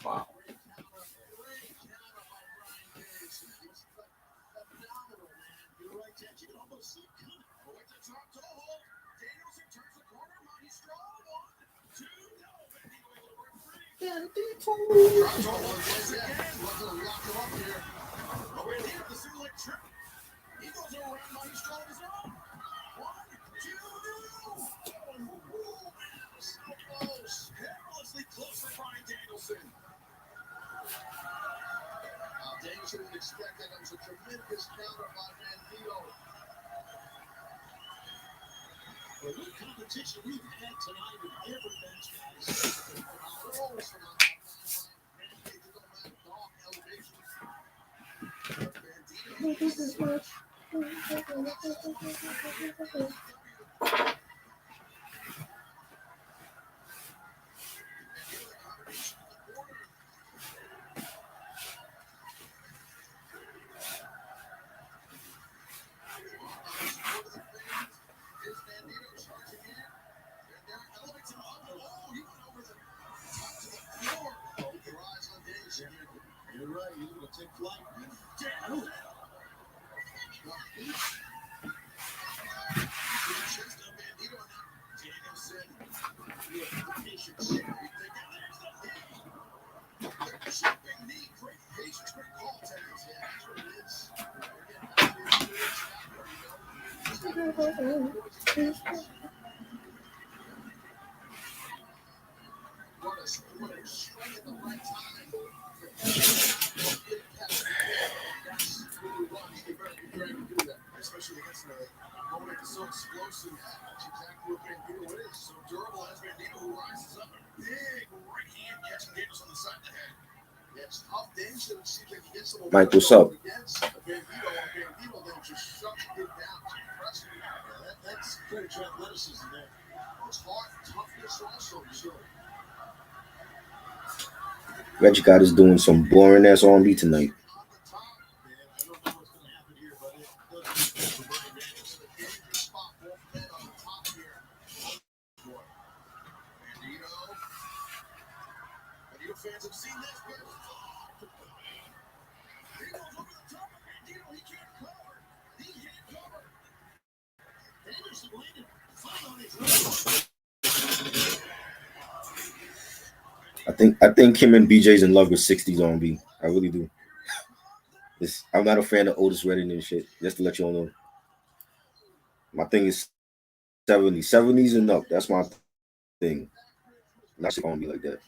Wow. Danielson would expect that. It was a tremendous counter by Bandito. Well, what competition we've had tonight with every bench, guys. Rolls from You're right, he's going to take flight. Especially against an opponent that's so explosive. That's exactly what Bandito is. So durable as Bandito, who rises up. Big right hand catch Daniels on the side of the head. Yeah, it's tough. Daniels should see if they can get some. Mike, what's up? Bandito then just shuts it down. That's pretty good athleticism there. It's hard toughness also, sure. Reggie got us doing some boring ass R&B tonight. Fans have seen this. I think him and BJ's in love with 60s R&B. I really do. I'm not a fan of Otis Redding and shit. Just to let you all know. My thing is 70s and up. That's my thing. Not R&B like that.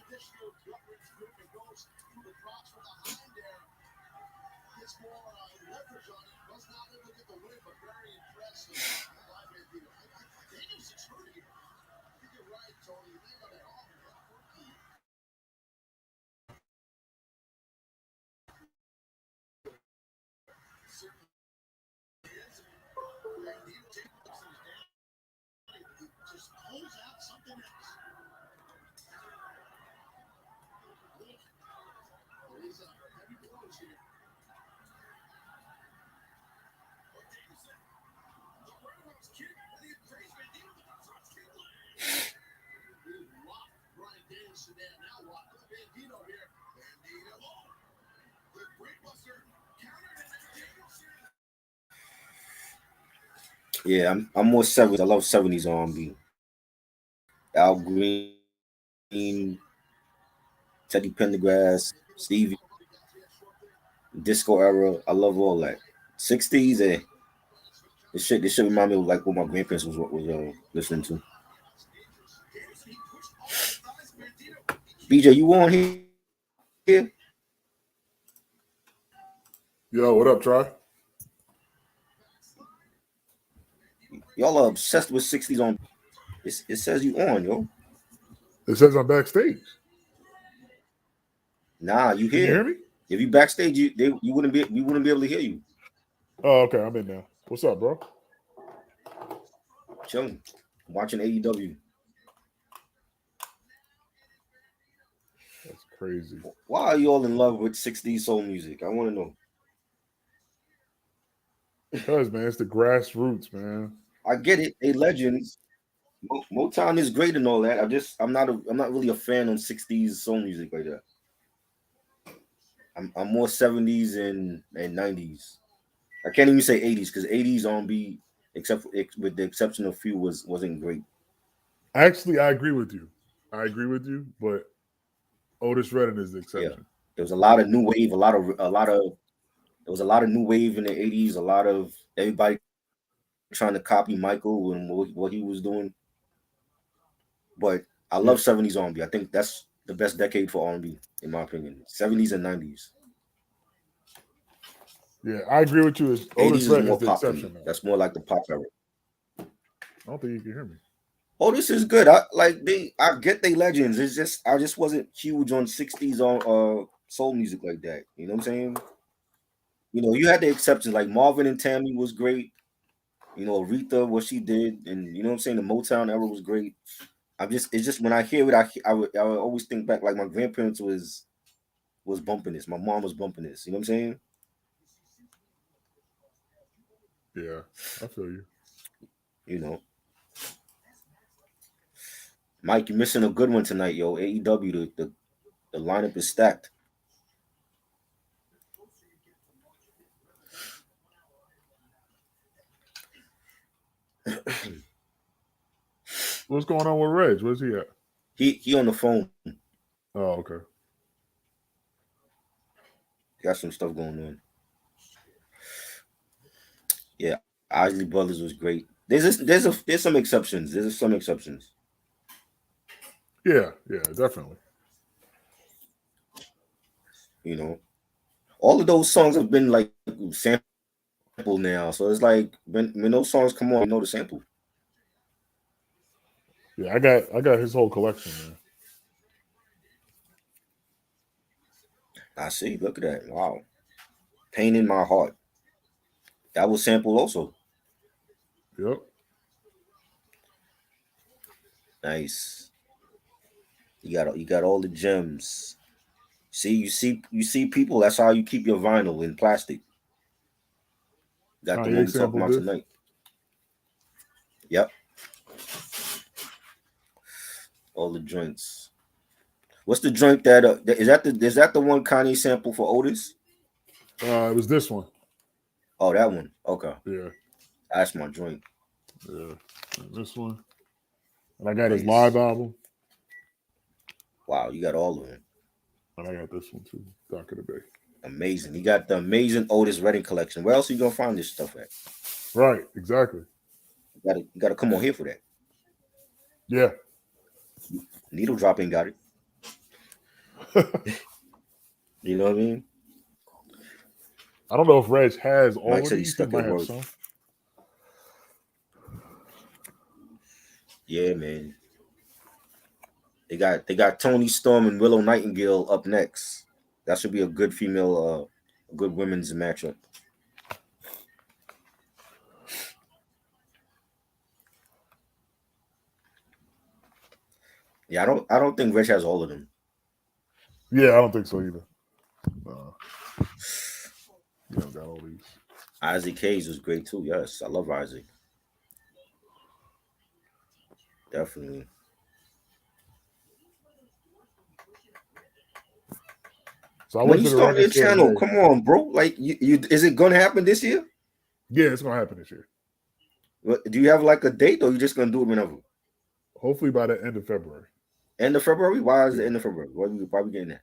Yeah, I'm more 70s. I love 70s R&B. Al Green, Teddy Pendergrass, Stevie, disco era. I love all that. 60s, this shit remind me of like what my grandparents was listening to. BJ, you on here? Yo, what up, Troy? Y'all are obsessed with 60s on. It says you on, yo. It says I'm backstage. Nah, you Can you hear me? If you backstage, we wouldn't be able to hear you. Oh, okay, I'm in now. What's up, bro? Chilling. Watching AEW. That's crazy. Why are you all in love with 60s soul music? I want to know. Cause man, it's the grassroots, man. I get it. They legends. Motown is great and all that. I'm not really a fan on 60s soul music like that. I'm more 70s and 90s. I can't even say 80s because 80s R&B, with the exception of a few, wasn't great. Actually, I agree with you. I agree with you, but Otis Redding is the Yeah, exception. there was a lot of new wave, there was a lot of new wave in the 80s. A lot of everybody trying to copy Michael and what he was doing. But I Yeah, love 70s R&B. I think that's the best decade for R&B in my opinion. 70s and 90s. yeah, I agree with you. Is Otis 80s is Redding is more the pop to exception me. now. That's more like the pop era. I don't think you can hear me. Oh, this is good. I get they legends. It's just I just wasn't huge on 60s on soul music like that. You know what I'm saying? You had the exceptions like Marvin and Tammy was great. Aretha, what she did, and you know what I'm saying, the Motown era was great. It's just when I hear it, I would always think back like my grandparents was bumping this. My mom was bumping this. You know what I'm saying? Yeah, I feel you. You know, Mike, you're missing a good one tonight, yo. AEW, the lineup is stacked. What's going on with Reg? Where's he at? He on the phone. Oh, okay. Got some stuff going on. Yeah, Isley Brothers was great. There's some exceptions. There's some exceptions. Yeah, yeah, definitely. You know, all of those songs have been like sampled now, so it's like when those songs come on, you know the sample. Yeah, I got his whole collection, man. I see. Look at that. Wow. Pain in my heart. That was sampled also. Yep. Nice. You got all the gems. See people. That's how you keep your vinyl in plastic. Got the one Kanye we talking sampled about this. tonight. Yep. All the joints. What's the joint is that the one Kanye sample for Otis? It was this one. Oh, that one. Okay, Yeah, that's my joint. yeah. And this one. And I got his live Nice. album. Wow, you got all of them. And I got this one too. Doc of the Bay. Amazing. You got the amazing Otis Redding collection. Where else are you gonna find this stuff at? Right, exactly. You gotta come on here for that. Yeah. Needle dropping got it. You know what I mean? I don't know if Reg has all Mike of said he's these. He stuck at might have work. some. Yeah, man. They got Tony Storm and Willow Nightingale up next. That should be a good a good women's matchup. Yeah, I don't think Rich has all of them. Yeah, I don't think so either. You don't got all these. Isaac Hayes was great too. Yes, I love Isaac. Definitely. So I When went you to the start record your store channel, today. come on, bro. Like you is it gonna happen this year? Yeah, it's gonna happen this year. Do you have like a date or you just gonna do it whenever? Hopefully by the end of February. End of February? Why is the Yeah. end of February? Why we getting that?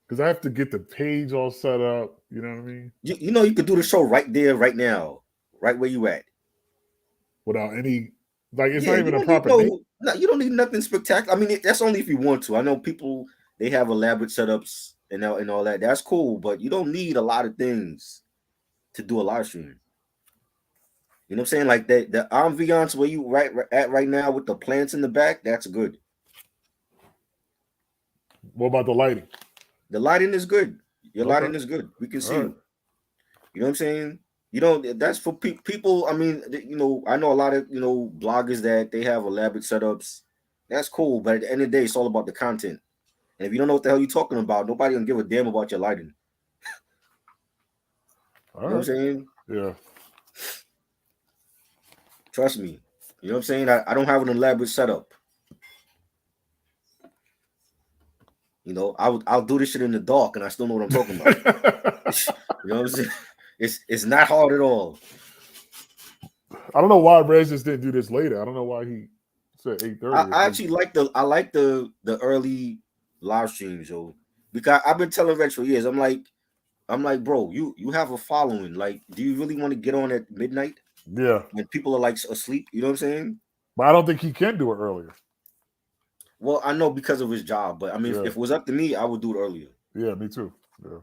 Because I have to get the page all set up. You know what I mean? You could do the show right there, right now, right where you at. Without any, like, it's Yeah, not you even a don't need proper name. you don't need nothing spectacular. I mean, that's only if you want to. I know people they have elaborate setups and all that. That's cool, but you don't need a lot of things to do a live stream. You know what I'm saying? Like that the ambiance where you at right now with the plants in the back, that's good. What about the lighting? The lighting is good. Your Okay. lighting is good. We can All see right. you. You know what I'm saying? You know, that's for people. I mean, you know, I know a lot of, you know, bloggers that they have elaborate setups. That's cool, but at the end of the day, it's all about the content. And if you don't know what the hell you're talking about, nobody gonna give a damn about your lighting. All You know what I'm right. saying? Yeah. Trust me. You know what I'm saying? I don't have an elaborate setup. You know, I'll do this shit in the dark and I still know what I'm talking about. You know what I'm saying? It's not hard at all. I don't know why Rez just didn't do this later. I don't know why he said 8:30. I actually like the early live streams, yo. Because I've been telling Reg for years. I'm like, bro, you have a following. Like, do you really want to get on at midnight Yeah, when people are like asleep? You know what I'm saying? but I don't think he can do it earlier. Well, I know because of his job, but I mean, Yeah, if it was up to me, I would do it earlier. yeah, me too. Yeah,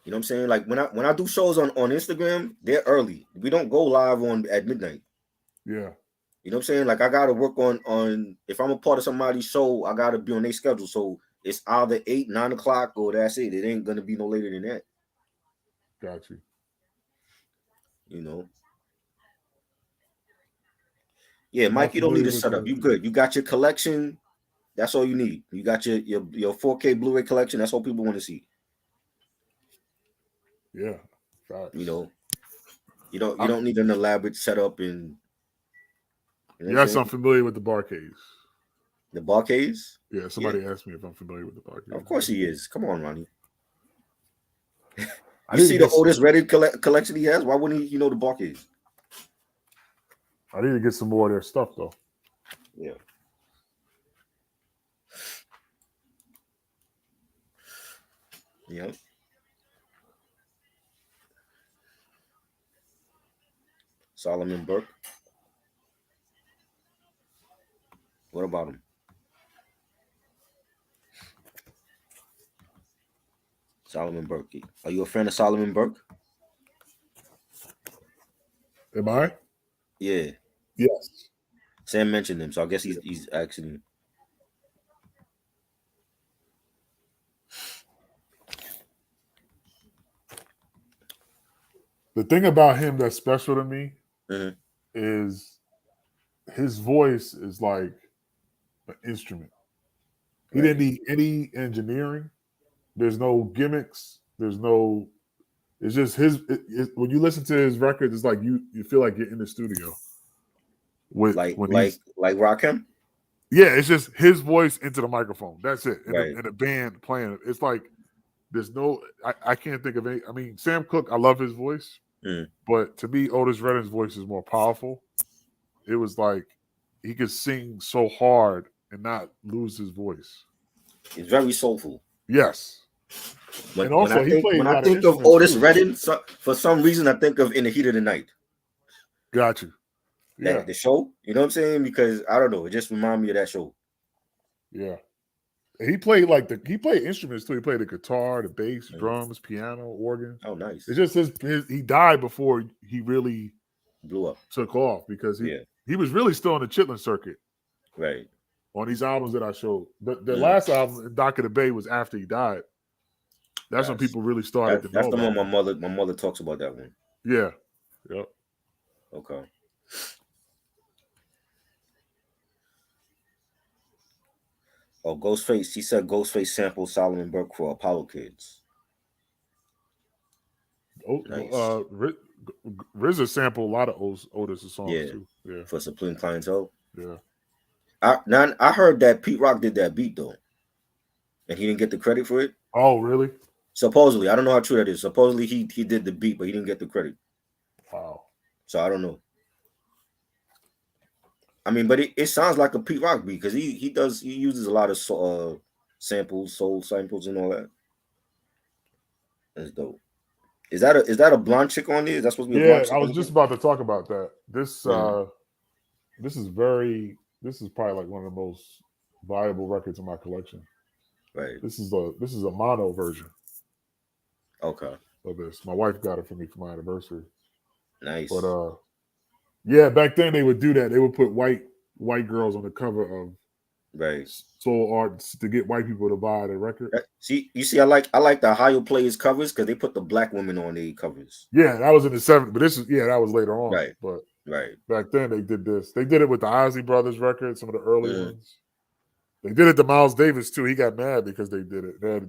You know what I'm saying? Like when I do shows on Instagram, they're early. We don't go live on at midnight. yeah, You know what I'm saying? Like I gotta work on if I'm a part of somebody's show, I gotta be on their schedule. So it's either 8, 9 o'clock, or that's it. It ain't gonna be no later than that. got you. You know. Yeah, I'm not Mike, you don't need familiar a with setup. the. You good. You got your collection. That's all you need. You got your 4K Blu-ray collection. That's all people want to see. Yeah, You facts. know, you don't need an elaborate setup and you know what I'm Yes, saying? I'm familiar with the Barcades. The Barcades. Yeah, Yeah, somebody asked me if I'm familiar with the of Barcades. course he is. Come on, Ronnie. I You need to see the get. Otis Reddit collection he has? Why wouldn't he? You know the Barcades. I need to get some more of their stuff though. Yeah. Yeah. Solomon Burke. What about him? Solomon Burke. Are you a fan of Solomon Burke? Am I? Yeah. Yes. Sam mentioned him, so I guess he's actually The thing about him that's special to me Mhm. is his voice is like an instrument. He didn't Right. need any engineering. There's no gimmicks. There's no. It's just his. When you listen to his records, it's like you feel like you're in the studio with when he's. Like Rakim. Yeah, it's just his voice into the microphone. That's it. Right. And the band playing it. It's like there's no. I can't think of any. I mean, Sam Cooke. I love his voice, Mm. but to me, Otis Redding's voice is more powerful. It was like he could sing so hard and not lose his voice. It's very soulful. Yes. And also, he played When a I lot of think of instruments Otis too. Redding, for some reason I think of In the Heat of the Night. Got you. Yeah, That the show. You know what I'm saying? Because I don't know, it just reminded me of that show. yeah. And he played he played instruments too. He played the guitar, the bass, Mhm. drums, piano, organ. Oh, nice. It's just his he died before he really Blew up. took off because Yeah. he was really still on the Chitlin circuit Right. on these albums that I showed. The Mm. last album, Dock of the Bay, was after he died. That's when That's people really started to that's know the about one him. my mother talks about that one. Yeah. Yep. Okay. Oh, Ghostface. He said Ghostface sampled Solomon Burke for Apollo Kids. Nice. RZA sampled a lot of Otis' songs Yeah. too. Yeah. For Supreme Clientele. Yeah. I heard that Pete Rock did that beat though, and he didn't get the credit for it. Oh, really? Supposedly, I don't know how true that is. Supposedly, he did the beat, but he didn't get the credit. Wow. So I don't know. I mean, but it sounds like a Pete Rock beat because he uses a lot of samples, soul samples, and all that. That's dope. Is that a blonde chick on there? Is that supposed to be a blonde Yeah, I chick on was the just beat? about to talk about that. Mhm. This is probably like one of the most valuable records in my collection. Right. This is a mono version Okay. of this. My wife got it for me for my anniversary. But Nice. yeah, back then they would do that. They would put white girls on the cover of Right. soul art to get white people to buy the record. See, I like the Ohio Players covers because they put the black women on the covers. Yeah, that was in the 70s, but that was later on. Right. But right. Back then they did this. They did it with the Isley Brothers record, some of the early ones. They did it to Miles Davis too. He got mad because they did it. They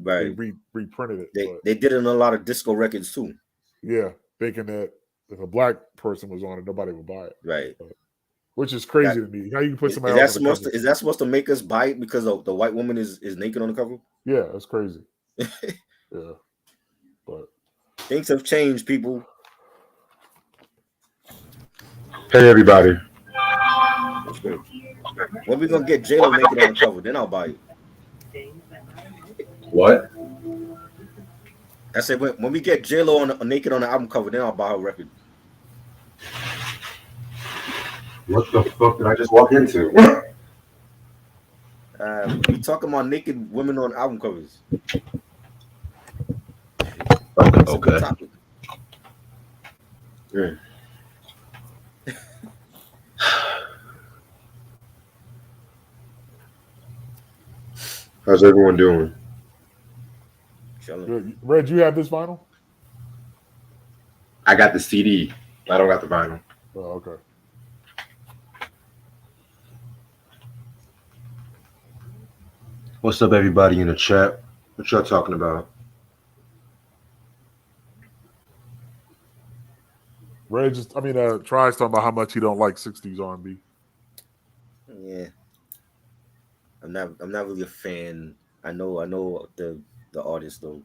reprinted it. They did it on a lot of disco records too. Yeah, thinking that if a black person was on it, nobody would buy it. Right. Which is crazy to me. How you can put somebody else on the cover? Is that supposed to make us buy it because the white woman is naked on the cover? Yeah, that's crazy. Yeah. But things have changed, people. Hey, everybody. That's good. When we gonna get J-Lo naked on the cover, then I'll buy it. What? I said when we get J-Lo naked on the album cover, then I'll buy her record. What the fuck did I just walk into? We talking about naked women on album covers. Okay. Yeah. How's everyone doing? Good. Red, you have this vinyl? I got the CD. I don't got the vinyl. Oh, okay. What's up, everybody in the chat? What y'all talking about? Red tries talking about how much he don't like 60s R&B. Yeah. I'm not really a fan. I know the artist though.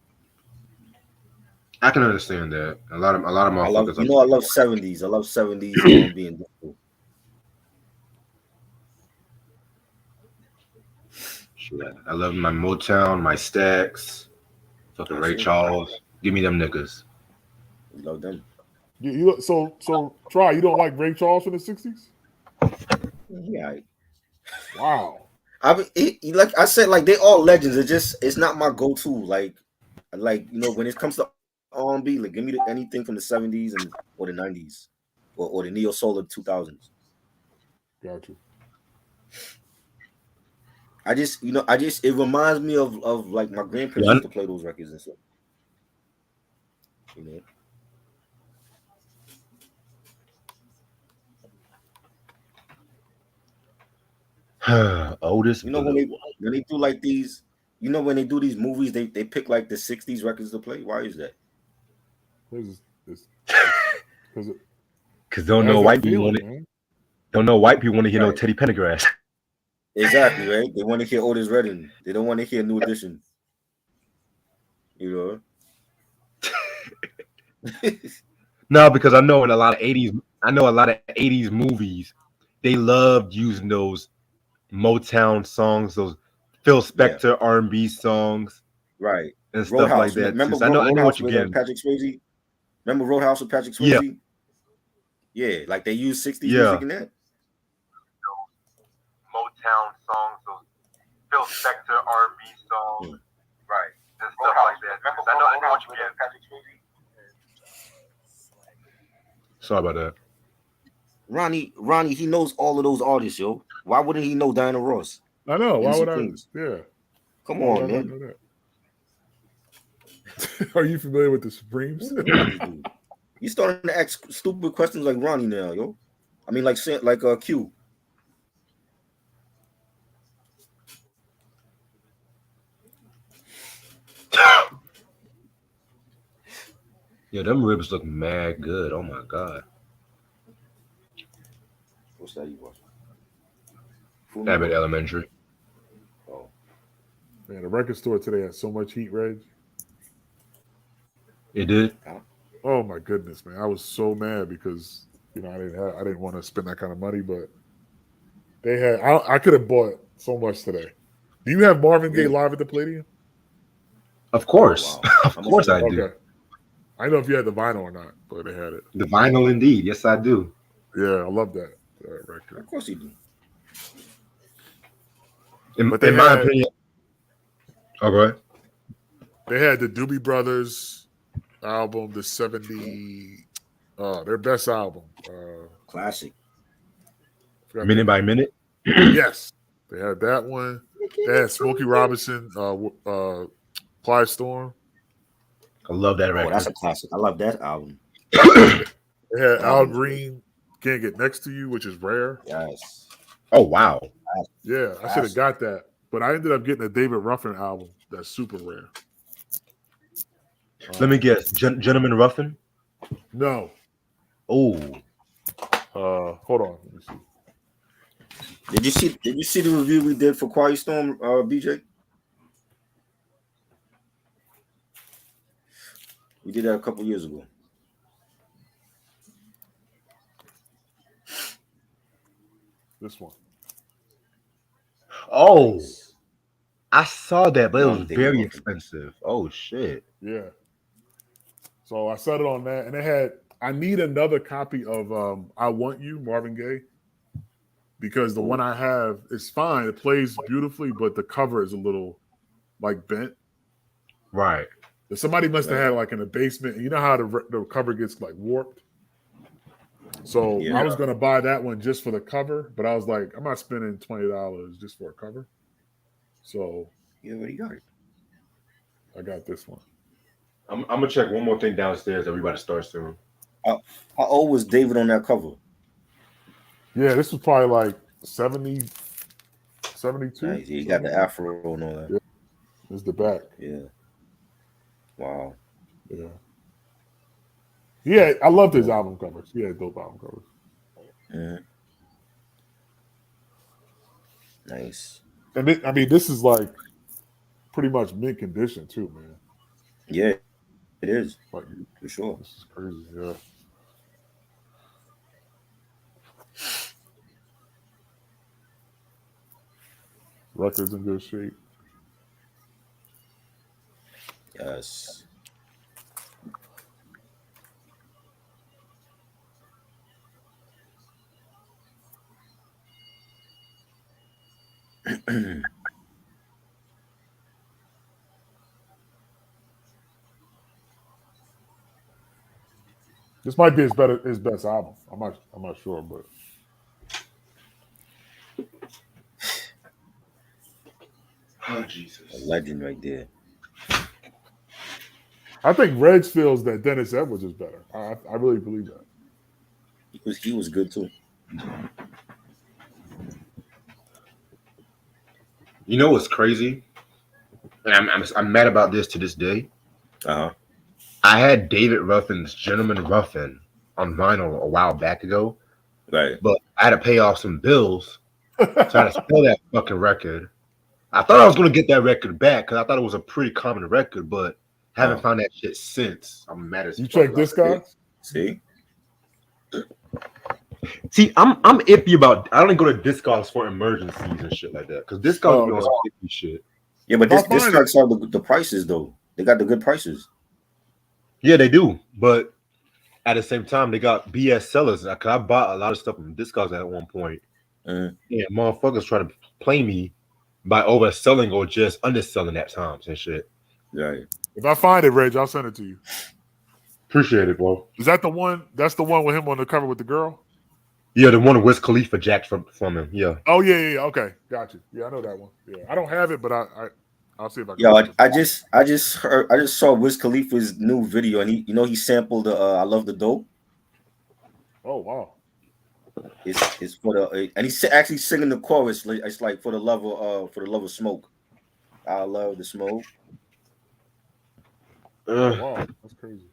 I can understand that. A lot of motherfuckers. I love 70s. I love 70s R&B and disco. I love my Motown, my Stax, fucking Ray Charles. Give me them niggas. Love them. So try. You don't like Ray Charles from the 60s? Yeah. Wow. Like I said, like they all legends. It's not my go-to. Like when it comes to R&B, like give me anything from the 70s or the 90s or the neo soul of the 2000s. Gotcha. It reminds me of like my grandparents used to play those records and stuff. You know. Otis. You know when they do like these, when they do these movies, they pick like the 60s records to play. Why is that? Because don't know white people want it. Don't know white people want to hear no Teddy Pendergrass. Exactly, right? They want to hear Otis Redding. They don't want to hear New Edition. You know? No, because I know a lot of 80s movies, they loved using those Motown songs, those Phil Spector R&B songs, right? And Roadhouse. Stuff like that. Remember, I know what you're getting. Patrick Swayze. Remember Roadhouse with Patrick Swayze? Yeah, like they use 60s music in that. Motown songs, those Phil Spector R&B songs, right? And stuff like that. I know what you're getting. Patrick Swayze. Sorry about that. Ronnie, he knows all of those artists, yo. Why wouldn't he know Diana Ross? I know. Why would I? Yeah. Come on, man. Are you familiar with the Supremes? You starting to ask stupid questions like Ronnie now, yo. I mean, like Q. Yeah, them ribs look mad good. Oh my god. What's that you watching? Abbott Elementary. Oh. Man, the record store today had so much heat, Reg. It did? Oh my goodness, man. I was so mad because I didn't want to spend that kind of money, but they had I could have bought so much today. Do you have Marvin Gaye live at the Palladium? Of course. Wow. Of course I do. Okay. I don't know if you had the vinyl or not, but they had it. The vinyl, indeed. Yes, I do. Yeah, I love that record. Of course you do. In my opinion. Oh, go ahead. They had the Doobie Brothers album, the 70, their best album. Classic. Minute by Minute? Yes. They had that one. They had Smokey Robinson, Quiet Storm. I love that record. Oh, that's a classic. I love that album. They had That Al album's Green, Can't Get Next to You, which is rare. Yes. Oh wow. Yeah, I should have got that. But I ended up getting a David Ruffin album that's super rare. Let me guess. Gentleman Ruffin? No. Oh. Hold on. Let me see. Did you see the review we did for Quiet Storm, BJ? We did that a couple years ago. This one. Oh, I saw that, but it was very expensive. Oh shit. Yeah. So I set it on that, and I need another copy of I Want You, Marvin Gaye, because the one I have is fine. It plays beautifully, but the cover is a little like bent. Right. Somebody must have had like in the basement, and you know how the cover gets like warped. So I was gonna buy that one just for the cover, but I was like, I'm not spending $20 just for a cover. So you already got it. I got this one. I'm gonna check one more thing downstairs. Everybody starts soon. How old was David on that cover? Yeah, this was probably like 70, 72. Nice. He got the afro and all that. Yeah. It's the back. Yeah. Wow. Yeah. Yeah, I loved his album covers. He had dope album covers. Mm-hmm. Nice. And this is like pretty much mint condition too, man. Yeah, it is. Like, for sure. This is crazy, yeah. Record's in good shape. Yes. This might be his best album. I'm not sure, but oh Jesus, a legend right there. I think Reg feels that Dennis Edwards is better. I really believe that. He was good too. You know what's crazy? And I'm mad about this to this day. Uh-huh. I had David Ruffin's Gentleman Ruffin on vinyl a while back ago. Right. But I had to pay off some bills trying to sell that fucking record. I thought I was going to get that record back because I thought it was a pretty common record, but haven't found that shit since. I'm mad as you check this guy? See, I'm iffy about. I don't go to Discogs for emergencies and shit like that because Discogs be on some iffy shit. Yeah, but this Discogs are the prices though. They got the good prices. Yeah, they do, but at the same time, they got BS sellers. Cause I bought a lot of stuff from Discogs at one point. Mm-hmm. Yeah, motherfuckers try to play me by overselling or just underselling at times and shit. Right. If I find it, Reg, I'll send it to you. Appreciate it, bro. Is that the one? That's the one with him on the cover with the girl? Yeah, the one Wiz Khalifa jacked from him. Yeah. Oh yeah. Okay, got you. Yeah, I know that one. Yeah, I don't have it, but I'll see if I can. Yo, I just saw Wiz Khalifa's new video, and he sampled "I Love the Dope." Oh wow. It's for the and he's actually singing the chorus. It's like for the love of smoke. I love the smoke. Wow, that's crazy.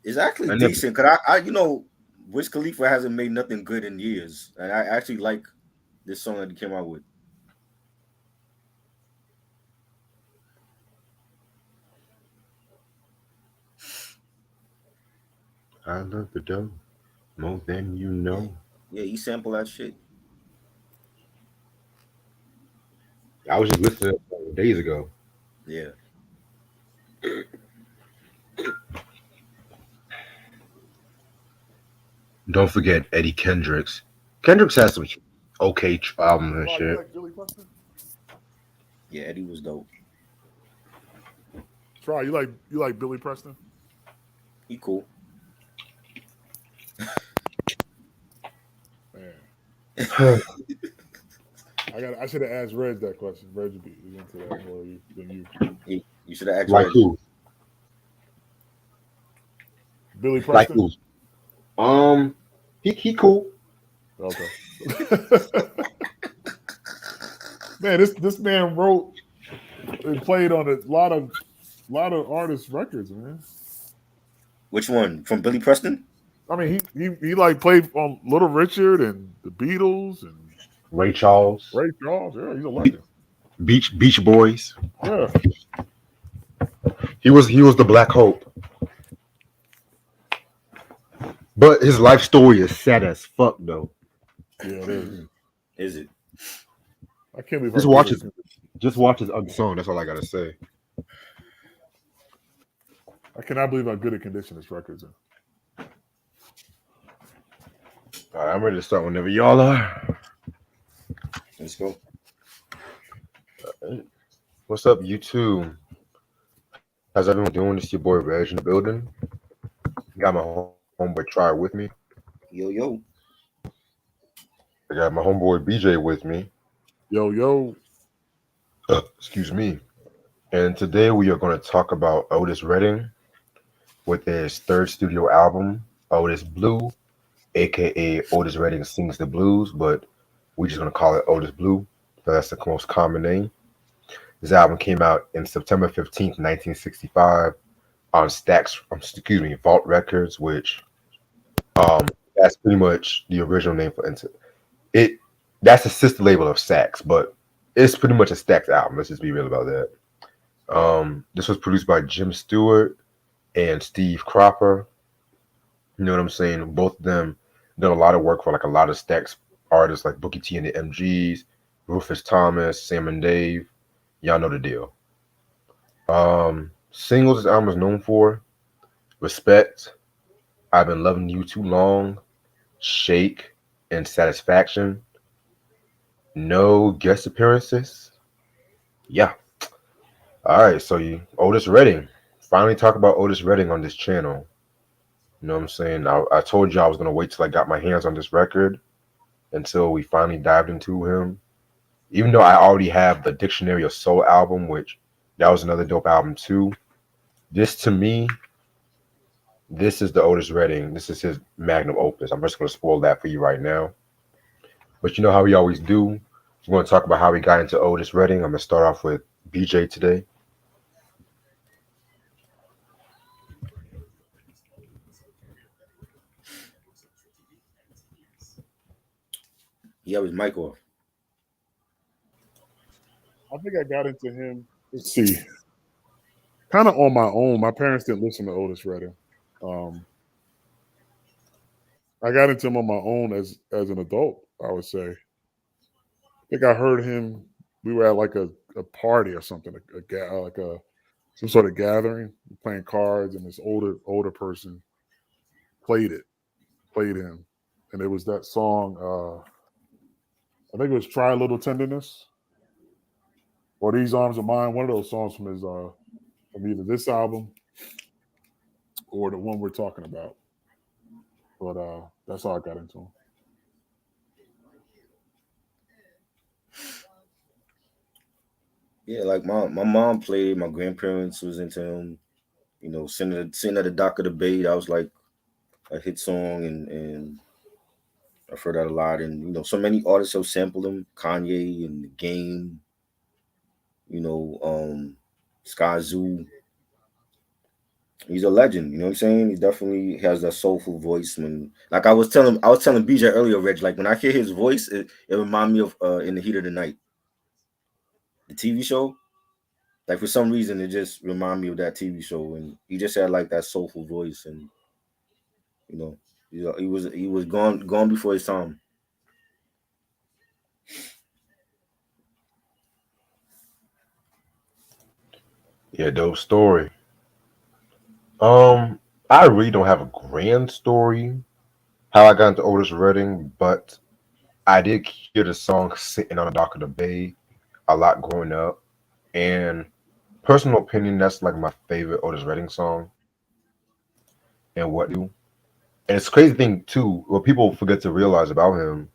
It's actually decent because I Wiz Khalifa hasn't made nothing good in years, and I actually like this song that he came out with. I love the dough more than you know. Yeah, he sampled that shit. I was just listening to it days ago. Yeah. Don't forget Eddie Kendricks. Kendricks has some okay albums and shit. Like Billy Preston? Yeah, Eddie was dope. Try you like Billy Preston? He cool. Man. I should have asked Reg that question. Reg would be into that more than you. You should have asked Like Reg. who? Billy Like Preston. who? He cool. Okay. Man, this man wrote and played on a lot of artists' records, man. Which one? From Billy Preston? I mean, he like played on Little Richard and the Beatles and Ray Charles, Ray Charles. Yeah, he's a legend. Beach Boys. Yeah, He was the Black Hope. But his life story is sad as fuck though. yeah, it is. Is it? I can't believe Just how watch good his just watch his unsung. That's all I gotta say. I cannot believe how good a condition his records are. All right, I'm ready to start whenever y'all are. Let's go. What's up, YouTube? How's everyone doing? It's your boy Reg in the building. Got my homeboy Try with me. Yo. I got my homeboy BJ with me. Yo. Excuse me. And today we are going to talk about Otis Redding with his third studio album, Otis Blue, aka Otis Redding Sings the Blues, but we're just going to call it Otis Blue. So that's the most common name. This album came out in September 15th, 1965 on Vault Records, which that's pretty much the original name for it. That's a sister label of Stax, but it's pretty much a Stax album. Let's just be real about that. This was produced by Jim Stewart and Steve Cropper. You know what I'm saying? Both of them done a lot of work for like a lot of Stax artists like Bookie T and the MGs, Rufus Thomas, Sam and Dave. Y'all know the deal. Singles this album is known for: Respect, I've Been Loving You Too Long, Shake, and Satisfaction. No guest appearances. Yeah. All right, so Otis Redding. Finally talk about Otis Redding on this channel. You know what I'm saying? I told you I was going to wait till I got my hands on this record until we finally dived into him. Even though I already have the Dictionary of Soul album, which that was another dope album too. This to me, this is the Otis Redding. This is his magnum opus. I'm just going to spoil that for you right now. But you know how we always do. We're going to talk about how we got into Otis Redding. I'm going to start off with BJ today. He have his mic off. I think I got into him. Let's see, kind of on my own. My parents didn't listen to Otis Redding. I got into him on my own as an adult, I would say. I think I heard him. We were at like a party or something, like some sort of gathering, playing cards, and this older person played him, and it was that song. I think it was "Try a Little Tenderness" or "These Arms Are Mine." One of those songs from his from either this album or the one we're talking about. But that's how I got into him. Yeah, like my mom played. My grandparents was into him. You know, sitting at the dock of the bay. That was like a hit song, and I've heard that a lot. And so many artists have sampled him. Kanye and The Game. Sky Zoo. He's a legend. You know what I'm saying? He definitely has that soulful voice. Like I was telling BJ earlier, Reg. Like when I hear his voice, it reminds me of In the Heat of the Night, the TV show. Like for some reason, it just reminded me of that TV show, and he just had like that soulful voice, and you know, he was gone before his time. Yeah, dope story. I really don't have a grand story how I got into Otis Redding, but I did hear the song "Sitting on the Dock of the Bay" a lot growing up, and personal opinion, that's like my favorite Otis Redding song. And what do? And it's crazy thing too, what people forget to realize about him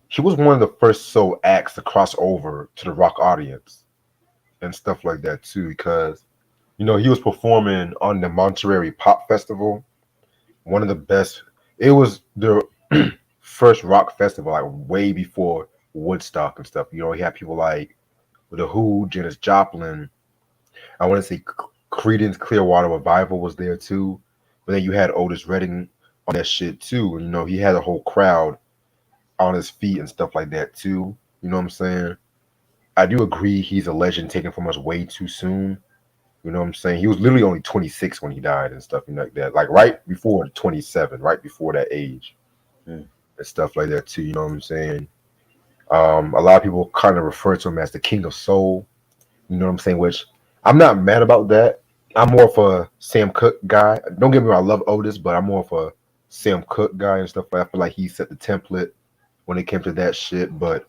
he was one of the first soul acts to cross over to the rock audience and stuff like that too, because he was performing on the Monterey Pop Festival, one of the best. It was the first rock festival, like way before Woodstock and stuff. He had people like The Who, Janis Joplin. I want to say Creedence Clearwater Revival was there too, but then you had Otis Redding on that shit too. And, he had a whole crowd on his feet and stuff like that too. You know what I'm saying? I do agree he's a legend taken from us way too soon. You know what I'm saying? He was literally only 26 when he died and stuff like that. Like right before 27, right before that age. Mm. And stuff like that too. You know what I'm saying? A lot of people kind of refer to him as the King of Soul. You know what I'm saying? Which I'm not mad about that. I'm more of a Sam Cooke guy. Don't get me wrong, I love Otis, but I'm more of a Sam Cooke guy and stuff. I feel like he set the template when it came to that shit. But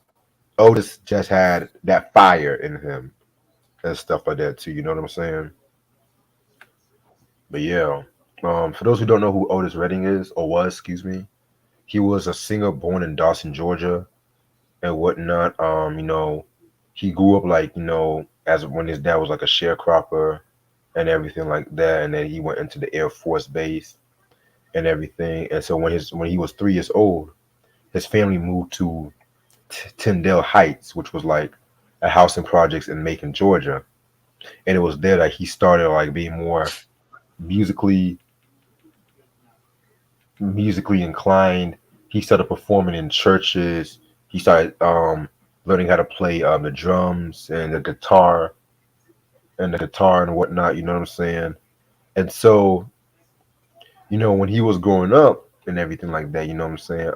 Otis just had that fire in him and stuff like that too. You know what I'm saying? But yeah, for those who don't know who Otis Redding is or was, excuse me, he was a singer born in Dawson, Georgia, and whatnot. He grew up like as when his dad was like a sharecropper and everything like that, and then he went into the Air Force base and everything. And so when he was 3 years old, his family moved to Tyndale Heights, which was like a housing projects in Macon, Georgia, and it was there that he started like being more musically inclined. He started performing in churches. He started learning how to play the drums and the guitar and whatnot. You know what I'm saying? And so when he was growing up and everything like that, you know what I'm saying?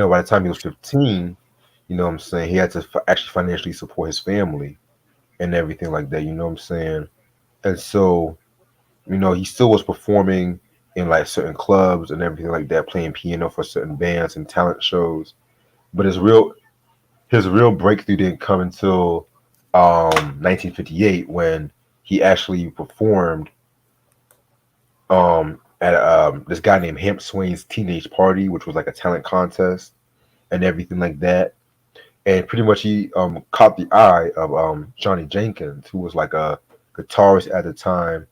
By the time he was 15, you know what I'm saying, he had to actually financially support his family and everything like that. You know what I'm saying? And so he still was performing in like certain clubs and everything like that, playing piano for certain bands and talent shows. But his real breakthrough didn't come until 1958 when he actually performed at this guy named Hamp Swain's Teenage Party, which was like a talent contest and everything like that. And pretty much he caught the eye of Johnny Jenkins, who was like a guitarist at the time,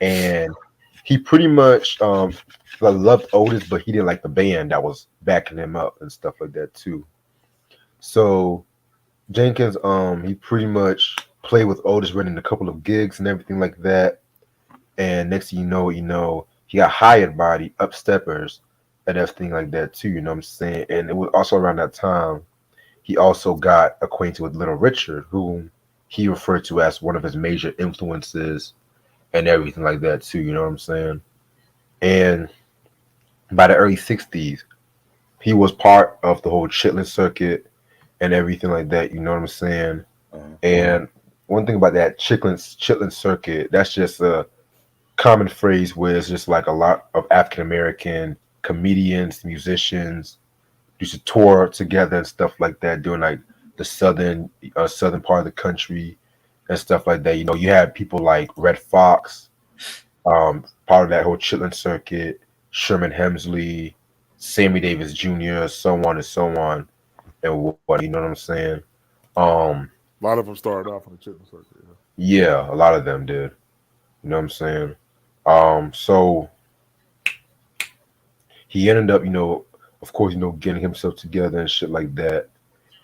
and he pretty much loved Otis, but he didn't like the band that was backing him up and stuff like that too. So Jenkins, he pretty much played with Otis, running a couple of gigs and everything like that. And next thing he got hired by the Upsteppers and everything like that too. You know what I'm saying? And it was also around that time he also got acquainted with Little Richard, whom he referred to as one of his major influences and everything like that too. You know what I'm saying? And by the early '60s, he was part of the whole Chitlin circuit and everything like that. You know what I'm saying? And one thing about that Chitlin circuit, that's just a common phrase where it's just like a lot of African American comedians, musicians used to tour together and stuff like that, doing like the southern part of the country and stuff like that. You had people like Red Fox, part of that whole Chitlin circuit, Sherman Hemsley, Sammy Davis Jr., so on and so on, and what you know what I'm saying. A lot of them started off on the chitlin circuit. Yeah, a lot of them did. You know what I'm saying. So he ended up, of course, getting himself together and shit like that.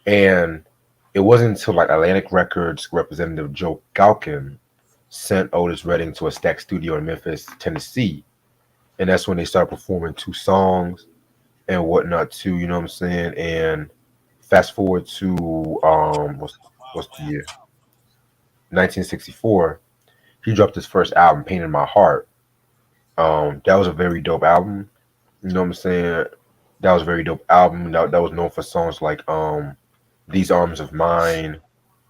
And it wasn't until like Atlantic Records representative Joe Galkin sent Otis Redding to a Stack studio in Memphis, Tennessee. And that's when they started performing 2 songs and whatnot too, you know what I'm saying? And fast forward to what's the year? 1964, he dropped his first album, Pain in My Heart. That was a very dope album. You know what I'm saying? That was a very dope album. That was known for songs like These Arms of Mine,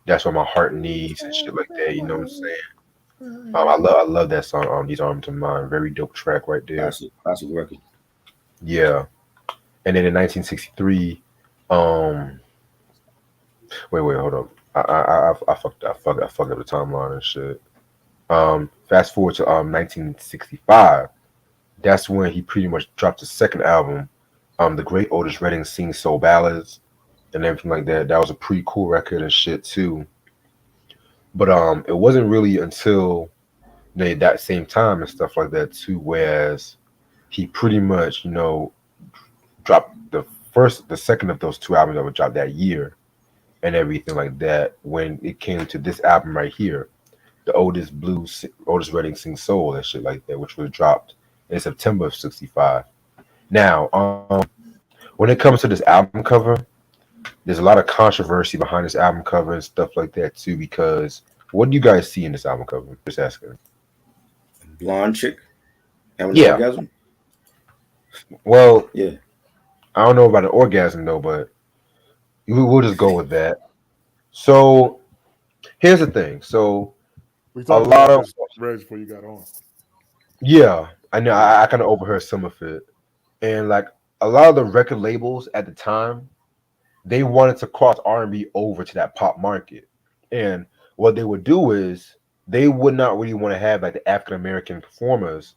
That's What My Heart Needs, and shit like that. You know what I'm saying? I love that song, These Arms of Mine. Very dope track right there. Classic record. Yeah. And then in 1963, wait, hold up. I fucked up the timeline and shit. Fast forward to 1965. That's when he pretty much dropped his second album, The great Otis Redding sings soul ballads and everything like that. That was a pretty cool record and shit too. But it wasn't really until that same time and stuff like that too, whereas he pretty much, dropped the second of those two albums that would drop that year and everything like that. When it came to this album right here, the Otis Redding Sings Soul and shit like that, which was dropped in September of '65. Now, when it comes to this album cover, there's a lot of controversy behind this album cover and stuff like that too. Because what do you guys see in this album cover? Just asking. Blonde chick having an Yeah. orgasm. Well, Yeah. I don't know about an orgasm though, but we'll just go with that. So here's the thing. So We a talked lot about of this, Reg, before you got on. yeah, I know I kind of overheard some of it, and like a lot of the record labels at the time, they wanted to cross R&B over to that pop market, and what they would do is they would not really want to have like the African American performers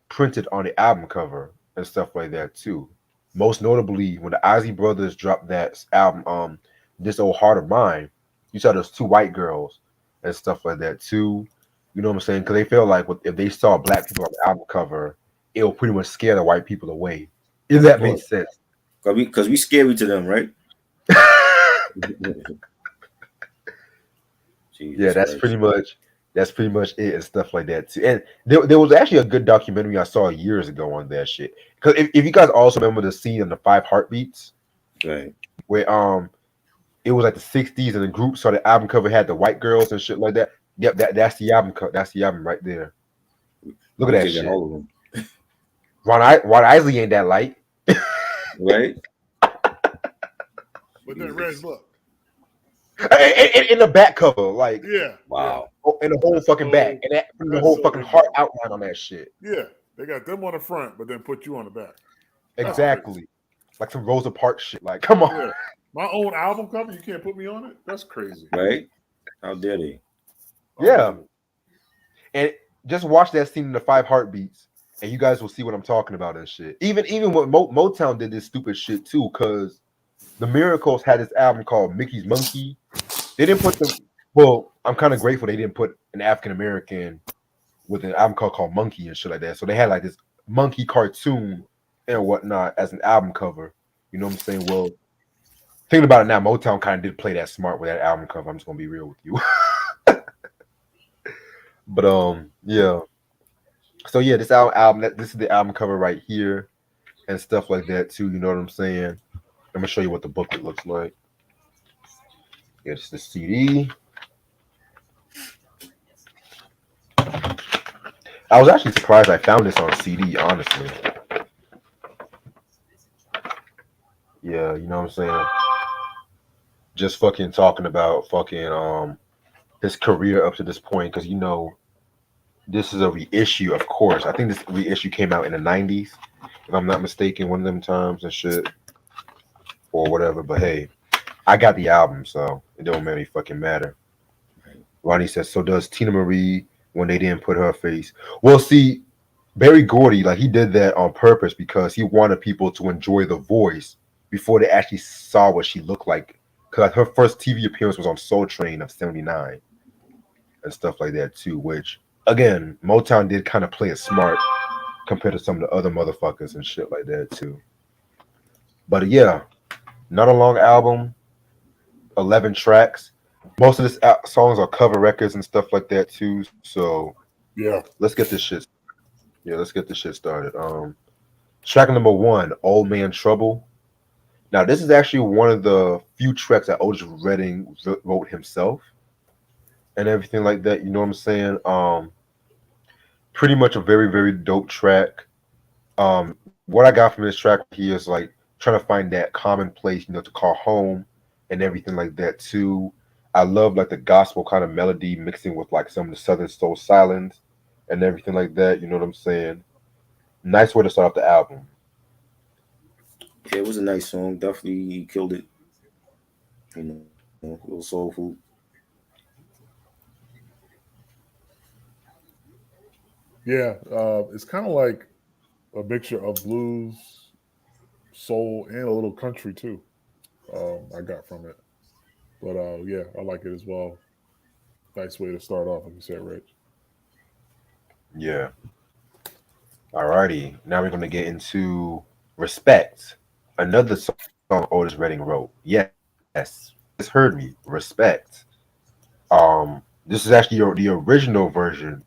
printed on the album cover and stuff like that too. Most notably, when the Ozzy Brothers dropped that album, "This Old Heart of Mine," you saw those two white girls and stuff like that too. You know what I'm saying? Because they felt like if they saw black people on the album cover, it will pretty much scare the white people away. If that But makes sense. Cause we scary to them, right? Yeah, Jesus Christ. that's pretty much it and stuff like that too. And there was actually a good documentary I saw years ago on that shit. Because if you guys also remember the scene in the Five Heartbeats Right. where it was like the '60s and the group so the album cover had the white girls and shit like that. Yep, that's the album that's the album right there. Look at that BJ got shit. all of them. Ron Isley ain't that light. Right? but then Reg, look. In the back cover, like Yeah. Wow. in the whole fucking back, and the whole fucking heart outline on that shit. Yeah. They got them on the front, but then put you on the back. Exactly. Like some Rosa Parks shit. Like, come on. Yeah. My own album cover, you can't put me on it? That's crazy. Right? How dare they? Yeah. And just watch that scene in the Five Heartbeats, and you guys will see what I'm talking about and shit. Even when Motown did this stupid shit too, because the Miracles had this album called Mickey's Monkey. They didn't put the I'm kind of grateful they didn't put an African American with an album called Monkey and shit like that. So they had like this monkey cartoon and whatnot as an album cover. You know what I'm saying? Well, thinking about it now, Motown kind of did play that smart with that album cover. I'm just gonna be real with you. But yeah. So yeah, this is the album cover right here and stuff like that too. You know what I'm saying? I'm gonna show you what the booklet looks like. It's the CD. I was actually surprised I found this on CD, honestly. Yeah, you know what I'm saying? Just fucking talking about fucking his career up to this point, because this is a reissue, of course. I think this reissue came out in the '90s, if I'm not mistaken, one of them times and shit, or whatever. But hey, I got the album, so it don't really fucking matter. Ronnie says, so does Tina Marie when they didn't put her face. Well, see, Barry Gordy, like he did that on purpose because he wanted people to enjoy the voice before they actually saw what she looked like. Because her first TV appearance was on Soul Train of '79 and stuff like that too, which again, Motown did kind of play it smart compared to some of the other motherfuckers and shit like that too. But yeah, not a long album, 11 tracks. Most of this songs are cover records and stuff like that too. So yeah, let's get this shit. Yeah, let's get this shit started. Track number 1, "Old Man Trouble." Now, this is actually one of the few tracks that Otis Redding wrote himself and everything like that. You know what I'm saying? Pretty much a very, very dope track. What I got from this track here is like trying to find that common place, to call home and everything like that too. I love like the gospel kind of melody mixing with like some of the Southern soul silence and everything like that. You know what I'm saying? Nice way to start off the album. Yeah, it was a nice song. Definitely he killed it. A little soulful. Yeah. It's kind of like a mixture of blues soul and a little country too. I got from it, but yeah, I like it as well. Nice way to start off, like you said, Rich. Yeah. Alrighty. Now we're gonna get into Respect. Another song Otis Redding wrote. Yes. You just heard me. Respect. This is actually the original version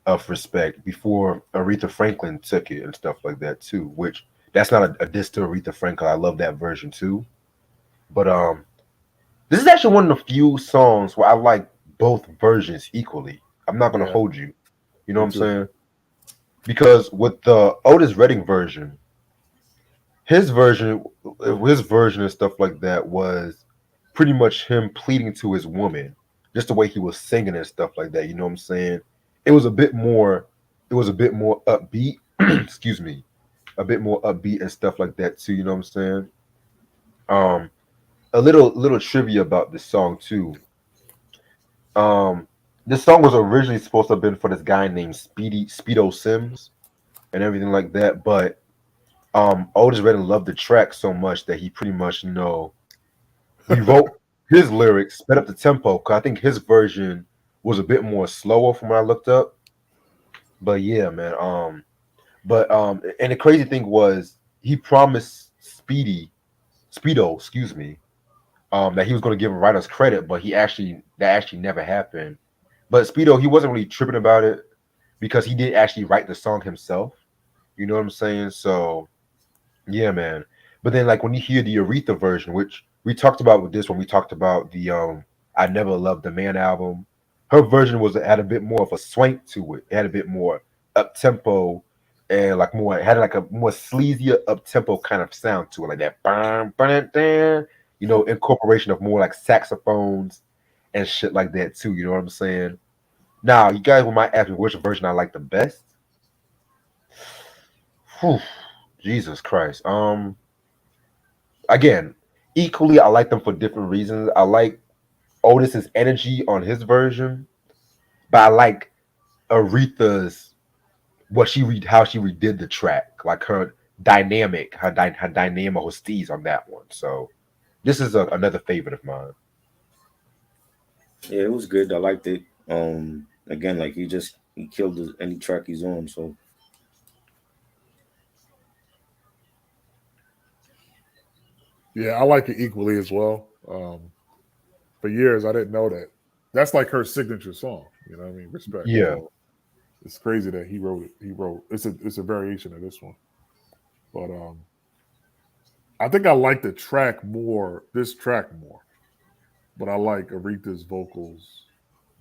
of Respect before Aretha Franklin took it and stuff like that too. Which that's not a diss to Aretha Franklin. I love that version too. But this is actually one of the few songs where I like both versions equally. I'm not gonna Yeah, hold you. You know me what I'm too. saying? Because with the Otis Redding version, his version, his version and stuff like that was pretty much him pleading to his woman, just the way he was singing and stuff like that. You know what I'm saying? It was a bit more. It was a bit more upbeat. Excuse me, a bit more upbeat and stuff like that too. You know what I'm saying? Um, a little trivia about this song too. Um, this song was originally supposed to have been for this guy named Speedo Sims and everything like that, but Otis Redding loved the track so much that he pretty much rewrote his lyrics, sped up the tempo. Cause I think his version was a bit more slower from what I looked up. But yeah, man. And the crazy thing was he promised Speedo, excuse me, that he was going to give him writers credit, but that actually never happened. But Speedo, he wasn't really tripping about it because he did actually write the song himself. You know what I'm saying? So yeah, man. But then like when you hear the Aretha version, which we talked about with this when we talked about the I Never Loved the Man album, her version was had a bit more of a swank to it. It had a bit more up tempo and like more it had like a more sleazier up tempo kind of sound to it, like that bam, bam, bam, incorporation of more like saxophones and shit like that too. You know what I'm saying? Now, you guys might ask me which version I like the best. Whew, Jesus Christ. Again, equally, I like them for different reasons. I like Otis's energy on his version, but I like Aretha's how she redid the track, like her dynamic, her dynamo, her steez on that one. So this is another favorite of mine. Yeah, it was good. I liked it. Again, like he killed any track he's on. So Yeah, I like it equally as well. For years, I didn't know that. That's like her signature song. You know what I mean? Respect. Yeah, So it's crazy that he wrote it. He wrote it's a variation of this one. But I think I like the track more, this track more. But I like Aretha's vocals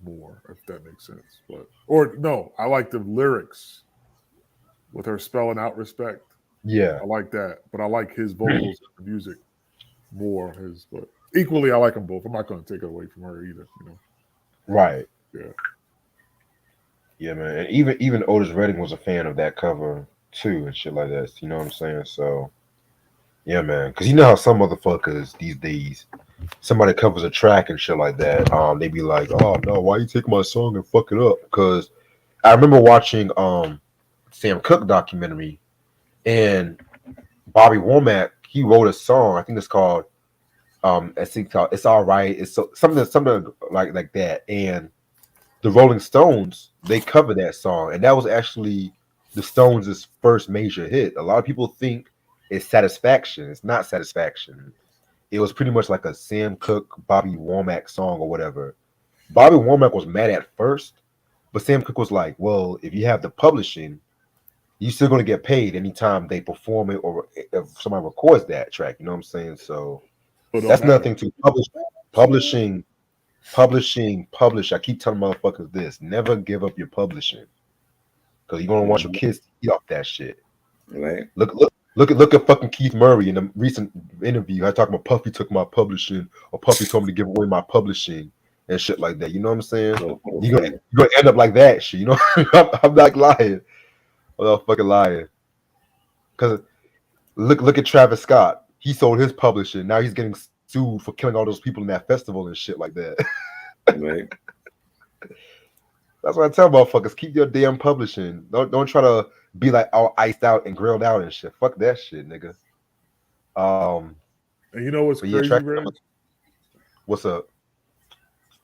more, if that makes sense. But or no, I like the lyrics with her spelling out respect. yeah, I like that. But I like his vocals and the music more. His but equally I like them both. I'm not gonna take it away from her either, you know. right. Yeah. Yeah, man. And even Otis Redding was a fan of that cover too and shit like that. You know what I'm saying? So yeah, man. Because you know how some motherfuckers these days, somebody covers a track and shit like that. They be like, "Oh no, why you take my song and fuck it up?" Because I remember watching Sam Cooke documentary and Bobby Womack. He wrote a song. I think it's called I think called "It's All Right." It's something like that. And the Rolling Stones they covered that song, and that was actually the Stones' first major hit. A lot of people think it's Satisfaction. It's not Satisfaction. It was pretty much like a Sam Cooke, Bobby Womack song or whatever. Bobby Womack was mad at first, but Sam Cooke was like, "Well, if you have the publishing, you're still going to get paid anytime they perform it or if somebody records that track." You know what I'm saying? So But it don't that's matter. nothing to publishing, publish. I keep telling motherfuckers this: never give up your publishing because you're gonna want your mhm, kids to eat off that shit. right, Look at fucking Keith Murray in the recent interview. I talk about Puffy took my publishing, or Puffy told me to give away my publishing and shit like that. You know what I'm saying? no You're gonna funny. you're gonna end up like that shit. You know, I'm not lying. I'm not fucking lying. Cause look at Travis Scott. He sold his publishing. Now he's getting sued for killing all those people in that festival and shit like that. Right, That's what I tell motherfuckers. Keep your damn publishing. Don't try to be like all iced out and grilled out and shit. Fuck that shit, nigga. Um, And you know what's but yeah, crazy, track Red? number. What's up?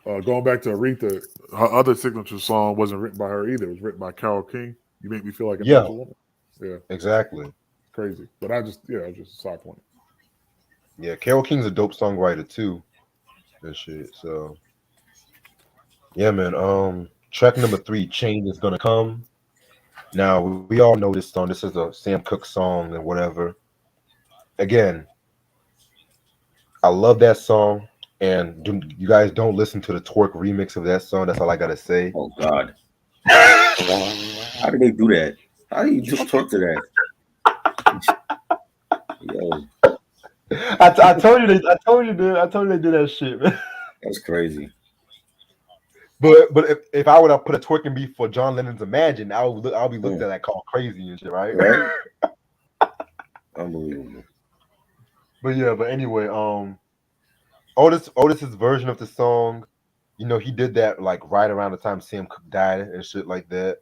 Going back to Aretha, her other signature song wasn't written by her either. It was written by Carole King. You make me feel like a Yeah, natural woman. Yeah, exactly. crazy. But I just a side point. Yeah, Carole King's a dope songwriter too, and shit. So yeah, man. Track number 3, "Change Is Gonna Come." Now we all know this song. This is a Sam Cooke song and whatever. Again, I love that song. And you guys don't listen to the twerk remix of that song. That's all I gotta say. Oh God, how did they do that? How do you just talk to that? Yo, I told you they, I told you, dude. I told you they do that shit, man. that's crazy. But if I would have put a twerking beat for John Lennon's Imagine, I'll be looked Mm, at like called crazy and shit, right? right? Unbelievable. But anyway, Otis's version of the song, he did that like right around the time Sam Cooke died and shit like that.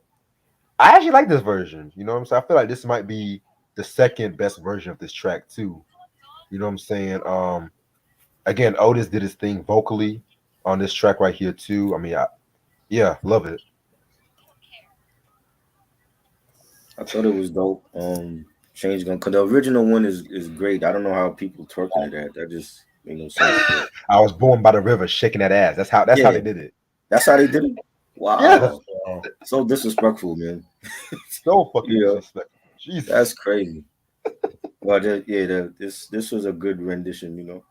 I actually like this version. You know what I'm saying? I feel like this might be the second best version of this track too. You know what I'm saying? Again, Otis did his thing vocally on this track right here too. I mean, yeah, love it. I thought it was dope. Change gun because the original one is great. I don't know how people twerking to that. That just made no sense. But I was born by the river, shaking that ass. That's how yeah, they did it. that's how they did it. Yeah, Wow, so disrespectful, man. so fucking Yeah, disrespectful. that's Jesus. crazy. Well, this was a good rendition.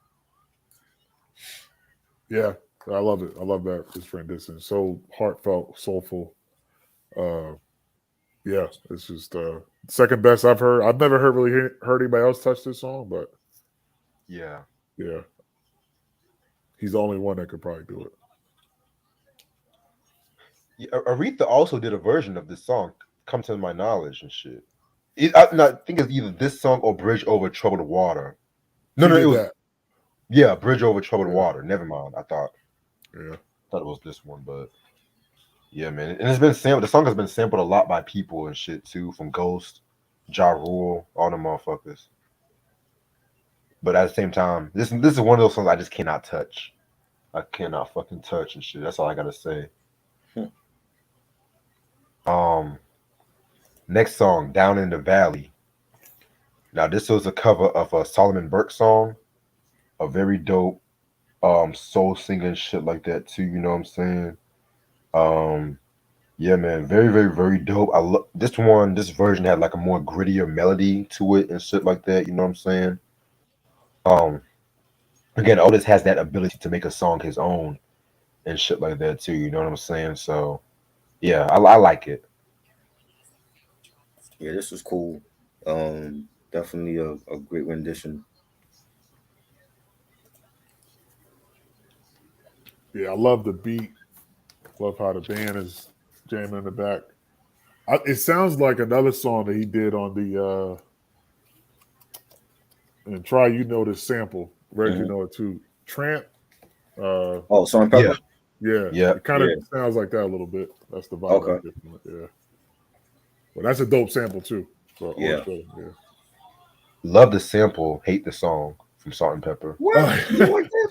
Yeah, I love it. I love that this rendition. So heartfelt, soulful. Uh, yeah, it's just second best I've heard. I've never heard anybody else touch this song, but Yeah. yeah, he's the only one that could probably do it. Aretha also did a version of this song, come to my knowledge and shit. I think it's either this song or Bridge Over Troubled Water. No, She no, it did was, that. yeah, Bridge Over Troubled Yeah, Water. Never mind. yeah. Thought it was this one, but yeah, man. And it's been sampled. The song has been sampled a lot by people and shit too, from Ghost, Ja Rule, all the motherfuckers. But at the same time, this is one of those songs I just cannot touch. I cannot fucking touch and shit. That's all I gotta say. Hmm. Um, Next song, Down in the Valley. Now this was a cover of a Solomon Burke song, a very dope soul singing shit like that too. You know what I'm saying? Um, yeah, man, very, very, very dope. I love this one. This version had like a more grittier melody to it and shit like that. You know what I'm saying? Um, Again, Otis has that ability to make a song his own and shit like that too. You know what I'm saying? So yeah, I like it. Yeah, this was cool. Definitely a great rendition. Yeah, I love the beat. Love how the band is jamming in the back. It sounds like another song that he did on the and try you know this sample. Red, you Hmm. know it too. Tramp. Uh, Oh, Salt and Yeah, Pepper. yeah, yeah. it kind of Yeah. sounds like that a little bit. That's the vibe I Okay. get from it. Yeah, but that's a dope sample too. For Yeah. Otis Redding, yeah. Love the sample, hate the song from Salt and Pepper. What? You don't like that?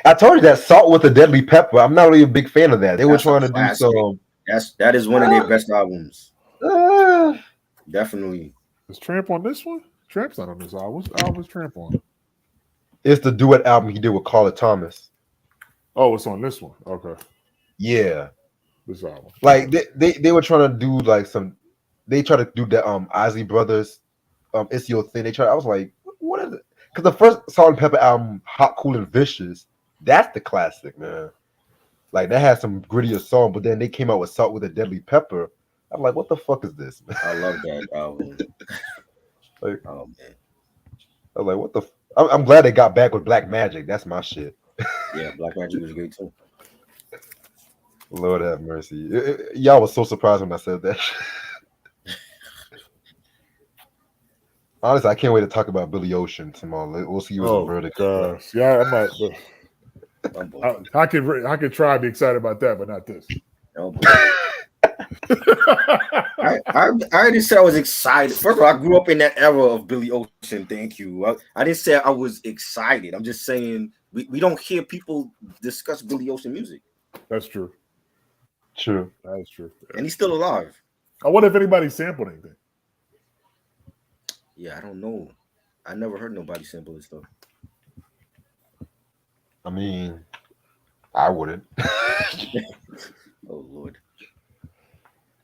I told you that Salt with a Deadly Pepper. I'm not really a big fan of that. They were That's a trying to do classic. some. That is one of their best albums. Uh, Definitely. Is Tramp on this one? Tramp's not on this album. What album is Tramp on? it's the duet album he did with Carla Thomas. Oh, it's on this one. Okay, Yeah, this album. like they were trying to do like some. They try to do the Isley Brothers, It's Your Thing. I was like, what is it? Because the first Salt and Pepper album, Hot, Cool, and Vicious, that's the classic, man. Like that had some grittier song, but then they came out with Salt with a Deadly Pepper. I'm like, what the fuck is this, man? I love that album. Like, Oh man. I was like, what the? I'm glad they got back with Black Magic. That's my shit. Yeah, Black Magic was great too. Lord have mercy. Y'all was so surprised when I said that. Honestly, I can't wait to talk about Billy Ocean tomorrow. We'll see what's the Oh verdict. gosh, yeah, I'm not. Unbelievable. I could try to be excited about that, but not this. Unbelievable. I didn't say I was excited. First of all, I grew up in that era of Billy Ocean. Thank you. I didn't say I was excited. I'm just saying we don't hear people discuss Billy Ocean music. That's true. True. That's true. And he's still alive. I wonder if anybody sampled anything. Yeah, I don't know. I never heard nobody sample his stuff. I mean, I wouldn't. Oh Lord.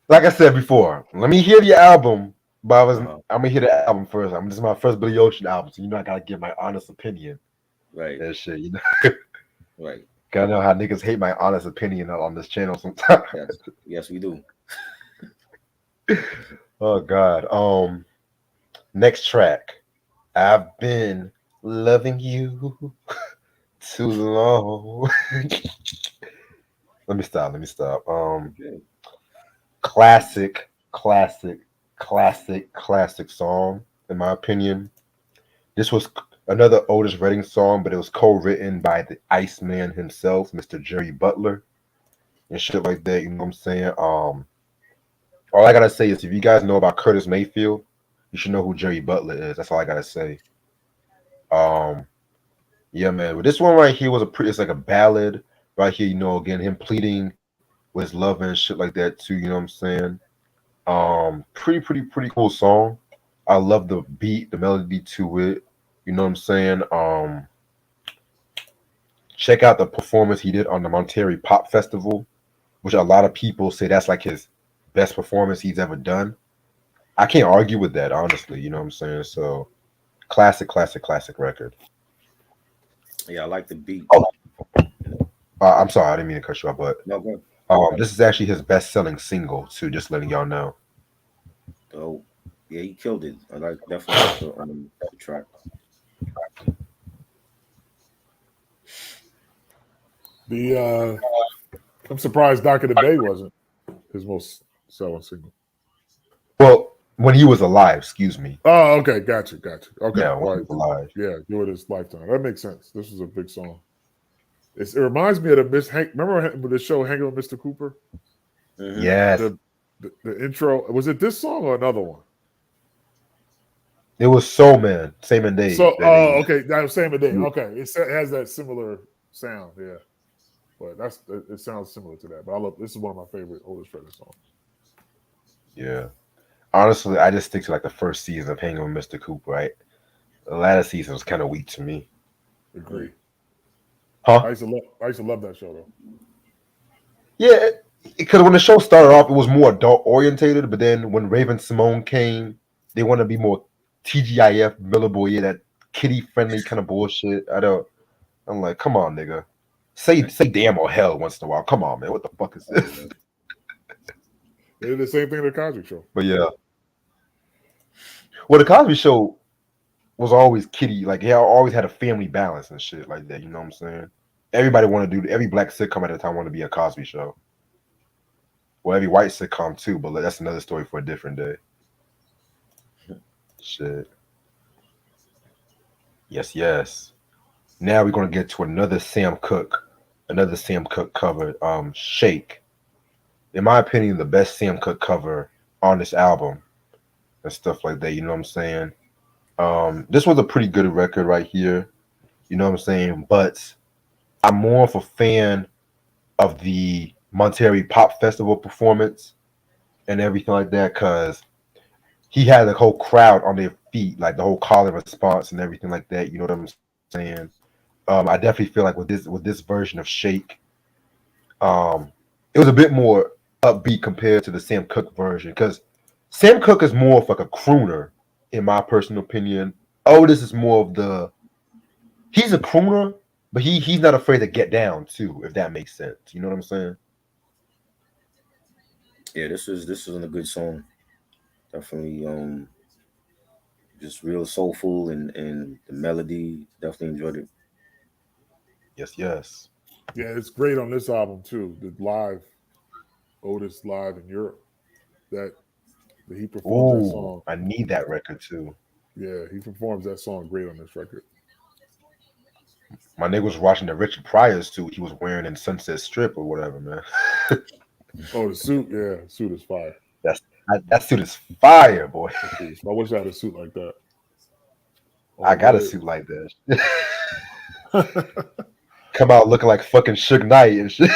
Like I said before, let me hear the album. But I'm gonna hear the album first. This is my first Billy Ocean album, so I gotta give my honest opinion. Right. That shit, Right. Gotta know how niggas hate my honest opinion on this channel sometimes. Yes, we do. Oh God. Next track. I've been loving you too long. Let me stop. Okay. Classic song, in my opinion. This was another Otis Redding song, but it was co-written by the Iceman himself, Mr. Jerry Butler, and shit like that. You know what I'm saying? All I gotta say is, if you guys know about Curtis Mayfield, you should know who Jerry Butler is. That's all I gotta say. Yeah, man. But this one right here it's like a ballad right here. Again, him pleading with his love and shit like that too. You know what I'm saying? Pretty cool song. I love the beat, the melody to it. You know what I'm saying? Check out the performance he did on the Monterey Pop Festival, which a lot of people say that's like his best performance he's ever done. I can't argue with that, honestly. You know what I'm saying? So, classic record. Yeah, I like the beat. I'm sorry, I didn't mean to cut you off, but No, this is actually his best-selling single too. Just letting y'all know. oh, yeah, he killed it. I definitely like the track. I'm surprised Dock of the Bay wasn't his most selling single. Well, when he was alive, excuse me. Oh, okay, gotcha. Okay, Yeah, when he was alive. Yeah, during his lifetime. That makes sense. This was a big song. It reminds me of the Miss Hank. Remember the show Hanging with Mr. Cooper? Mm-hmm. Yes. The intro, was it this song or another one? It was Soul Man, Same and Dave. Okay, that was Same and Dave. Okay, it has that similar sound, yeah. But it sounds similar to that. But this is one of my favorite Otis Redding songs. Yeah. Honestly, I just stick to like the first season of Hanging with Mr. Cooper, right? The latter season was kind of weak to me. Agree. Huh? I used to love that show though. Yeah, because when the show started off, it was more adult orientated, but then when Raven Simone came, they want to be more TGIF, Miller Boy, that kiddie friendly kind of bullshit. I'm like, come on, nigga. Say damn or hell once in a while. Come on, man. What the fuck is this? They did the same thing to the Cosby Show. But yeah. Well, the Cosby Show was always kiddie. Like, always had a family balance and shit like that. You know what I'm saying? Everybody every black sitcom at the time wanted to be a Cosby Show. Well, every white sitcom too, but that's another story for a different day. Shit. Yes. Now we're gonna get to another Sam Cooke cover, Shake. In my opinion, the best Sam Cooke cover on this album and stuff like that. You know what I'm saying? This was a pretty good record right here. You know what I'm saying? But I'm more of a fan of the Monterey Pop Festival performance and everything like that, because he had the whole crowd on their feet, like the whole call and response and everything like that. You know what I'm saying? I definitely feel like with this version of Shake, it was a bit more upbeat compared to the Sam Cooke version, because Sam Cooke is more of like a crooner, in my personal opinion. Otis is more of he's a crooner, but he's not afraid to get down too, if that makes sense. You know what I'm saying? Yeah, this was a good song. Definitely, just real soulful and the melody. Definitely enjoyed it. Yes. Yeah, it's great on this album too. The Otis live in Europe. That he performs that song. I need that record too. Yeah, he performs that song great on this record. My nigga was watching the Richard Pryor's too. He was wearing in Sunset Strip or whatever, man. Oh, the suit, yeah, suit is fire. That suit is fire, boy. I wish I had a suit like that. I got a suit like that. Come out looking like fucking Suge Knight and shit.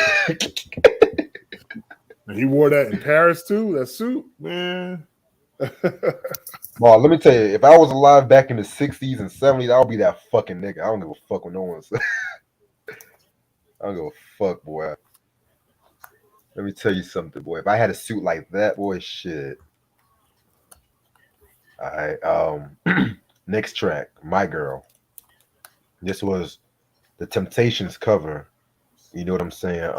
And he wore that in Paris too. That suit, man. Well, let me tell you, if I was alive back in the 60s and 70s, I would be that fucking nigga. I don't give a fuck what no one says. I don't give a fuck, boy. Let me tell you something, boy. If I had a suit like that, boy, shit. All right. Next track, My Girl. This was the Temptations cover. You know what I'm saying?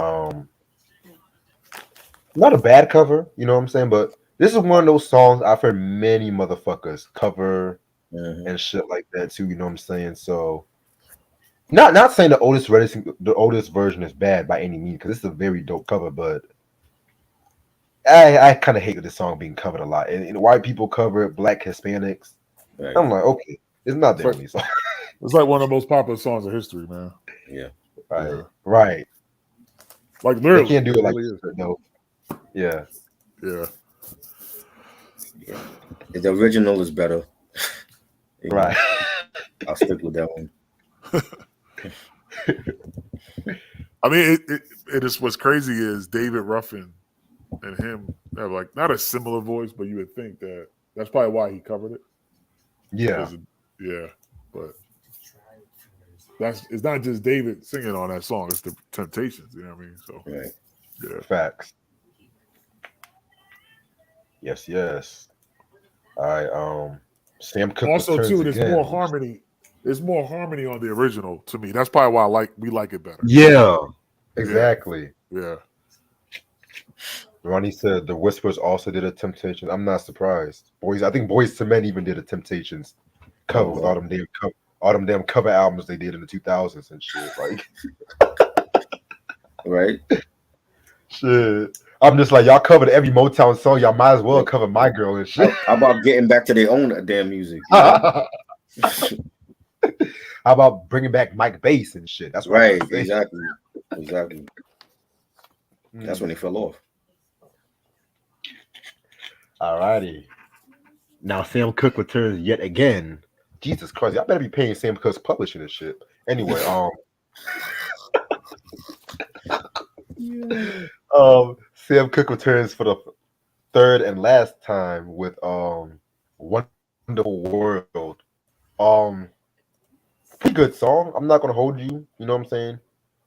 Not a bad cover, you know what I'm saying? But this is one of those songs I've heard many motherfuckers cover and shit like that too, you know what I'm saying? So not saying the Otis version is bad by any means, because it's a very dope cover, but I kind of hate this song being covered a lot. And white people cover it, black Hispanics. Right. I'm like, okay, it's not the only song. It's like one of the most popular songs in history, man. Yeah. Right. Yeah. Right. Like literally, they can't do it like this, no. Yeah. Yeah. Yeah. The original is better. Right. I'll stick with that one. I mean, it is what's crazy is David Ruffin and him have like not a similar voice, but you would think that's probably why he covered it. Yeah. Yeah. But it's not just David singing on that song, it's the Temptations, you know what I mean? So right. Yeah. Facts. Yes. All right. Sam Cooke. Also, too, there's more harmony. There's more harmony on the original to me. That's probably why we like it better. Yeah. Exactly. Yeah. Ronnie said the Whispers also did a Temptations. I'm not surprised. I think Boys to Men even did a Temptations cover with all them damn cover albums they did in the 2000s and shit. Like, right? Shit. I'm just like, y'all covered every Motown song. Y'all might as well cover My Girl and shit. How about getting back to their own damn music? How about bringing back Mike Bass and shit? That's right. Exactly. That's when they fell off. Alrighty. Now Sam Cooke returns yet again. Jesus Christ, y'all better be paying Sam Cooke's publishing and shit. Anyway, Sam Cooke returns for the third and last time with Wonderful World. Pretty good song. I'm not gonna hold you. You know what I'm saying?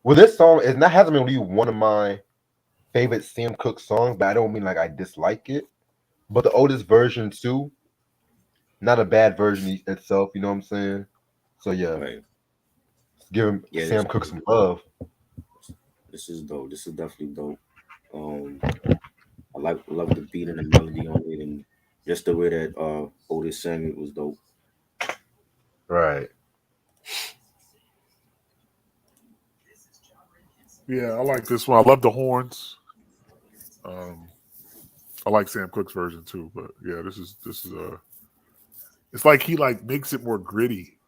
Well, this song hasn't been really one of my favorite Sam Cooke songs, but I don't mean like I dislike it. But the Otis version too, not a bad version itself. You know what I'm saying? So yeah, right. Give him Sam Cooke some love. This is dope. This is definitely dope. I love the beat and the melody on it, and just the way that Otis sang it was dope. Right. Yeah, I like this one. I love the horns. I like Sam Cooke's version too, but yeah, this is it's like he like makes it more gritty.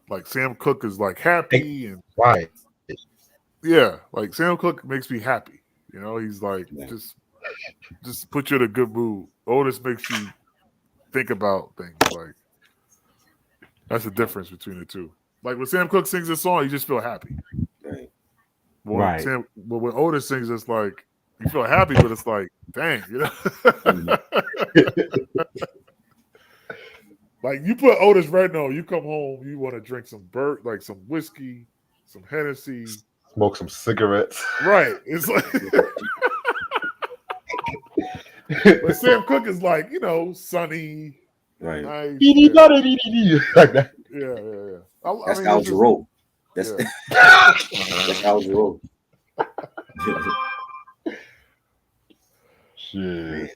Like Sam Cooke is like happy and right. Yeah, like Sam Cooke makes me happy. You know, he's like just put you in a good mood. Otis makes you think about things. Like that's the difference between the two. Like when Sam Cooke sings this song, you just feel happy. Right. But when Otis sings, it's like you feel happy, but it's like, dang, you know. Like you put Otis Redknapp, you come home, you want to drink some some whiskey, some Hennessy, smoke some cigarettes. Right. It's like but Sam Cooke is like, you know, sunny, right? Nice, like that. Yeah. That's Al Jarreau. That's Al Jarreau. Shit.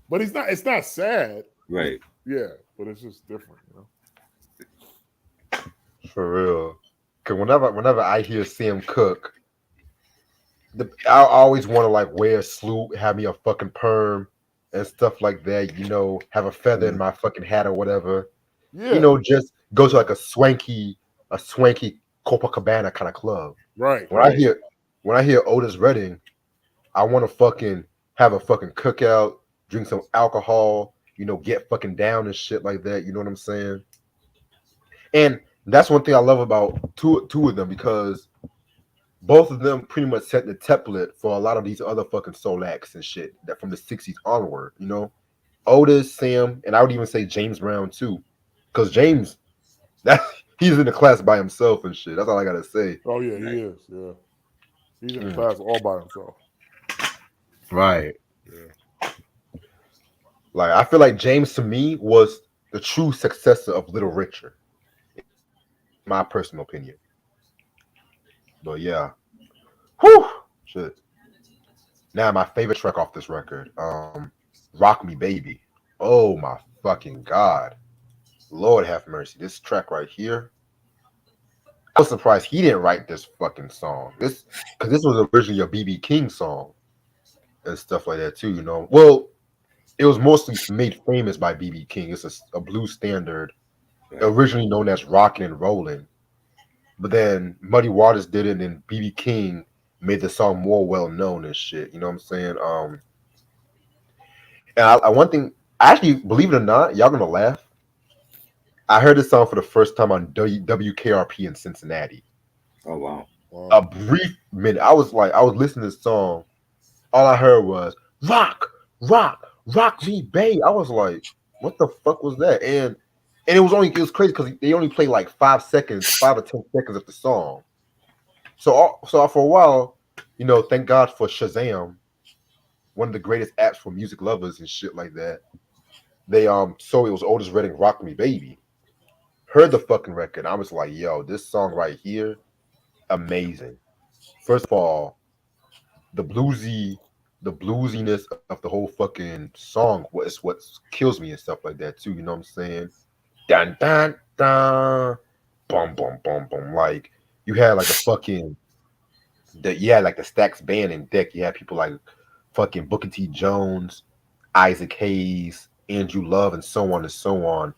But it's not sad. Right. Yeah, but it's just different, you know. For real. Cause whenever I hear Sam Cooke, I always want to like wear a suit, have me a fucking perm and stuff like that, you know, have a feather in my fucking hat or whatever. Yeah. You know, just go to like a swanky Copacabana kind of club. Right. When I hear Otis Redding, I want to fucking have a fucking cookout, drink some alcohol, get fucking down and shit like that. You know what I'm saying? And that's one thing I love about two of them because both of them pretty much set the template for a lot of these other fucking soul acts and shit that from the '60s onward. Otis, Sam, and I would even say James Brown too, because James, that he's in the class by himself and shit. That's all I gotta say. Oh yeah, he is. Yeah, he's in the class all by himself. Right. Yeah. Like I feel like James to me was the true successor of Little Richard, in my personal opinion. But yeah, whew, shit. Now my favorite track off this record, "Rock Me Baby." Oh my fucking god, Lord have mercy. This track right here. I was surprised he didn't write this fucking song. Because this was originally a BB King song and stuff like that too. Well, it was mostly made famous by BB King. It's a blues standard, originally known as "Rockin' and Rollin'." But then Muddy Waters did it, and then BB King made the song more well known and shit. You know what I'm saying? And one thing, actually, believe it or not, y'all gonna laugh. I heard this song for the first time on WKRP in Cincinnati. Oh wow. A brief minute, I was listening to this song. All I heard was "rock, rock, rock me, babe." I was like, "What the fuck was that?" And it was crazy because they only played like 5 or 10 seconds of the song. So for a while, thank God for Shazam, one of the greatest apps for music lovers and shit like that. They so it was Otis Redding, "Rock Me Baby." Heard the fucking record. I was like, "Yo, this song right here, amazing." First of all, the bluesiness of the whole fucking song was what kills me and stuff like that too. You know what I'm saying? Dun dun dun, boom boom boom boom. Like you had like like the Stax band in deck. You had people like fucking Booker T. Jones, Isaac Hayes, Andrew Love, and so on and so on.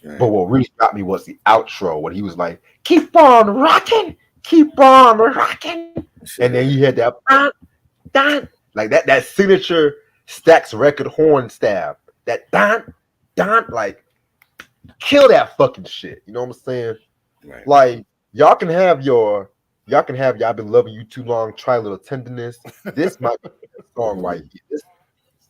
Right. But what really got me was the outro when he was like, "Keep on rocking, keep on rocking," and then you had that dun, like that signature Stax record horn stab. That dun, like kill that fucking shit. You know what I'm saying? Right. Like y'all can have y'all been loving you too long, try a little tenderness. This might be a song right here.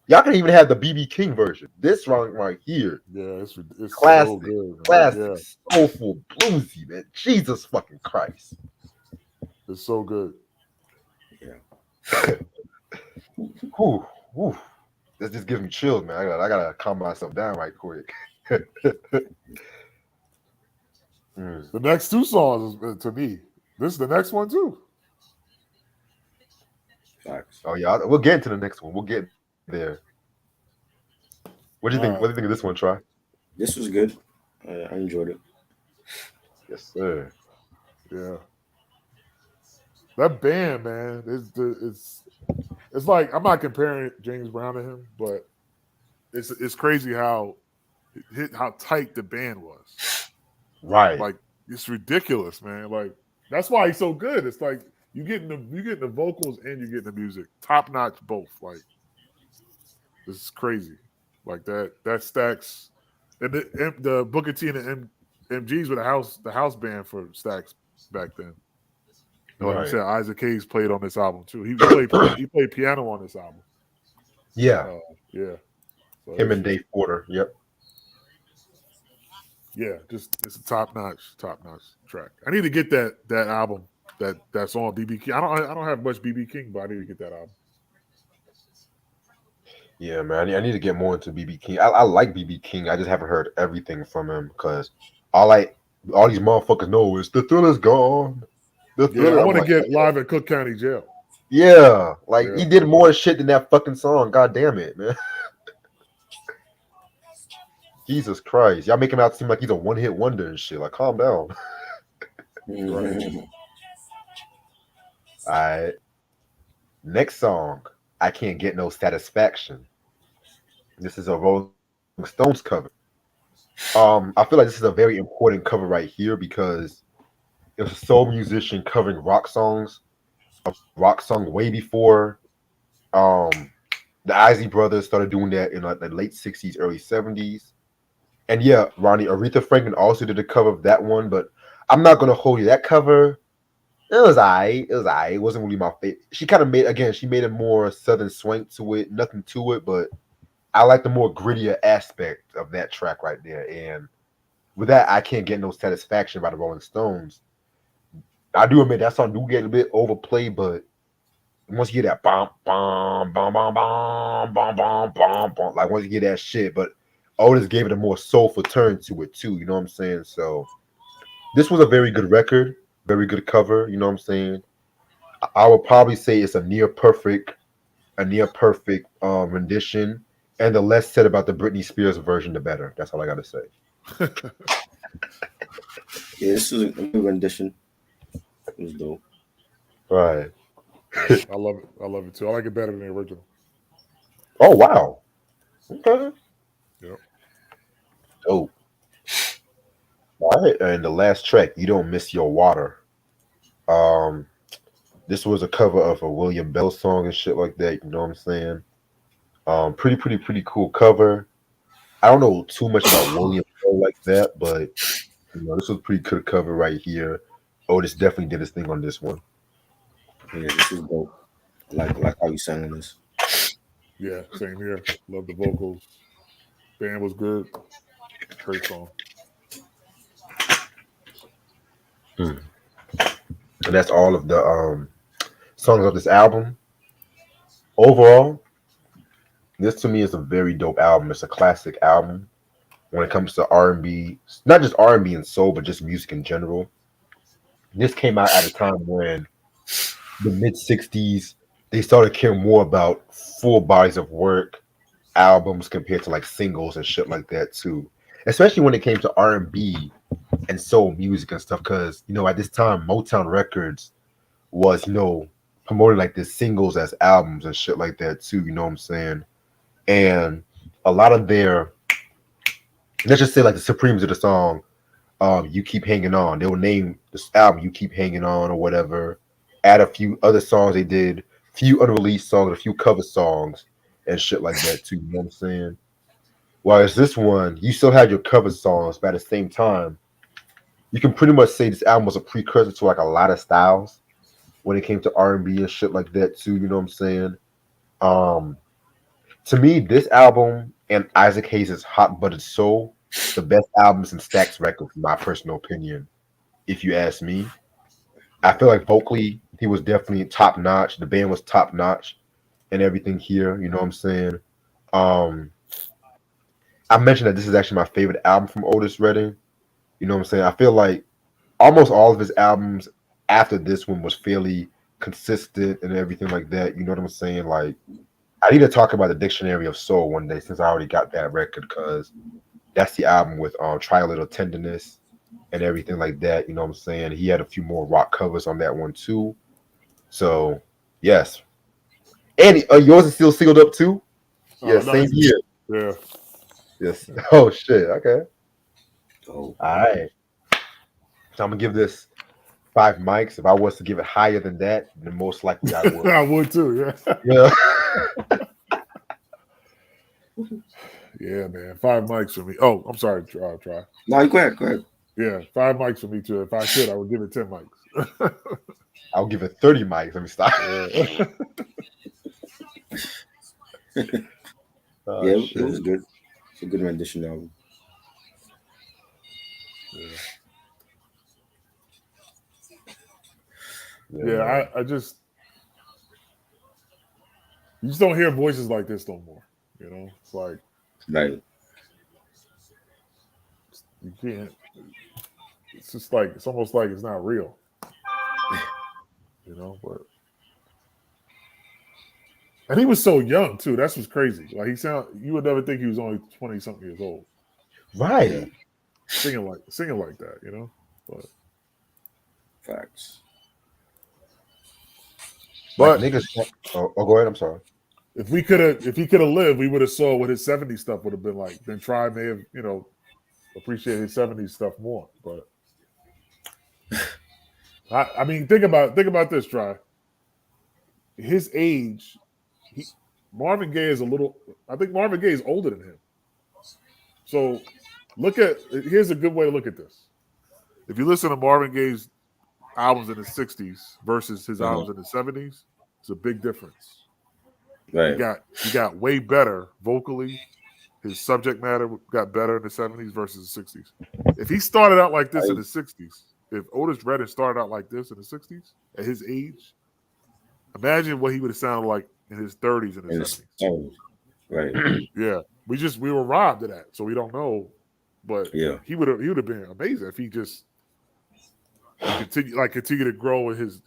Y'all can even have the BB King version. This song right here. Yeah, it's classic, so good. Classic, soulful, bluesy, man. Jesus fucking Christ. It's so good. Yeah. Whew. This just gives me chills, man. I gotta calm myself down right quick. The next two songs, to me, this is the next one too. Facts. Oh yeah, we'll get into the next one. We'll get there. What do you think? What do you think of this one, Try? This was good. I enjoyed it. Yes, sir. Yeah. That band, man, it's like I'm not comparing James Brown to him, but it's crazy how tight the band was. Right. Like it's ridiculous, man. Like that's why he's so good. It's like you getting the vocals and you getting the music, top notch both. Like this is crazy. Like that Stax and the Booker T and the MGs were the house band for Stax back then. Like you said, Isaac Hayes played on this album too. He played piano on this album. Yeah. Yeah. So him and Dave Porter. Yep. Yeah, it's a top notch track. I need to get that album that's on BB King. I don't have much BB King, but I need to get that album. Yeah, man. I need to get more into BB King. I like BB King. I just haven't heard everything from him because all these motherfuckers know is the thriller's gone. Yeah, I want to get live at Cook County Jail. Yeah, he did more shit than that fucking song. God damn it, man. Jesus Christ. Y'all make him out seem like he's a one-hit wonder and shit. Like, calm down. Right. All right. Next song, "I Can't Get No Satisfaction." This is a Rolling Stones cover. I feel like this is a very important cover right here because it was a soul musician covering rock songs, a rock song way before The Isley Brothers started doing that in like the late 60s, early 70s. And yeah, Ronnie, Aretha Franklin also did a cover of that one, but I'm not gonna hold you. That cover, it was alright. It was alright. It wasn't really my favorite. She kind of she made a more southern swank to it, nothing to it, but I like the more grittier aspect of that track right there. And with that, I can't get no satisfaction by the Rolling Stones. I do admit that song do get a bit overplayed, but once you get that bomb, bomb, bomb, bomb, bomb, bomb, bomb, bomb, bomb, like once you get that shit, but Otis gave it a more soulful turn to it too. You know what I'm saying? So this was a very good record, very good cover. You know what I'm saying? I would probably say it's a near perfect rendition. And the less said about the Britney Spears version, the better. That's all I got to say. Yeah, this is a good rendition. It was dope. Right. I love it. I love it too. I like it better than the original. Oh wow. Okay. Yep. Dope. All right. And the last track, "You Don't Miss Your Water." Um, this was a cover of a William Bell song and shit like that. You know what I'm saying? Pretty cool cover. I don't know too much about William Bell like that, but this was a pretty good cover right here. Otis definitely did his thing on this one. Yeah, this is dope. Like how you sang on this. Yeah, same here. Love the vocals. Band was good. Great song. And that's all of the songs of this album. Overall, this to me is a very dope album. It's a classic album when it comes to R&B, not just R&B and soul, but just music in general. This came out at a time when the mid 60s, they started caring more about full bodies of work, albums compared to like singles and shit like that too. Especially when it came to R&B and soul music and stuff, because at this time Motown Records was promoting like the singles as albums and shit like that too. You know what I'm saying? And a lot of their, let's just say like the Supremes of the song, "You Keep Hanging On." They will name this album "You Keep Hanging On" or whatever. Add a few other songs they did, few unreleased songs, a few cover songs and shit like that too. You know what I'm saying? Whereas this one, you still had your cover songs, but at the same time, you can pretty much say this album was a precursor to like a lot of styles when it came to R&B and shit like that too. You know what I'm saying? Um, to me, this album and Isaac Hayes' Hot Buttered Soul, the best albums in Stax Records, in my personal opinion. If you ask me, I feel like vocally he was definitely top notch. The band was top notch and everything here. You know what I'm saying? Um, I mentioned that this is actually my favorite album from Otis Redding. You know what I'm saying? I feel like almost all of his albums after this one was fairly consistent and everything like that. You know what I'm saying? Like, I need to talk about the Dictionary of Soul one day since I already got that record, because that's the album with Try a Little Tenderness and everything like that. You know what I'm saying? He had a few more rock covers on that one too. So yes, and yours is still sealed up too. Yeah, No, same year. yeah. Yes. Oh shit. Okay. Oh, All right. So I'm gonna give this 5 mics. If I was to give it higher than that, then most likely I would. I would too. Yeah. Yeah. Yeah, man. 5 mics for me. Oh, I'm sorry. Try. no, go ahead. Go ahead. Yeah, 5 mics for me too. If I could, I would give it 10 mics. I'll give it 30 mics. Let me stop. Yeah, it was good. It's a good rendition album. Yeah, I just you just don't hear voices like this no more. It's like Right. you can't. It's just like it's almost like it's not real. But and he was so young too. That's what's crazy. Like you would never think he was only 20 something years old. Right. Yeah. Singing like that. But Facts. Like but niggas. Oh, go ahead. I'm sorry. if he could have lived, we would have saw what his 70s stuff would have been like. Then Try may have, appreciated his 70s stuff more. But I mean, think about this, Try. His age, Marvin Gaye is I think Marvin Gaye is older than him. So here's a good way to look at this. If you listen to Marvin Gaye's albums in the 60s versus his albums in the 70s, it's a big difference. Right. He got way better vocally. His subject matter got better in the 70s versus the 60s. If he started out like this in the 60s, if Otis Redding started out like this in the 60s at his age, imagine what he would have sounded like in his 30s and his 70s. Right. Yeah. We were robbed of that, so we don't know. But he would have been amazing if he just continue to grow in his,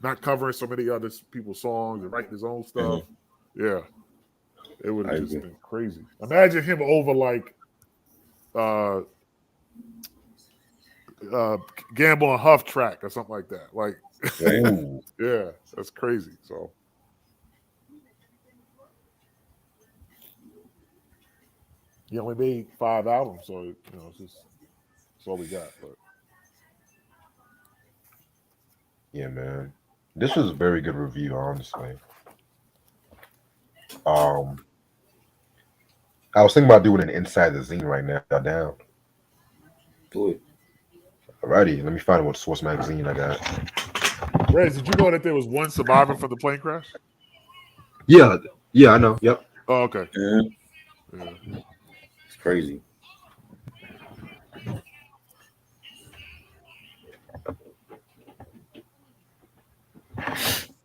not covering so many other people's songs and writing his own stuff. Mm-hmm. Yeah. It would have just been crazy. Imagine him over like Gamble and Huff track or something like that. Like, yeah, that's crazy. So he only made 5 albums, so it's all we got. But yeah, man, this was a very good review, honestly. I was thinking about doing an inside the zine right now. Down. Do it. Alrighty, let me find what Source magazine I got. Rez, did you know that there was one survivor from the plane crash? Yeah, I know. Yep. Oh, okay. Yeah. It's crazy.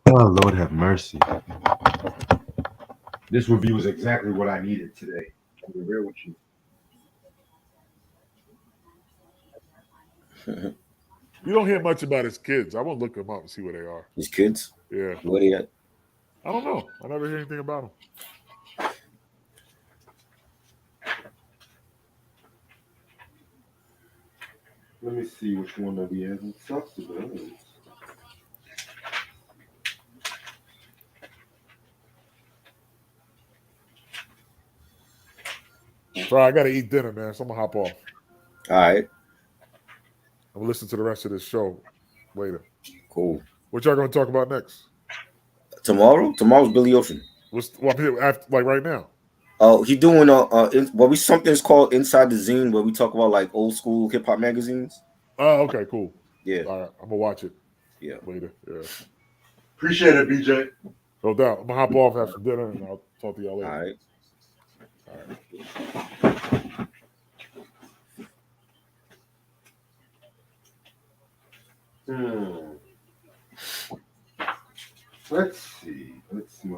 Oh, Lord have mercy. This review is exactly what I needed today. I'll be real with you. You don't hear much about his kids. I won't look them up and see where they are. His kids? Yeah. Where they at? I don't know. I never hear anything about them. Let me see which one of the hasn't sucked about. So I got to eat dinner, man. So I'm going to hop off. All right. I'm going to listen to the rest of this show later. Cool. What y'all going to talk about next? Tomorrow? Tomorrow's Billy Ocean. I'm here like right now. Oh, he's doing something's called Inside the Zine, where we talk about like old school hip hop magazines. Oh, okay, cool. Yeah. All right, I'm gonna watch it. Yeah. Later. Yeah. Appreciate it, BJ. No doubt. I'm gonna hop off, have some dinner, and I'll talk to y'all later. All right. Let's see. Let's see.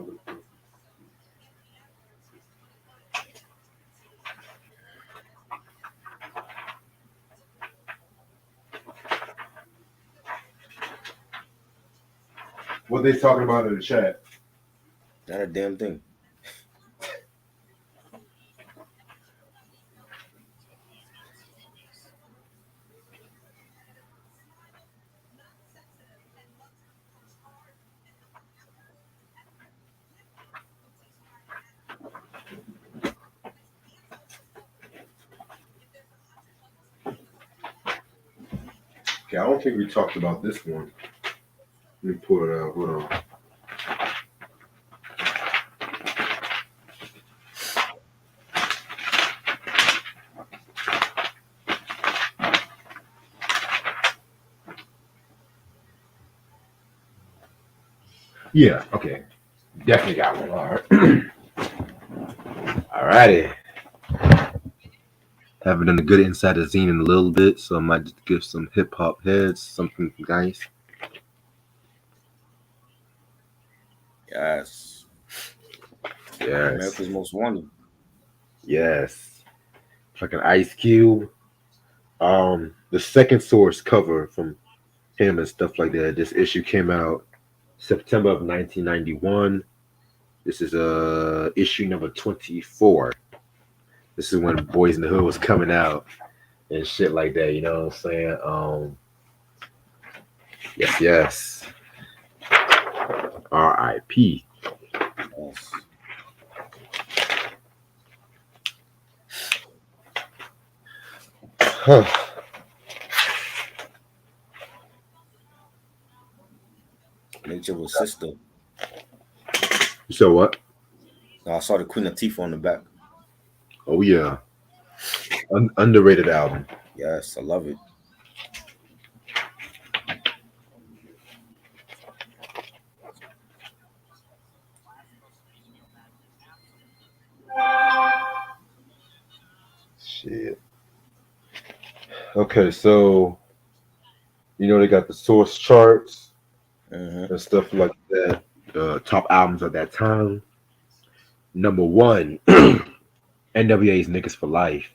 What they talking about in the chat? Not a damn thing. Okay, I don't think we talked about this one. Let me pull it out. Hold on. Yeah, okay. Definitely got one. All right. All righty. Haven't done a good inside the zine in a little bit, so I might just give some hip hop heads something nice. Yes. America's Most Wanted. Yes. Fucking Ice Cube. The second Source cover from him and stuff like that. This issue came out September of 1991. This is issue number 24. This is when Boys in the Hood was coming out and shit like that, you know what I'm saying? Yes. R.I.P. Yes. Huh. Nature was sister. You So what? I saw the Queen Latifah on the back. Oh yeah, underrated album. Yes, I love it. Shit. Okay, so they got the source charts and stuff like that. Top albums of that time. Number one, NWA's Niggas for Life.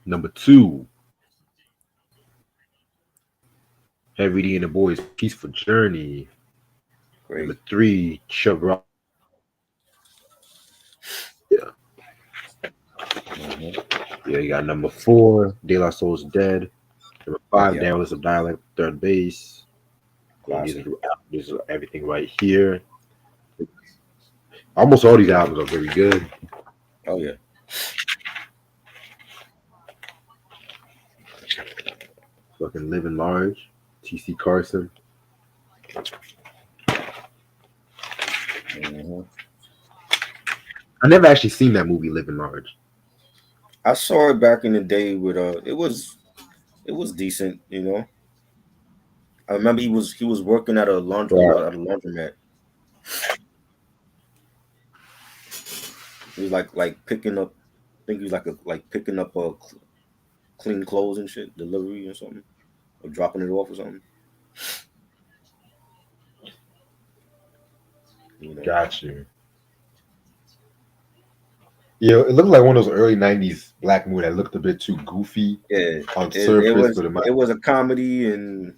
Number two, Heavy D and the Boys Peaceful Journey. Great. Number three, Chubb Rock. Yeah. Yeah, you got number four, De La Soul's Dead. Number five, Dallas of Dialect, third base. These are everything right here. Almost all these albums are very good. Oh yeah. Fucking Living Large, T.C. Carson. I never actually seen that movie, Living Large. I saw it back in the day with it was decent, you know. I remember he was working at a laundromat. He was like picking up. I think he was like picking up clean clothes and shit, delivery or something, or dropping it off or something. You know? Got you. Yeah, it looked like one of those early '90s black movies that looked a bit too goofy. Yeah, on surface, it was a comedy and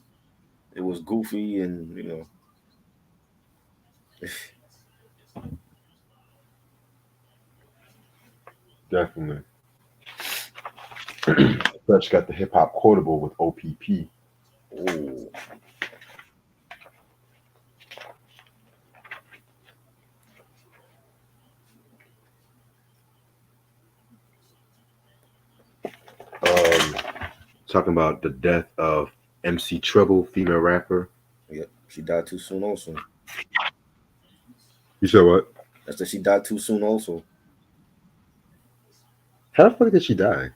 it was goofy and you know. Definitely. Dutch got the hip hop quotable with OPP. Oh. Talking about the death of MC Trouble, female rapper. Yep, she died too soon also. You said what? I said she died too soon also. How the fuck did she die?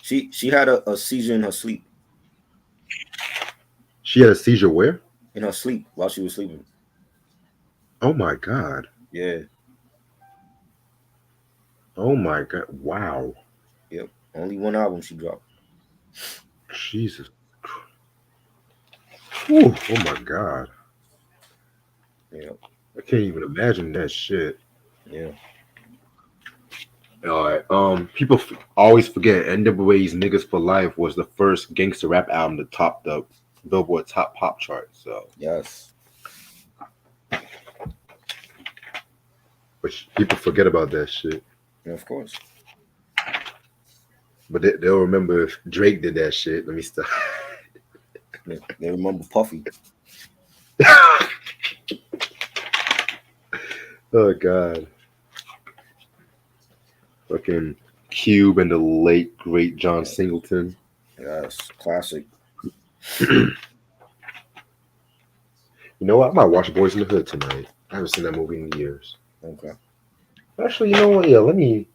She had a seizure in her sleep. She had a seizure where? In her sleep while she was sleeping. Oh my god. Yeah. Oh my god. Wow. Yep. Only one album she dropped. Jesus. Whew. Oh my god. Yeah. I can't even imagine that shit. Yeah. All right. People always forget NWA's Niggas for Life was the first gangster rap album to top the Billboard Top Pop chart. So yes. But people forget about that shit. Yeah, of course. But they'll remember if Drake did that shit. Let me stop. They remember Puffy. Oh god. Fucking Cube and the late great John Singleton. Yes, classic. You know what? I might watch Boys in the Hood tonight. I haven't seen that movie in years. Okay. Actually, you know what? Yeah, let me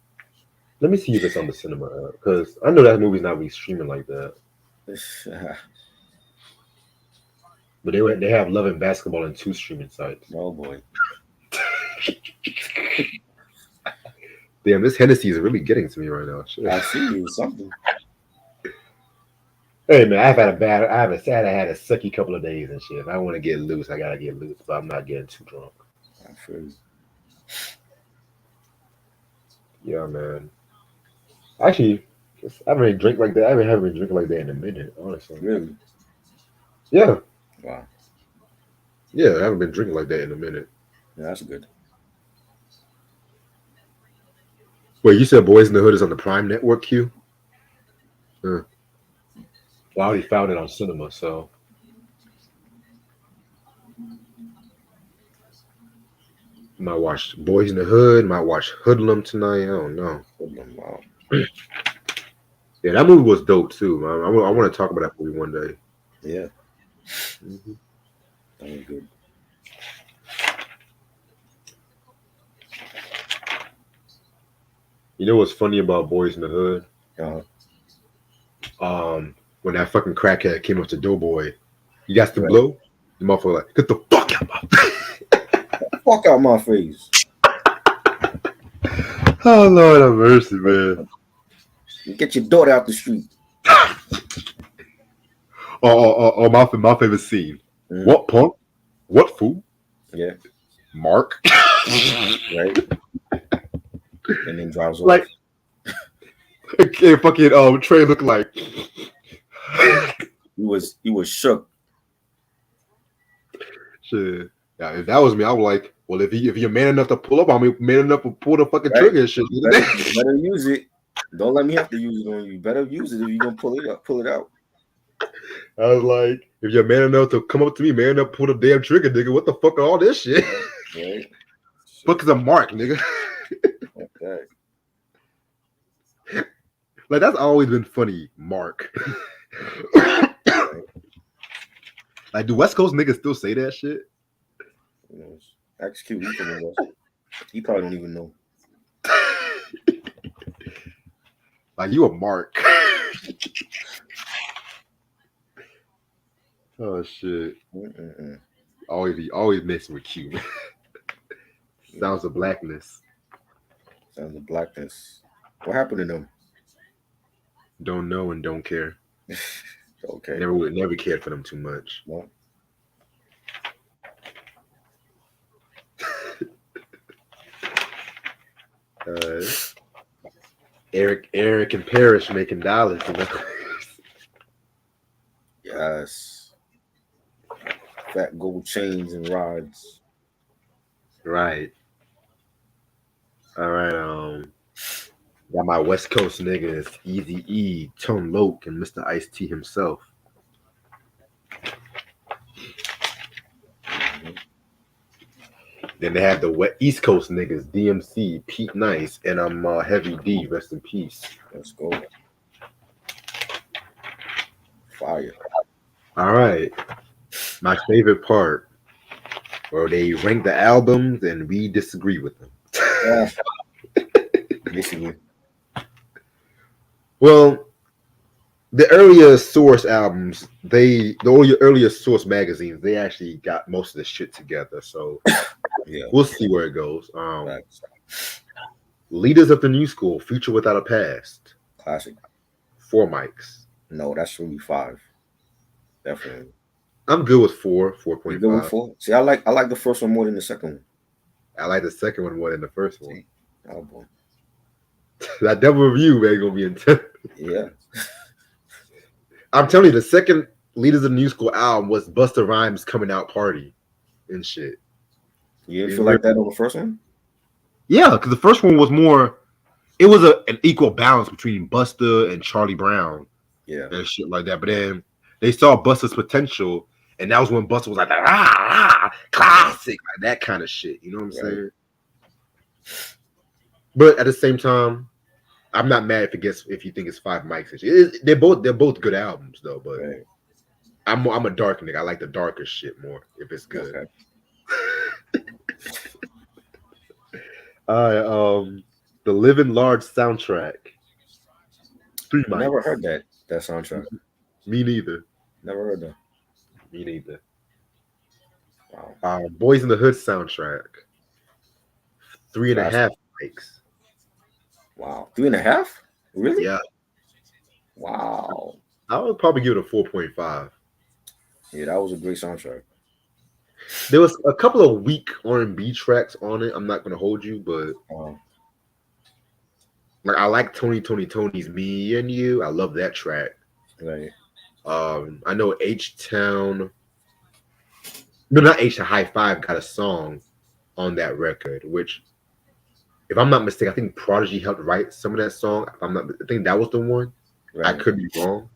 see if it's on the cinema because I know that movie's not really streaming like that. But they have Love and Basketball in 2 streaming sites. Oh boy. Damn, this Hennessy is really getting to me right now. Shit. I see you something. Hey man, I had a sucky couple of days and shit. If I want to get loose, I gotta get loose, but I'm not getting too drunk. I feel you. Yeah, man. Actually, I haven't really drank like that. I haven't been drinking like that in a minute, honestly. Really? Yeah. Wow. Yeah, I haven't been drinking like that in a minute. Yeah, that's good. Wait, you said Boys in the Hood is on the Prime Network, Q? Well, I already found it on cinema, so. Might watch Boys in the Hood. Might watch Hoodlum tonight. I don't know. Hoodlum, wow. Yeah, that movie was dope too. I want to talk about that movie one day. Yeah. That was good. You know what's funny about Boys in the Hood? When that fucking crackhead came up to Doughboy, you got to blow? The motherfucker like, get the fuck out my face. Fuck out my face. Oh, Lord have mercy, man. Get your daughter out the street. My favorite scene. What punk? What fool? Yeah. Mark. Right. And then drives off. Like, okay, fucking Trey looked like he was shook. Shit. Yeah, if that was me, I was like, well, if you're man enough to pull up on me, man enough to pull the fucking trigger and shit. Better use it. Don't let me have to use it on you. Better use it if you're gonna pull it out. I was like, if you're man enough to come up to me, man enough to pull the damn trigger, nigga, what the fuck are all this shit? Right. Fuck is a mark, nigga. Okay. Like, that's always been funny, Mark. Like, do West Coast niggas still say that shit? Ask QE from the West. He probably don't even know. Like, you a Mark. Oh shit. Always messing with Q. Sounds of blackness. Sounds of blackness. What happened to them? Don't know and don't care. Okay. Never cared for them too much. Well. Eric and Parrish making dollars, you know. Yes. Fat gold chains and rods. Right. All right. Got my West Coast niggas, Easy E, Tone Loc, and Mr. Ice-T himself. Then they have the East Coast niggas, DMC, Pete Nice, and Heavy D. Rest in peace. Let's go. Fire. All right. My favorite part, where they rank the albums and we disagree with them. Basically. Well, the earlier Source albums, the earlier Source magazines, they actually got most of the shit together. So yeah, we'll see where it goes. Leaders of the New School, Future Without a Past. Classic. 4 mics. No, that's really 5. Definitely. I'm good with 4, 4.5. Good with 4? See, I like the first one more than the second one. I like the second one more than the first one. Oh boy. That double review, man, gonna be intense. Yeah. I'm telling you, the second Leaders of the New School album was Busta Rhymes coming out party and shit. You didn't feel like that on the first one? Yeah, because the first one was more, it was an equal balance between Busta and Charlie Brown. Yeah. And shit like that. But then they saw Busta's potential, and that was when Busta was like, classic, like that kind of shit. You know what I'm saying? But at the same time, I'm not mad if you think it's 5 mics. They're both good albums though. But I'm a dark nigga. I like the darker shit more if it's good. Okay. The Living Large soundtrack. 3 mics. Never heard that soundtrack. Me neither. Never heard that. Me neither. Wow. Boys in the Hood soundtrack. 3.5 mics. Wow. 3.5? Really? Yeah. Wow. I would probably give it a 4.5. Yeah, that was a great soundtrack. There was a couple of weak R&B tracks on it. I'm not gonna hold you, but like I like Tony's "Me and You." I love that track. Right. I know H-Town. No, not H-Town. High Five got a song on that record, which, if I'm not mistaken, I think Prodigy helped write some of that song. I think that was the one. Right. I could be wrong.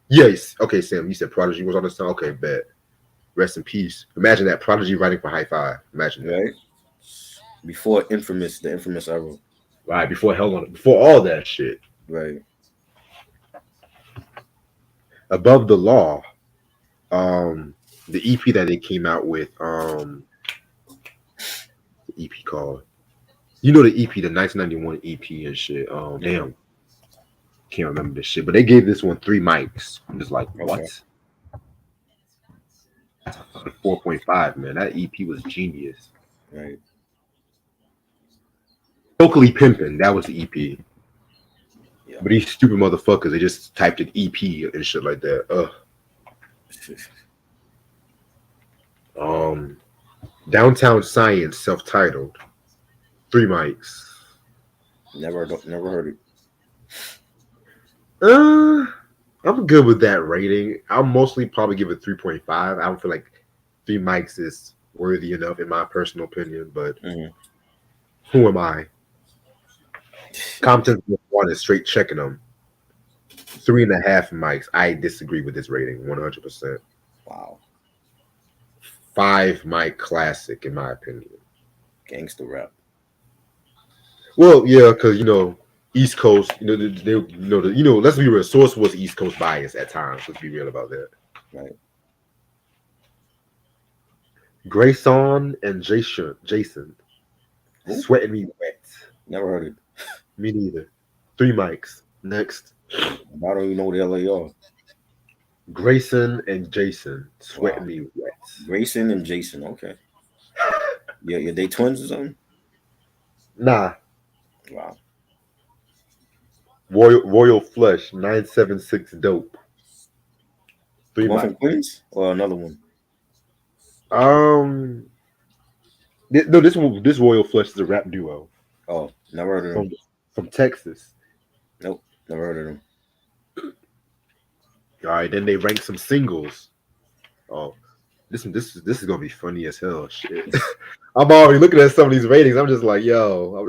Yes. Okay, Sam, you said Prodigy was on the song. Okay, bet. Rest in peace. Imagine that, Prodigy writing for High Five. Imagine that. Right. Before the infamous era. Right. Before all that shit. Right. Above the Law. The EP that they came out with. The EP called. You know the EP, the 1991 EP and shit. Damn, can't remember this shit. But they gave this one 3 mics. I'm just like, what? Okay. 4.5, man. That EP was genius. Right. Locally Pimpin', that was the EP. Yeah. But these stupid motherfuckers, they just typed an EP and shit like that. Downtown Science, self-titled, 3 mics. Never heard it. I'm good with that rating. I'll mostly probably give it 3.5. I don't feel like 3 mics is worthy enough in my personal opinion, but who am I? Compton one is straight checking them. 3.5 mics. I disagree with this rating 100%. Wow. 5 mic classic in my opinion. Gangster rap. Well, yeah, because East Coast, let's be real. Source was East Coast bias at times. Let's be real about that. Right. Grayson and Jason, Who? Sweating Me Wet. Never heard it. Me neither. 3 mics. Next. I don't even know what the hell they are. Grayson and Jason, Sweating Me Wet. Grayson and Jason. Okay. Yeah, they twins or something? Nah. Wow. Royal Flush, 976 Dope. 3 One mics. from Queens or another one? No, this Royal Flush is a rap duo. Oh, never heard of them. From Texas. Nope, never heard of them. All right, then they rank some singles. Oh, this is gonna be funny as hell. Shit, I'm already looking at some of these ratings. I'm just like, yo,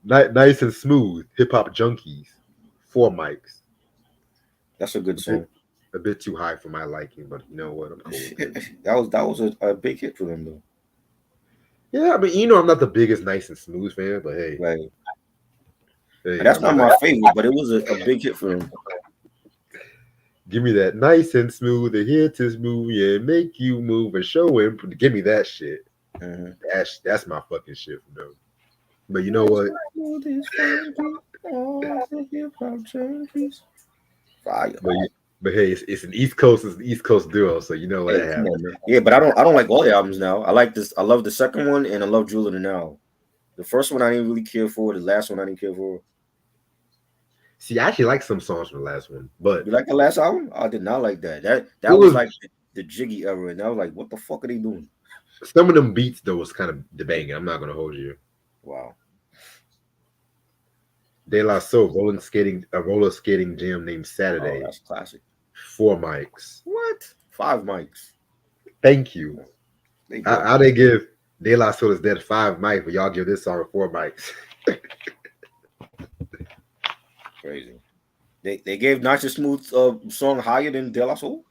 nice and smooth. Hip hop junkies, 4 mics. That's a good song. A bit too high for my liking, but you know what? I'm cool with it. That was a big hit for them though. Yeah, I mean, I'm not the biggest nice and smooth fan, but hey, Right. Hey, That's not my favorite, but it was a big hit for them. Give me that nice and smooth, and here to smooth, yeah, make you move and show him. Give me that shit. That's my fucking shit from them. But you know what? Fire. But hey, it's an East Coast duo, so you know what happened. Yeah, but I don't like all the albums now. I like this. I love the second one, and I love Jeweler the Now. The first one I didn't really care for. The last one I didn't care for. See, I actually like some songs from the last one, but you like the last album? I did not like that. That was like the Jiggy era, and I was like, what the fuck are they doing? Some of them beats though was kind of the banging. I'm not gonna hold you. Wow. De La Soul, roller skating gym named Saturday. Oh, that's classic. 4 mics. What? 5 mics. Thank you. How they give De La Soul is dead 5 mics, but y'all give this song 4 mics. Crazy. They gave Nice and Smooth song higher than De La Soul?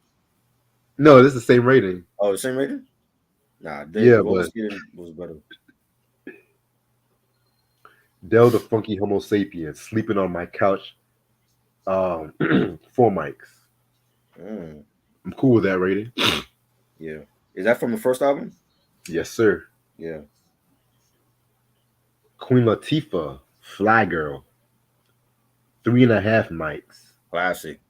No, this is the same rating. Oh, the same rating? Nah, but was better. Del the Funky Homo Sapien, sleeping on my couch. 4 mics. I'm cool with that rating. Yeah. Is that from the first album? Yes, sir. Yeah. Queen Latifah, Fly Girl. 3.5 mics. Classic.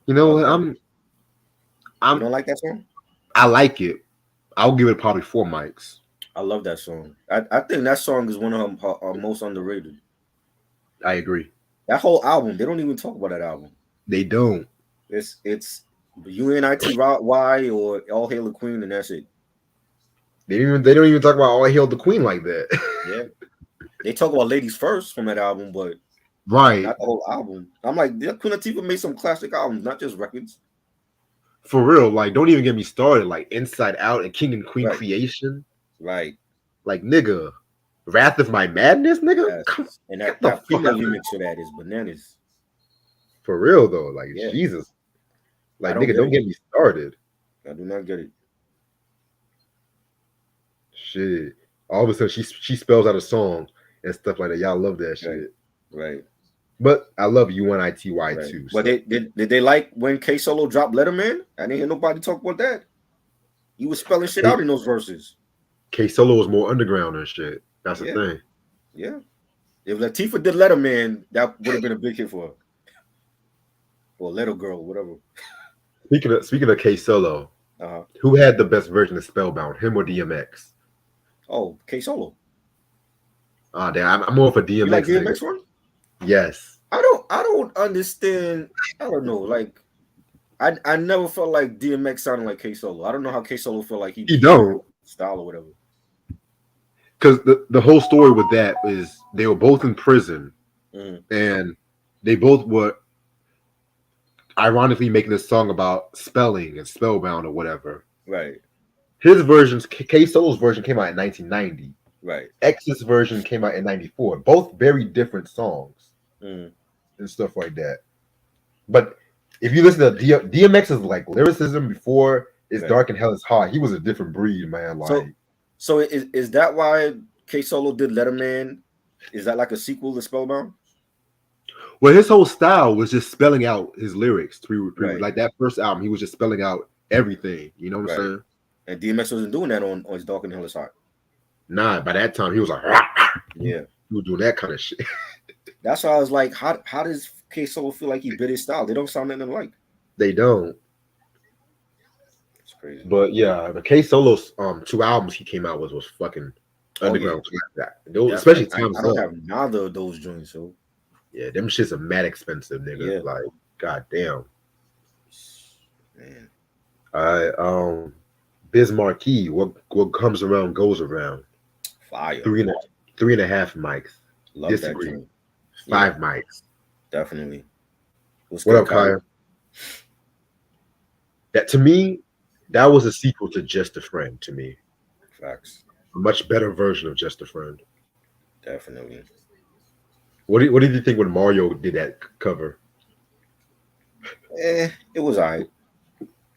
You know what? You don't like that song? I like it. I'll give it probably 4 mics. I love that song. I think that song is one of her most underrated. I agree. That whole album, they don't even talk about that album. They don't. It's UNITY or All Hail the Queen, and that's it. They don't even talk about All Hail the Queen like that. Yeah. They talk about Ladies First from that album, but right, not the whole album. I'm like, Queen Latifah made some classic albums, not just records. For real, like, don't even get me started. Like Inside Out and King and Queen Creation. Right. Like, nigga, Wrath of My Madness, nigga. Yes. And that female remix for that is bananas. For real though, like Jesus. Like, nigga, don't get me started. I do not get it. Shit. All of a sudden she spells out a song and stuff like that. Y'all love that shit. Right. But I love UNITY too. But did they like when K Solo dropped Letterman? I didn't hear nobody talk about that. He was spelling shit out in those verses. K Solo was more underground and shit. That's the thing. Yeah. If Latifah did Letterman, that would have been a big hit for her. Or Little Girl, whatever. Speaking of K Solo, who had the best version of Spellbound, him or DMX? Oh, K Solo. Damn, I'm more for DMX. You like DMX one? Yes. I don't understand. I don't know. Like, I never felt like DMX sounded like K Solo. I don't know how K Solo felt like he don't style or whatever. Because the whole story with that is they were both in prison, and they both were ironically making a song about spelling and spellbound or whatever. Right. His versions, K Solo's version came out in 1990. Right. X's version came out in 94. Both very different songs and stuff like that. But if you listen to DMX's like lyricism before It's Dark and Hell is Hot, he was a different breed, man. Like, so is that why K Solo did Letterman? Is that like a sequel to Spellbound? Well, his whole style was just spelling out his lyrics. Like that first album, he was just spelling out everything. You know what I'm saying? And DMX wasn't doing that on It's Dark and Hell is Hot. Nah, by that time he was like, yeah, he was doing that kind of shit. That's why I was like, how does K Solo feel like he bit his style? They don't sound anything alike. They don't. It's crazy. But yeah, the K Solo's 2 albums he came out with was fucking underground like that. Especially Time's Up. I don't have neither of those joints, so yeah, them shits are mad expensive, nigga. Yeah. Like, goddamn. Man. All right, Biz Marquee, what comes around goes around. Fire. 3.5 mics. Love Disagree. that joint. 5 mics. Definitely. What up, Kyle? That to me, that was a sequel to Just a Friend. To me, facts. A much better version of Just a Friend. Definitely. What did you think when Mario did that cover? It was alright.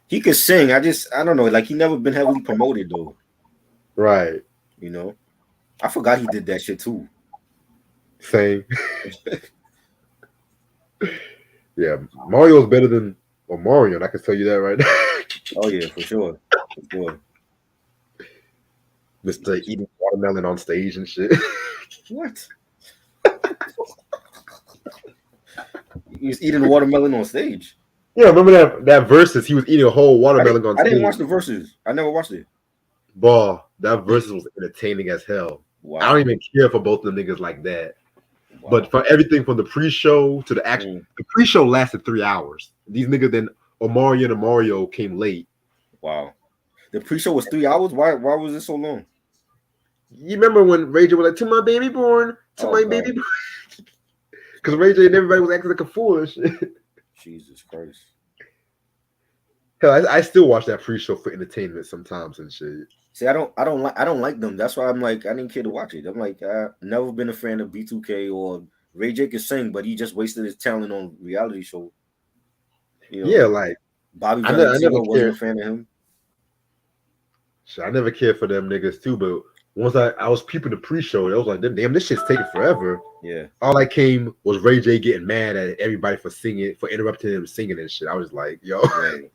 He could sing. I don't know. Like, he never been heavily promoted though. Right. You know, I forgot he did that shit too. Same. Yeah, Mario's better than Omarion. I can tell you that right now. Oh yeah, for sure. For sure. Mr. Eating watermelon on stage and shit. What? He was eating watermelon on stage. Yeah, remember that versus? He was eating a whole watermelon on stage. I didn't watch the verses. I never watched it. Boy, that versus was entertaining as hell. Wow. I don't even care for both of the niggas like that. Wow. But for everything from the pre-show to the actual, the pre-show lasted 3 hours. These niggas then Omarion and Mario came late. Wow. The pre-show was 3 hours? Why was it so long? You remember when Ray J was like, to my baby born, baby born? Because Ray J and everybody was acting like a fool and shit. Jesus Christ. Hell, I still watch that pre-show for entertainment sometimes and shit. See, I don't like them. That's why I'm like, I didn't care to watch it. I'm like, I've never been a fan of B2K or Ray J can sing, but he just wasted his talent on reality show. You know, yeah, like Bobby Valentino wasn't a fan of him. I never cared for them niggas too, but once I was peeping the pre-show, I was like, damn, this shit's taking forever. Yeah. All I came was Ray J getting mad at everybody for interrupting him singing and shit. I was like, yo. Right.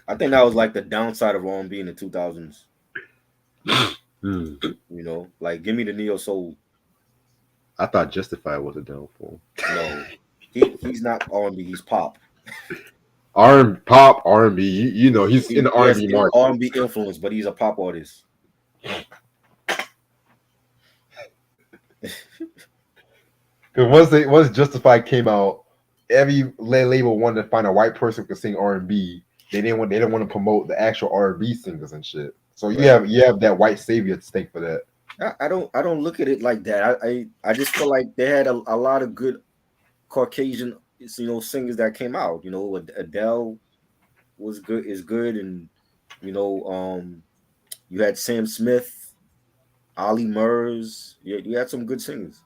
I think that was like the downside of R&B in the 2000s. You know, like give me the neo soul. I thought Justified was a downfall. No, he's not R&B. He's pop. Pop R&B. You know, he's in the R&B market. R&B influence, but he's a pop artist. Because once Justified came out, every label wanted to find a white person who could sing R&B. They didn't want to promote the actual R&B singers and shit. So you have that white savior stake for that. I don't look at it like that. I just feel like they had a lot of good Caucasian singers that came out. You know, Adele is good, and you had Sam Smith, Ollie Murs. You had some good singers.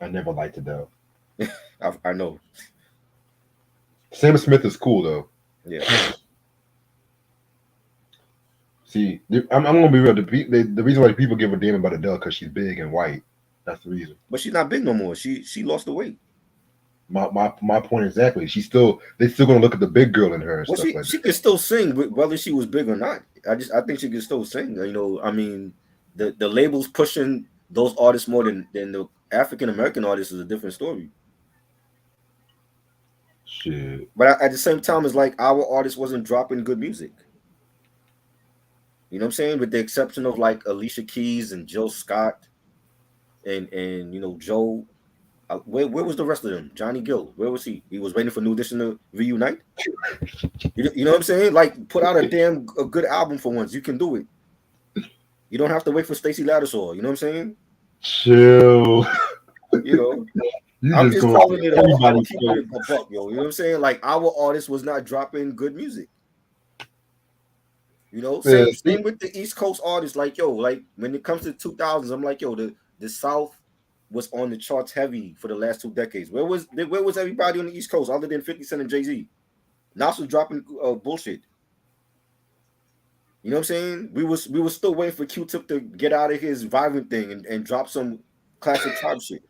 I never liked Adele. I know. Sam Smith is cool though. Yeah. See, I'm gonna be real. The reason why people give a damn about Adele because she's big and white. That's the reason. But she's not big no more. She lost the weight. My point exactly. They're still gonna look at the big girl in her. And well, stuff like she that. could still sing, whether she was big or not. I think she could still sing. You know, I mean, the labels pushing those artists more than the African American artists is a different story. Shit. But at the same time, it's like our artists wasn't dropping good music. You know what I'm saying? With the exception of like Alicia Keys and Jill Scott and Joe. Where was the rest of them? Johnny Gill, where was he? He was waiting for New Edition to reunite. You know what I'm saying? Like, put out a good album for once. You can do it. You don't have to wait for Stacey Lattisaw. You know what I'm saying? Chill. I'm just calling it I'm keeping it a buck, yo. You know what I'm saying? Like, our artist was not dropping good music. Same with the East Coast artists. Like, yo, like when it comes to 2000s, I'm like, yo, the South was on the charts heavy for the last 2 decades. Where was everybody on the East Coast other than 50 Cent and Jay-Z? Nas was dropping bullshit. You know what I'm saying? We was still waiting for Q-Tip to get out of his Vibrant thing and drop some classic tribe shit.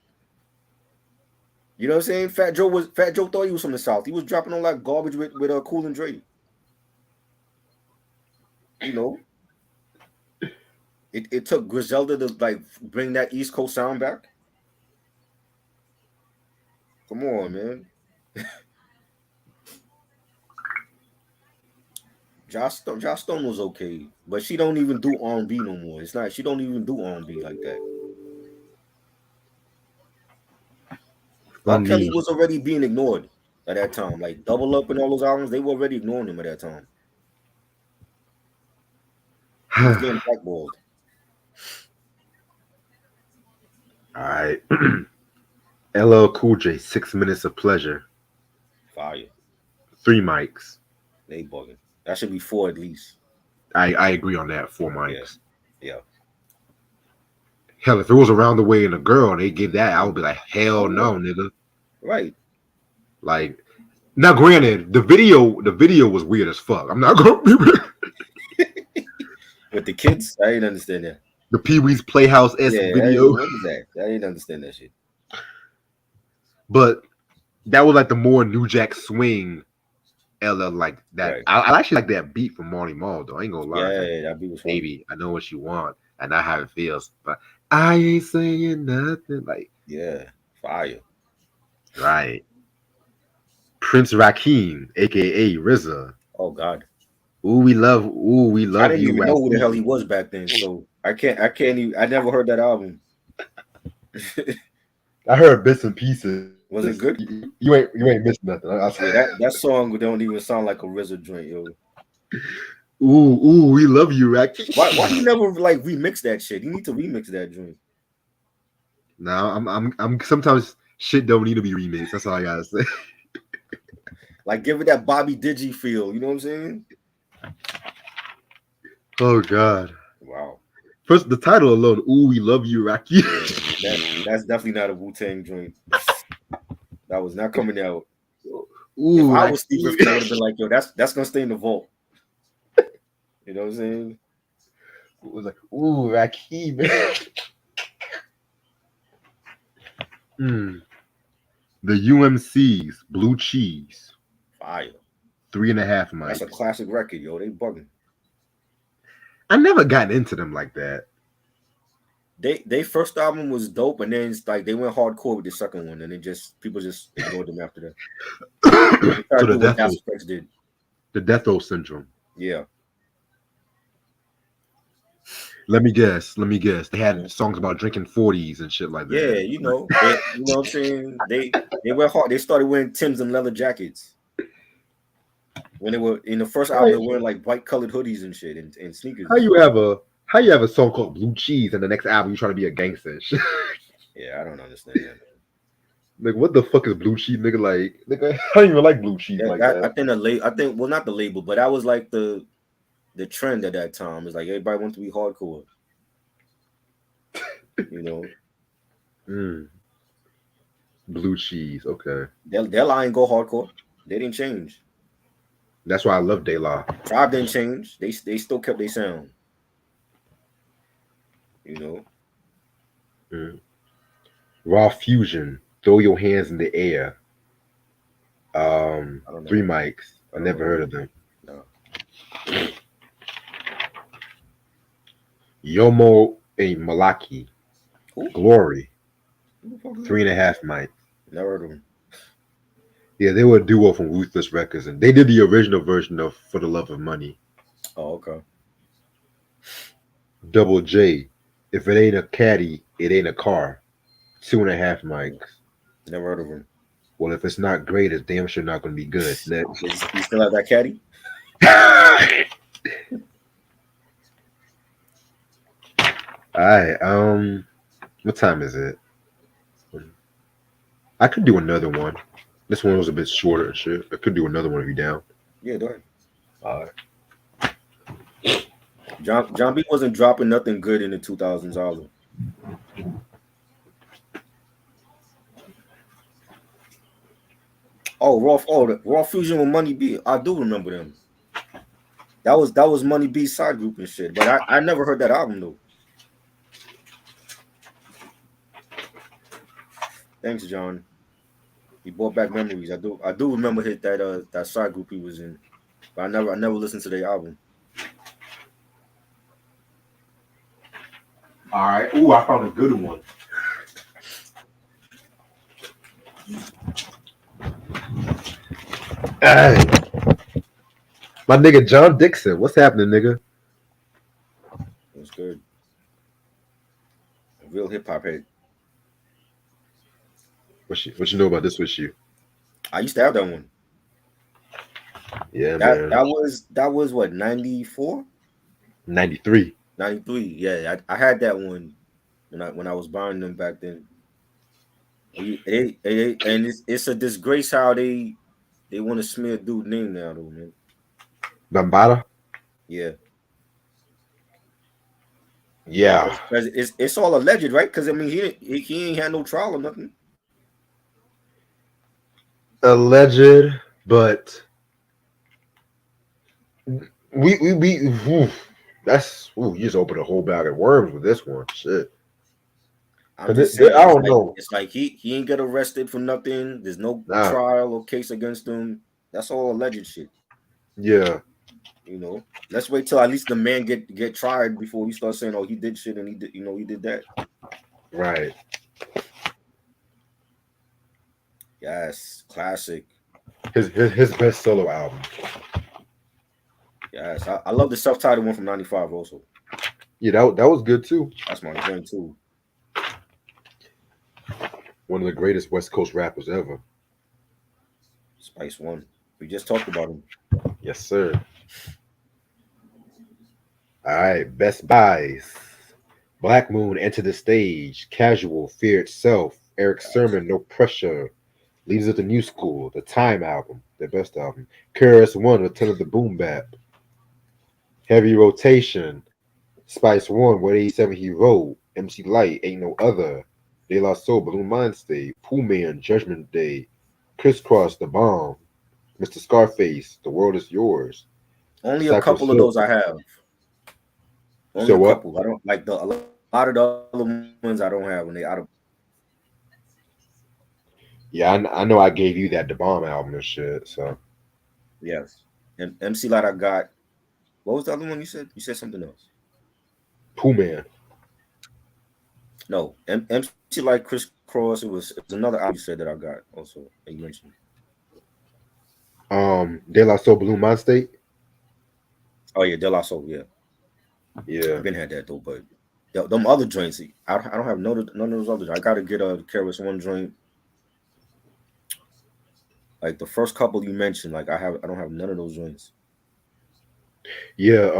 You know what I'm saying? Fat Joe thought he was from the South. He was dropping on like garbage with Cool and Dre. It took Griselda to like bring that East Coast sound back. Come on, man. Josh Stone was okay, but she don't even do R&B no more. She don't even do R&B like that. R. Kelly was already being ignored at that time. Like Double Up and all those albums, they were already ignoring him at that time. He was getting blackballed. All right. LL Cool J, 6 Minutes of Pleasure. Fire. 3 mics. They bugging. That should be 4 at least. I agree on that. 4 mics. Yeah. Hell, if it was Around the Way and a Girl, they give that, I would be like, hell no, nigga. Right. Like, now granted, the video was weird as fuck. I'm not gonna with the kids, I didn't understand that. The Pee-wee's Playhouse-esque video. What is that? I didn't understand that shit. But that was like the more New Jack Swing LL like that. Right. I actually like that beat from Marty Marl though. I ain't gonna lie. Yeah, that beat was fun. Baby, I know what you want and not how it feels, but I ain't saying nothing. Like, yeah, fire. Right. Prince Rakeem, aka RZA. Oh God. Ooh, we love I didn't even know who the hell he was back then, so I can't even. I never heard that album. I heard bits and pieces. Was it good? You ain't missed nothing. That song don't even sound like a RZA joint, yo. Ooh, we love you, Rakeem. Why you never like remix that shit? You need to remix that joint. No, I'm sometimes shit don't need to be remixed. That's all I gotta say. Like give it that Bobby Digi feel. You know what I'm saying? Oh God. Wow. First, the title alone, "Ooh, we love you, Rakeem." That's definitely not a Wu-Tang joint. That was not coming out. Ooh, if I was Steve Rifkin, I would have been like, yo, that's gonna stay in the vault. You know what I'm saying? It was like, ooh, Rakeem. The UMCs, Blue Cheese. Fire. 3.5 mics. That's a classic record, yo. They bugging. I never got into them like that. They first album was dope, and then it's like they went hardcore with the second one, and people just ignored them after that. So the Death Row Syndrome. Yeah. Let me guess. They had songs about drinking 40s and shit like that. Yeah, you know what I'm saying? They went hard. They started wearing Timbs and leather jackets. When they were in the first album, they were wearing like white colored hoodies and shit and sneakers. How you have a song called Blue Cheese and the next album you trying to be a gangster and shit? Yeah, I don't understand that. Like, what the fuck is Blue Cheese, nigga? Like, nigga, I don't even like Blue Cheese like that. I think well, not the label, but that was like the trend at that time. It's like everybody wanted to be hardcore. You know. Blue Cheese, okay. Their line go hardcore. They didn't change. That's why I love De La. Tribe didn't change. They still kept their sound. You know. Raw Fusion, Throw Your Hands in the Air. 3 mics. I never heard of them. No. A Malaki, Who? Glory, Who the fuck is that? 3.5 Mike. Never heard of him. Yeah, they were a duo from Ruthless Records, and they did the original version of For the Love of Money. Oh, okay. Double J, if it ain't a caddy, it ain't a car. 2.5 mics. Never heard of him. Well, if it's not great, it's damn sure not going to be good. Next. You still have that caddy? All right. What time is it? I could do another one. This one was a bit shorter and shit. I could do another one if you down. Yeah, go ahead. All right. John B wasn't dropping nothing good in the 2000s either. The Raw Fusion with Money B. I do remember them. That was Money B's side group and shit. But I never heard that album though. Thanks, John. He brought back memories. I do remember that side group he was in. But I never listened to their album. All right. Ooh, I found a good one. Hey. My nigga John Dixon. What's happening, nigga? It was good. A real hip hop head. What you know about this with you? I used to have that one. Yeah, man. That was what, 94? 93. 93. Yeah, I had that one when I was buying them back then. And it's a disgrace how they want to smear dude name now though, man. Bambada? Yeah. Yeah. It's all alleged, right? Because I mean he ain't had no trial or nothing. Alleged, but you just opened a whole bag of worms with this one. Shit. I'm just saying, I don't know. It's like he ain't get arrested for nothing. There's no trial or case against him. That's all alleged shit. Yeah. You know, let's wait till at least the man get tried before we start saying, oh, he did shit and he did that. Right. Yes, classic. His best solo album. Yes, I love the self-titled one from '95 also. Yeah, that was good too. That's my joint too. One of the greatest West Coast rappers ever. Spice One. We just talked about him. Yes, sir. All right, Best Buys. Black Moon, Enter the Stage. Casual, Fear Itself. Eric Sermon, No Pressure. Leaders of the New School. The Time album, their best album. KRS-One, Return of the Boom Bap. Heavy Rotation. Spice One, What 87 he wrote. MC Light, Ain't No Other. De La Soul, Balloon Mind State. Pooh Man, Judgment Day. Crisscross, The Bomb. Mr. Scarface, The World Is Yours. Only a couple of those I have. Only a couple. I don't like a lot of the other ones I don't have when they out of. Yeah, I know I gave you that The Bomb album and shit, so. Yes. And MC Light I got. What was the other one you said? You said something else. Pooh Man. No. MC Light, Crisscross. It was another album you said that I got also that you mentioned. De La Soul, Balloon Mind State. Oh yeah, De La Soul, yeah. Yeah. I've been had that though, but them other joints, I don't have none of those others. I gotta get a KRS-One joint. Like the first couple you mentioned, like I don't have none of those joints. Yeah,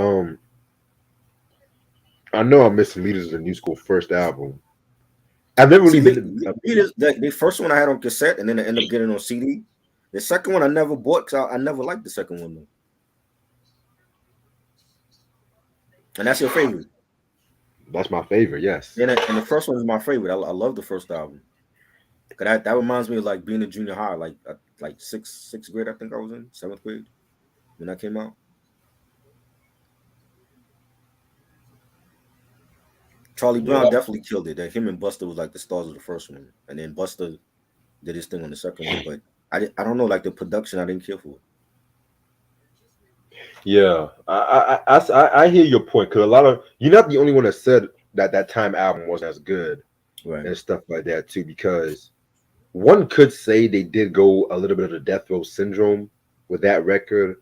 I know I'm missing Leaders of the New School first album. I've never really been Leaders. The first one I had on cassette, and then I ended up getting on CD. The second one I never bought because I never liked the second one though. And that's your favorite. That's my favorite, yes. And the first one is my favorite. I love the first album. Cause that reminds me of like being in junior high, like sixth grade. I think I was in 7th grade when that came out. Charlie Brown definitely killed it. That him and Busta was like the stars of the first one, and then Busta did his thing on the second one. But I don't know, like the production, I didn't care for it. Yeah, I hear your point because you're not the only one that said that time album wasn't as good Right. and stuff like that too, because one could say they did go a little bit of the Death Row syndrome with that record,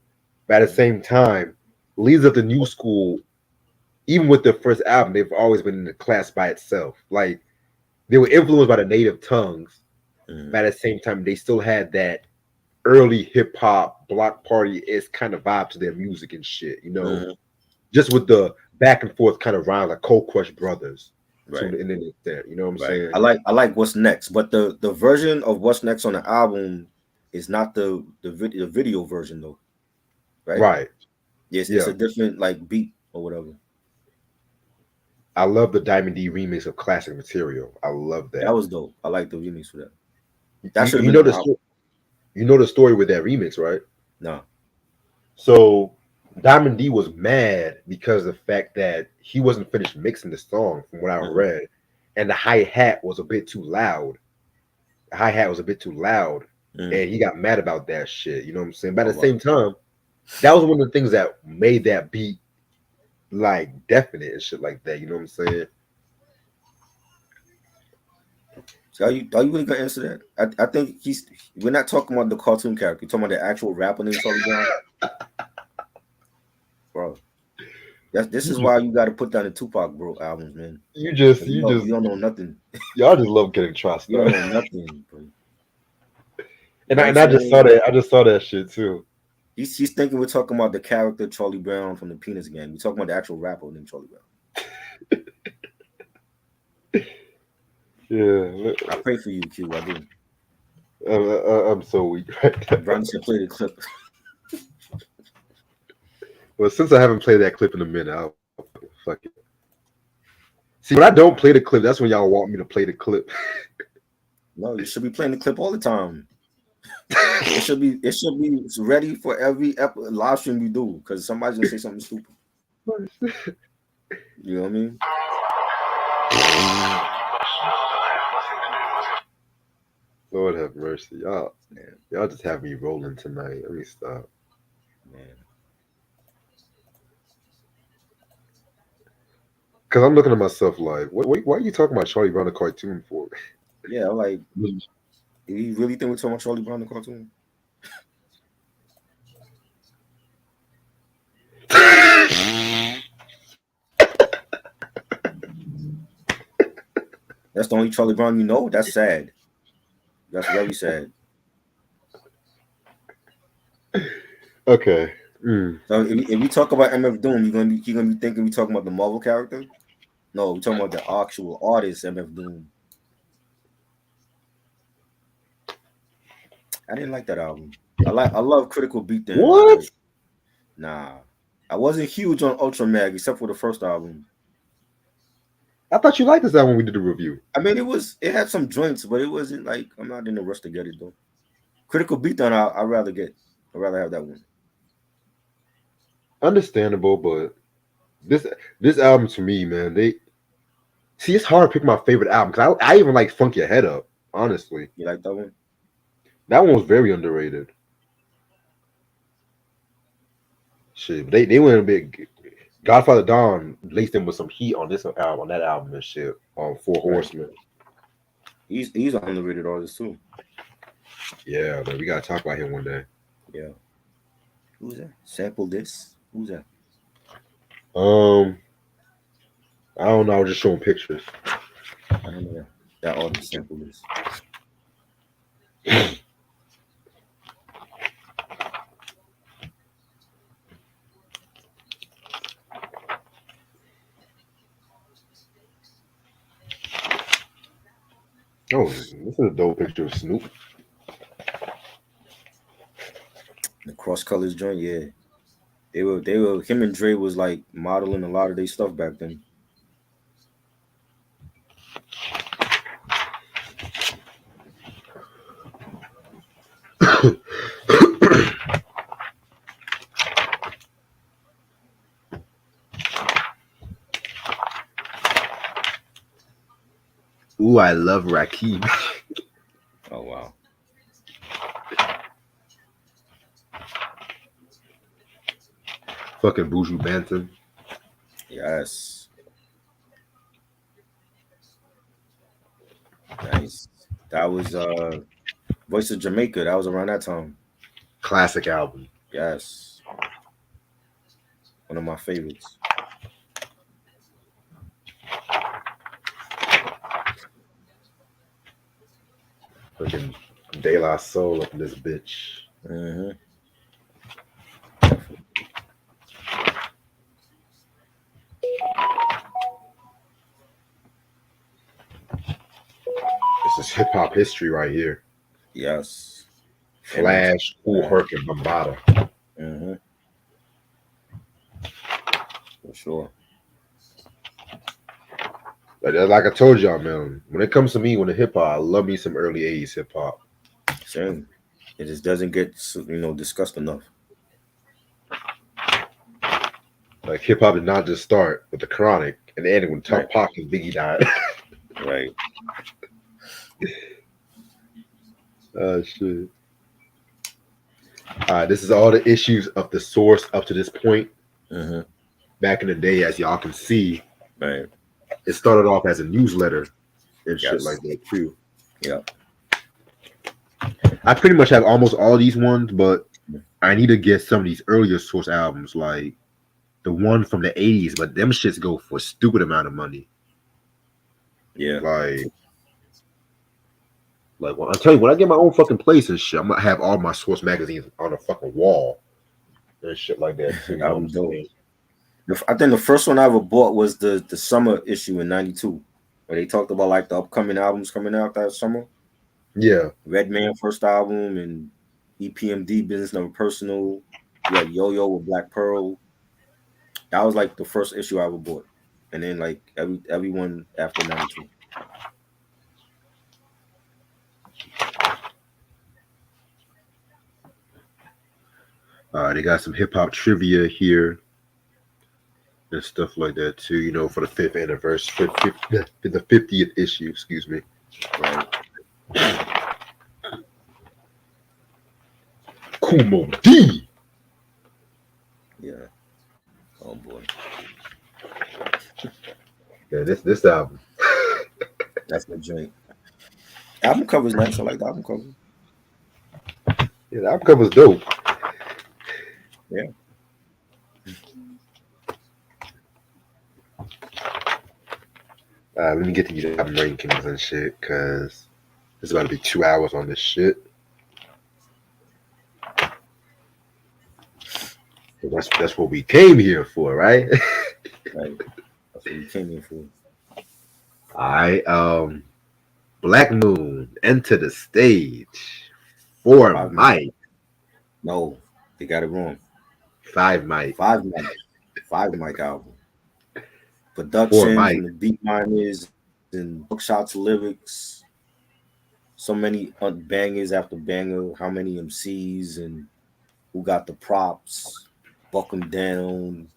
but at the same time, Leaders of the New School, even with their first album, they've always been in the class by itself. Like they were influenced by the native tongues, but at the same time, they still had that early hip hop block party is kind of vibe to their music and shit, you know, just with the back and forth kind of rhymes like Cold Crush Brothers. Right. To an extent, you know what I'm Right. saying? I like What's Next, but the version of What's Next on the album is not the video version though, right? Right. Yes, it's Yeah. a different like beat or whatever. I love the Diamond D remix of Classic Material. I love that. That was dope. I like the remix for that. That You, should have you been know on the the album. you know the story with that remix, right? No. So Diamond D was mad because of the fact that he wasn't finished mixing the song, from what I read, and the hi hat was a bit too loud. The hi hat was a bit too loud, and he got mad about that shit. You know what I'm saying? But at the same time, that was one of the things that made that beat like definite and shit like that. You know what I'm saying? So are you really gonna answer that? I think we're not talking about the cartoon character. We're talking about the actual rapper named Charlie Brown. Bro. This is why you gotta put down the Tupac bro albums, man. You don't know nothing. Y'all just love getting trust. You don't know nothing, bro. And I just saw that. I just saw that shit too. He's thinking we're talking about the character Charlie Brown from the Peanuts Gang. We're talking about the actual rapper named Charlie Brown. Yeah, I pray for you, Q. I do. I'm so weak right now. Brown should play the clip. Well, since I haven't played that clip in a minute, I'll fuck it. See, when I don't play the clip, that's when y'all want me to play the clip. No, you should be playing the clip all the time. It should be ready for every live stream you do, because somebody's gonna say something stupid. You know what I mean? Lord have mercy, y'all. Man, y'all just have me rolling tonight. Let me stop, man. Because I'm looking at myself like, why are you talking about Charlie Brown the cartoon for? Yeah, I'm like, you really think we're talking about Charlie Brown the cartoon? That's the only Charlie Brown you know? That's sad. That's very sad. Okay. So if we talk about MF Doom, you're gonna be thinking we talking about the Marvel character? No, we're talking about the actual artist MF Doom. I didn't like that album. I love Critical Beatdown. What? Nah. I wasn't huge on Ultra Mag except for the first album. I thought you liked this album when we did the review. I mean, it had some joints, but it wasn't like, I'm not in a rush to get it though. Critical Beatdown, I'd rather have that one. Understandable, but this album to me, man, it's hard to pick my favorite album because I even like Funk Your Head Up, honestly. You like that one? That one was very underrated. Shit, they went a bit. Godfather Don laced them with some heat on this album, on that album and shit. On Four Horsemen. He's an underrated artist too. Yeah, man, we gotta talk about him one day. Yeah. Who's that? Sample this? Who's that? I don't know. I was just showing pictures. I don't know that artist. Sample this. Oh, this is a dope picture of Snoop. The cross colors joint, yeah. They were him and Dre was like modeling a lot of their stuff back then. Ooh, I love Rakim. Oh wow. Fucking Buju Banton. Yes. That was Voice of Jamaica. That was around that time. Classic album. Yes. One of my favorites. Fucking De La Soul up in this bitch. Mm-hmm. This is hip hop history right here. Yes. Flash, Cool Herc, and Bambaataa. Mm-hmm. For sure. Like I told y'all, man, when it comes to me, when the hip hop, I love me some early 80s hip hop. Same. It just doesn't get discussed enough. Like hip hop did not just start with the Chronic and ended when Tupac and Biggie died. Right. Oh shit. All right, this is all the issues of the source up to this point. Mm-hmm. Back in the day, as y'all can see, Right. it started off as a newsletter and shit like that too. Yeah. I pretty much have almost all these ones, but I need to get some of these earlier source albums, like the one from the 80s, but them shits go for a stupid amount of money. Yeah. Like well, I'm telling you, when I get my own fucking place and shit, I'm gonna have all my source magazines on a fucking wall and shit like that too. You know what I'm saying? I think the first one I ever bought was the summer issue in '92, where they talked about like the upcoming albums coming out that summer. Yeah. Redman first album and EPMD Business Number Personal. You had Yo Yo with Black Pearl. That was like the first issue I ever bought, and then like everyone after '92. They got some hip hop trivia here and stuff like that too. You know, for the 5th anniversary, the 50th issue. Excuse me. Right. Kumo D. Yeah. Oh boy. Yeah, this album. That's the joint. Album cover's nice. I like the album cover. Yeah, the album cover's dope. Yeah. Let me get to these album rankings and shit, cause it's about to be 2 hours on this shit. So that's what we came here for, right? Right. That's what we came here for. All right. Black Moon, Enter the Stage. 4 Mike. No, they got it wrong. 5 Mike. 5 Mike. 5 Mike album. Production from the beat miners and bookshots lyrics. So many bangers after banger. How many MCs and who got the props? Buck 'em down.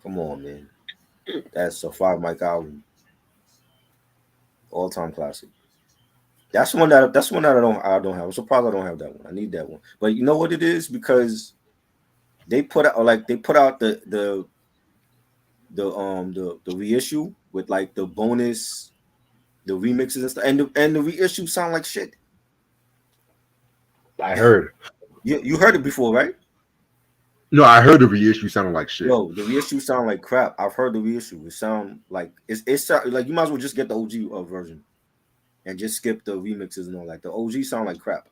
Come on, man. That's a 5 Mike album. All time classic. That's one that I don't have. I'm surprised I don't have that one. I need that one. But you know what it is? Because they put out the reissue with like the bonus, the remixes and stuff, and the reissue sound like shit. I heard. You heard it before, right? No, I heard the reissue sounded like shit. Yo, the reissue sound like crap. I've heard the reissue. It sound like it's like you might as well just get the OG version and just skip the remixes and all that. The OG sound like crap.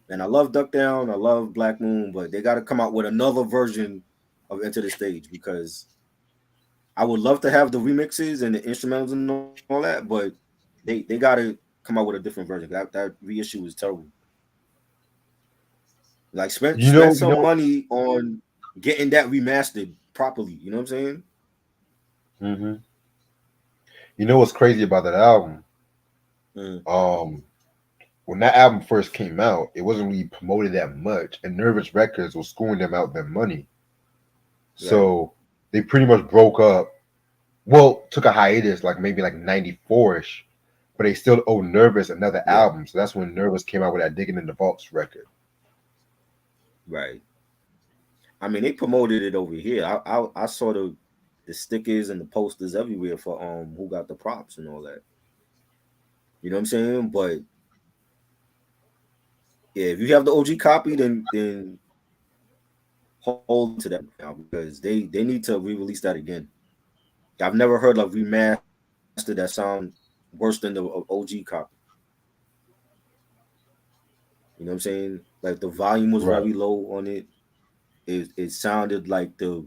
And I love Duck Down, I love Black Moon, but they got to come out with another version of Enter the Stage because I would love to have the remixes and the instrumentals and all that, but they got to come out with a different version. That reissue is terrible. Like spend some money on getting that remastered properly. You know what I'm saying? Mm-hmm. You know what's crazy about that album? When that album first came out, it wasn't really promoted that much, and Nervous Records was screwing them out their money. So they pretty much broke up. Well, took a hiatus, like maybe like 94-ish, but they still owe Nervous another album. So that's when Nervous came out with that Digging in the Vaults record. Right. I mean, they promoted it over here. I saw the stickers and the posters everywhere for who got the props and all that. You know what I'm saying? But yeah, if you have the OG copy, then hold on to that now because they need to re-release that again. I've never heard of remaster that sound worse than the OG copy. You know what I'm saying? Like the volume was Right. very low on it. It sounded like the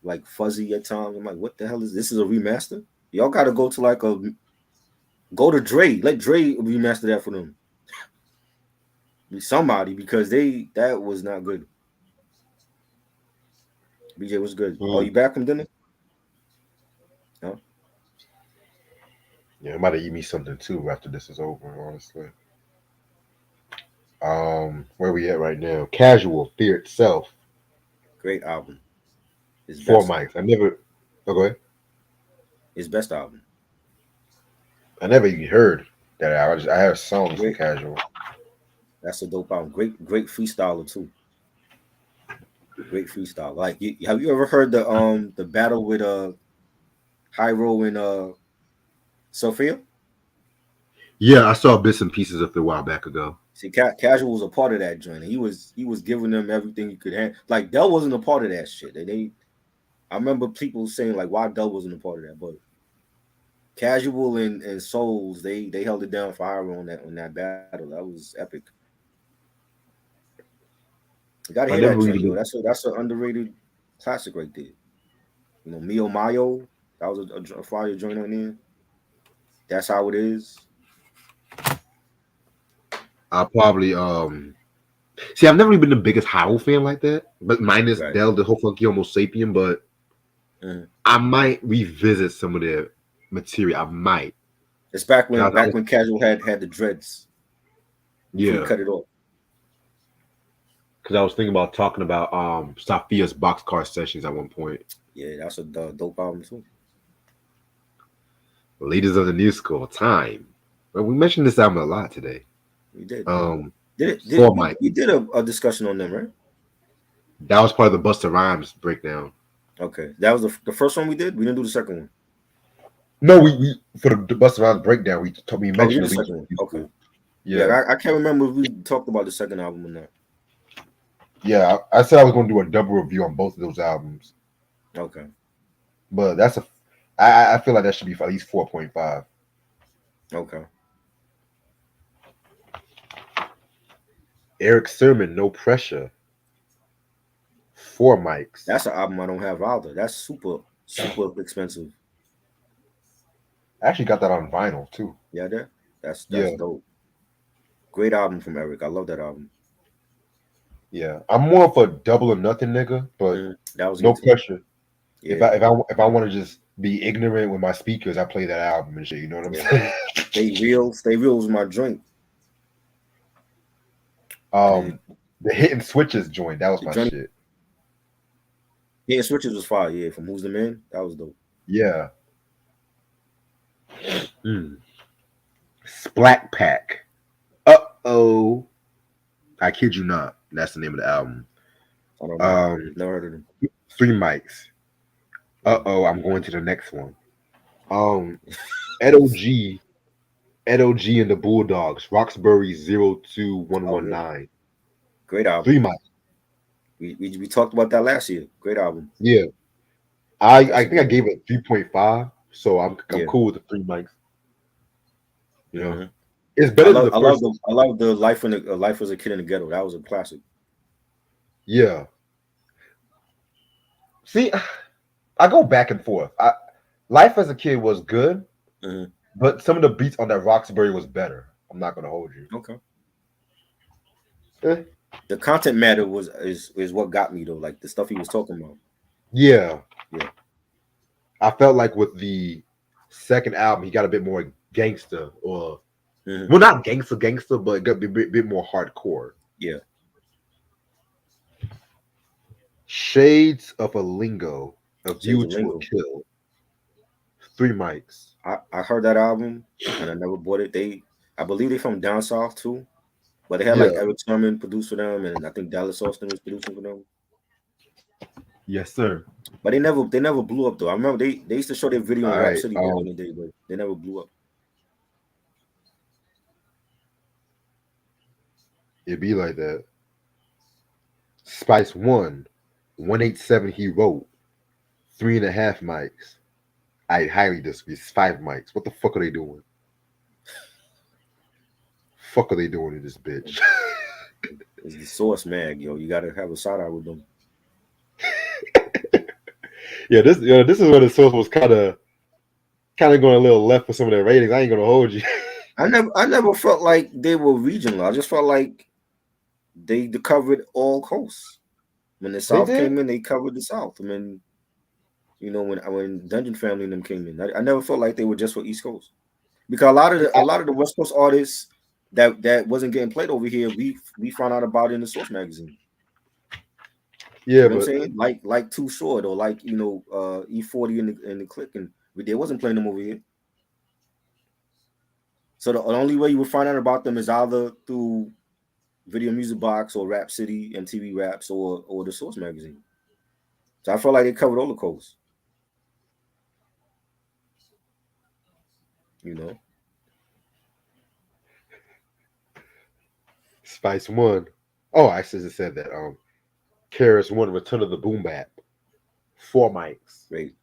like fuzzy at times. I'm like, what the hell is this? Is a remaster? Y'all got to go to like a go to Dre. Let Dre remaster that for them. Somebody because they that was not good. BJ was good. Oh, you Mm. back from dinner? No. Yeah, I might eat me something too after this is over. Honestly. Where we at right now? Casual, Fear Itself. Great album. His Four best. mics. I never. Oh, go ahead. His best album. I never even heard that. I heard songs from Great. Casual. That's a dope album. Great freestyler too. Great freestyle. Like, have you ever heard the battle with Hyro and Sophia? Yeah, I saw bits and pieces of it a while back ago. See, Casual was a part of that joint. He was giving them everything he could have. Like Dell wasn't a part of that shit. I remember people saying like, why Dell wasn't a part of that, but Casual and Souls they held it down for Hyro on that battle. That was epic. You gotta hear I that never joint, really yo. been. That's an underrated classic right there. You know, Mio Mayo. That was a fire joint on there. That's how it is. I probably see. I've never really been the biggest Howl fan like that, but minus Right. Dell, the whole funky Homo sapien. But Mhm. I might revisit some of their material. I might. It's back when 'Cause back when Casual had the dreads before he yeah, cut it off. because I was thinking about talking about Sophia's boxcar sessions at one point. Yeah, that's a dope album too. Leaders of the New School, Time. Well, we mentioned this album a lot today. We did. Um, Did it? Four Did Mike. we did a discussion on them, right? That was part of the Busta Rhymes breakdown. Okay, that was the first one we did. We didn't do the second one. No, we for the Busta Rhymes breakdown, we Oh, we mentioned did the the Leaders second of one. the New Okay. School. Yeah, Yeah, I can't remember if we talked about the second album or not. yeah. I said I was going to do a double review on both of those albums, Okay. but that's a. I feel like that should be for at least 4.5. Okay. Eric Sermon, No Pressure. Four mics. That's an album I don't have either. That's super expensive. I actually got that on vinyl too. Yeah, that's Yeah, dope. Great album from Eric. I love that album. yeah. I'm more of a double or nothing nigga, but That was no good too. pressure. Yeah, If I want to just be ignorant with my speakers, I play that album and shit. You know what I'm yeah. saying? Stay real was my joint. And The hit and switches joint, that was the my joint, shit. yeah, Switches was fire. Yeah, from Who's the Man? That was dope. Yeah. Mm. Splat Pack. Uh-oh. I kid you not. That's the name of the album. I don't know. Never heard of them. Three mics. Uh-oh, I'm going to the next one. Edo G. Edo G and the Bulldogs. Roxbury Oh yeah, 02119. great album. Three mics. We talked about that last year. Great album. Yeah. That's I a think I good gave album. it 3.5. So I'm Yeah. cool with the three mics. You know. hmm It's better than the first. I love the Life as a Kid in the Ghetto. That was a classic. Yeah. See, I go back and forth. Life as a Kid was good, hmm but some of the beats on that Roxbury was better. I'm not gonna hold you. Okay. Eh, The content matter is what got me though. Like the stuff he was talking about. yeah, Yeah. I felt like with the second album, he got a bit more gangster, or hmm well, not gangster, but it got a bit more hardcore. Yeah. Shades of a Lingo, A Shades View of to a Lingo. Kill. Three mics. I heard that album and I never bought it. I believe they from down south too. But they had like Yeah, Eric Sermon produced for them, and I think Dallas Austin was producing for them. yes, sir. But they never blew up though. I remember they used to show their video All on Rap right. City back in the day, but they never blew up. It be like that. Spice 187 he wrote, 3.5 mics. I highly disagree. 5 mics. What the fuck are they doing? Fuck are they doing to this bitch? It's the source mag, yo. You gotta have a side eye with them. This is where the source was kind of going a little left for some of their ratings. I ain't gonna hold you. I never felt like they were regional. I just felt like they covered all coasts. When the South came in, they covered the South. I mean, you know, when Dungeon Family and them came in, I never felt like they were just for East Coast, because a lot of the West Coast artists that wasn't getting played over here, we found out about it in the Source magazine. Yeah, you know what I'm saying, like Too Short, or like, you know, E40 in the Click, and they wasn't playing them over here. So the only way you would find out about them is either through Video Music Box or Rap City, MTV Raps, or the Source magazine. So I felt like they covered all the coasts. You know, Spice 1. Oh, I should have said that. Karis 1, Return of the Boom Bap. 4 mics. Wait,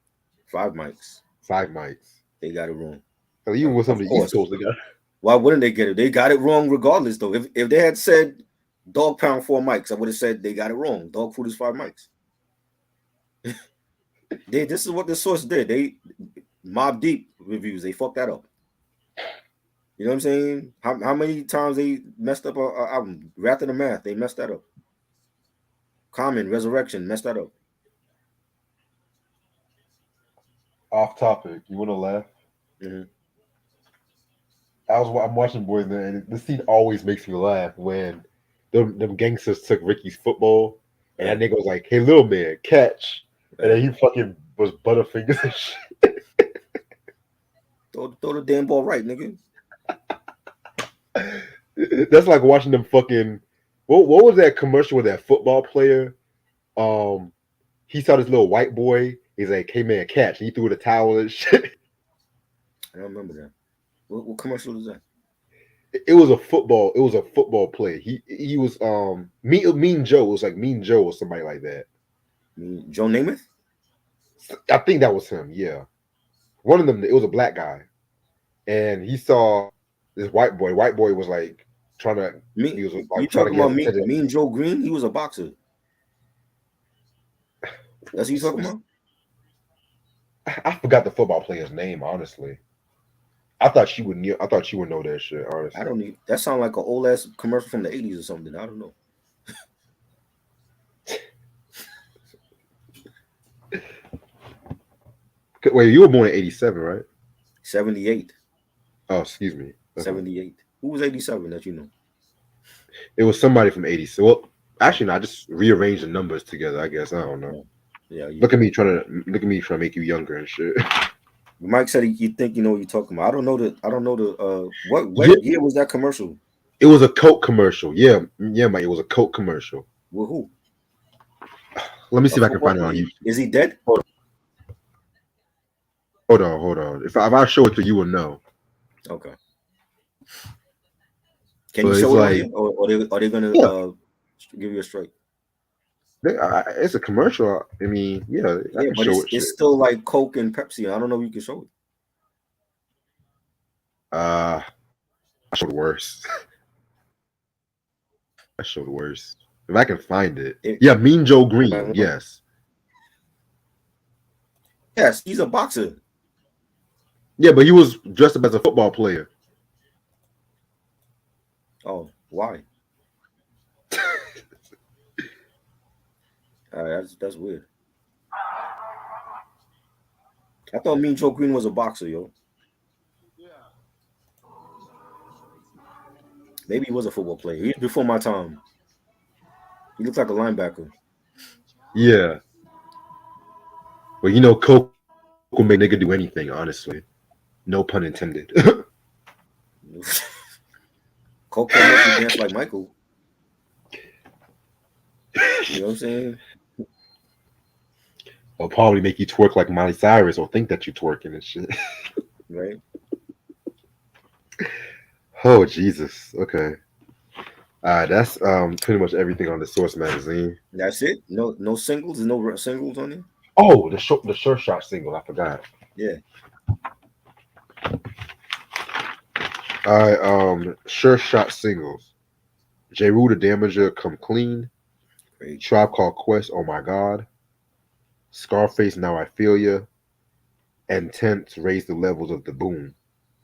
5 mics. 5 mics. They got it wrong. Hell, even with some of the East Coast, they got. Why wouldn't they get it? They got it wrong regardless, though. If they had said Dog Pound 4 mics, I would have said they got it wrong. Dog Food is 5 mics. This is what the Source did. They Mob Deep reviews. They fucked that up. You know what I'm saying? How many times they messed up our album? Wrath of the Math, they messed that up. Common, Resurrection, messed that up. Off topic. You want to laugh? Mm-hmm. I'm watching Boys, and this scene always makes me laugh when them gangsters took Ricky's football, and that nigga was like, "Hey, little man, catch," and then he fucking was butterfingers and shit. Throw the damn ball right, nigga. That's like watching them fucking. What was that commercial with that football player? He saw this little white boy. He's like, "Hey man, catch!" And he threw the towel and shit. I don't remember that. What commercial was that? It was a football. It was a football play. He was Mean Joe. It was like Mean Joe or somebody like that. Joe Namath? I think that was him. Yeah, one of them. It was a black guy, and he saw this white boy. White boy was like trying to. He was like, you talking about Mean Joe Green? He was a boxer. That's what you talking about? I forgot the football player's name. Honestly, I thought you would know. I thought you would know that shit. Honestly, I don't need. That sound like an old ass commercial from the '80s or something. I don't know. Wait, you were born in '87, right? 78. Oh, excuse me. 78. Who was 87 that you know? It was somebody from '80. Well, actually, no, I just rearranged the numbers together. I guess I don't know. Yeah. Look at me trying to make you younger and shit. Mike said you think you know what you're talking about. I don't know the what year was that commercial? It was a Coke commercial. Yeah, Mike. It was a Coke commercial. With who? Let me see if I can find it on YouTube. Is he dead? Hold on. If I show it to you, will know. Okay. Can you show it, or are they gonna give you a strike? It's a commercial. I mean, yeah, I can but show it's still like Coke and Pepsi. I don't know if you can show it. I showed worse. I showed worse. If I can find it. Yeah, Mean Joe Green. Yes. Yes, he's a boxer. Yeah, but he was dressed up as a football player. Oh, why? That's weird. I thought Mean Joe Green was a boxer, yo. Maybe he was a football player. He's before my time. He looks like a linebacker. Yeah. Well, you know, Coke will make nigga do anything, honestly. No pun intended. Coke can make you dance like Michael. You know what I'm saying? Or probably make you twerk like Miley Cyrus, or think that you're twerking and shit. Right. Oh, Jesus. Okay. That's pretty much everything on the Source magazine. That's it. No singles. There's no singles on it. Oh, the Sure Shot single. I forgot. Yeah. All right, Sure Shot singles. J. Rue the Damager, Come Clean. Great. Tribe Called Quest, Oh My God. Scarface, Now I Feel Ya. And Tense, Raise the Levels of the Boom.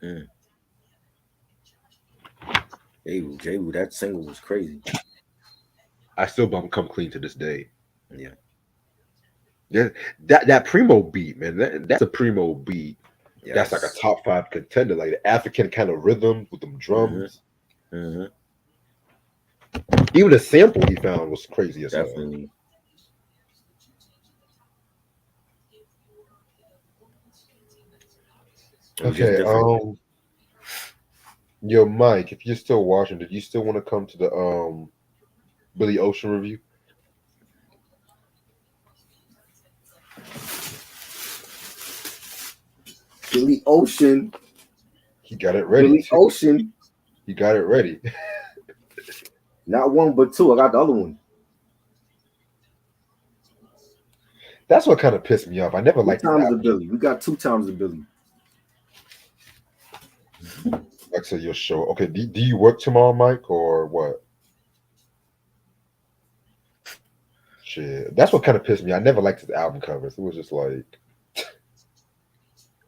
Mm. J-Woo, that single was crazy. I still bump Come Clean to this day. Yeah. Yeah, that Primo beat, man. That's a Primo beat. That's like a Yes. top 5 contender. Like the African kind of rhythm with them Mm-hmm. drums. Mm-hmm. Even the sample he found was crazy as hell. Definitely. It was just Okay, different. yo, Mike, if you're still watching, did you still want to come to the Billy Ocean review? Billy Ocean. He got it ready Billy too. Ocean. He got it ready. Not one, but two. I got the other one. That's what kind of pissed me off. I never Two liked his times the album. Billy. We got 2 times the Billy. Like I said, your show. Okay, do you work tomorrow, Mike, or what? Shit, that's what kind of pissed me. I never liked his album covers. It was just like,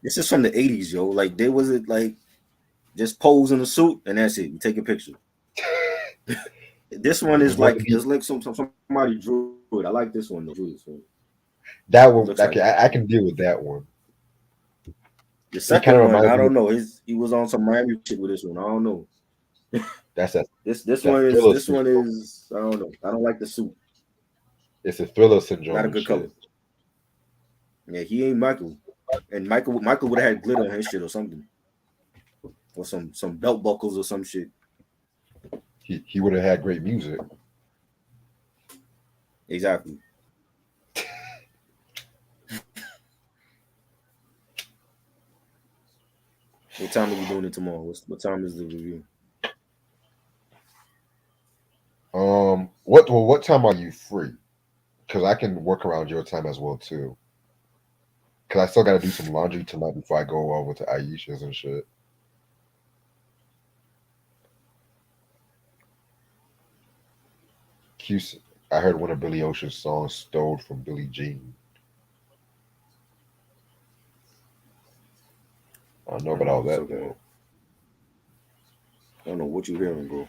This is from the 80s, yo. Like, there was it like just pose in a suit and that's it. You take a picture. This one is it wasn't like he, it's like somebody drew it. I like this one though. Drew this one. that It one. looks like it. I can deal with that one. The He kind second of one, reminds I me. don't know. He was on some Miami shit with this one. I don't know. That's that. This That one is thriller this one syndrome. is I don't know. I don't like the suit. It's a thriller Not syndrome a and good color. shit. Yeah, he ain't Michael. And Michael would have had glitter on his shit or something. Or some belt buckles or some shit. He would have had great music. Exactly. What time are we doing it tomorrow? What time is the review? What time are you free? Because I can work around your time as well too. Because I still got to do some laundry tonight before I go over to Aisha's and shit. Q, I heard one of Billy Ocean's songs stole from Billie Jean. I don't know about all that Okay. though. I don't know what you're hearing, bro.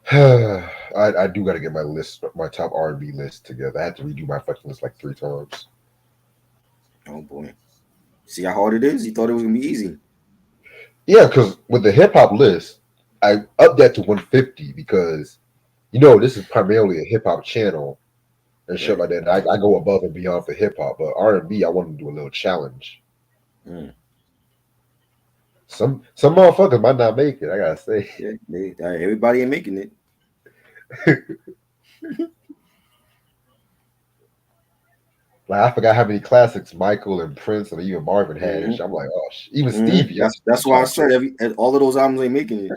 I do got to get my top R&B list together. I had to redo my fucking list like 3 times. Oh boy. See how hard it is? You thought it was gonna be easy. Yeah, because with the hip hop list, I upped that to 150 because this is primarily a hip hop channel and shit Right. like that. And I go above and beyond for hip hop, but R&B, I want to do a little challenge. Mm. Some motherfuckers might not make it. I gotta say, Yeah, everybody ain't making it. like I forgot how many classics Michael and Prince and even Marvin had, and Mm-hmm. shit. I'm like, oh, even Mm-hmm. Stevie. That's why I said all of those albums ain't making it.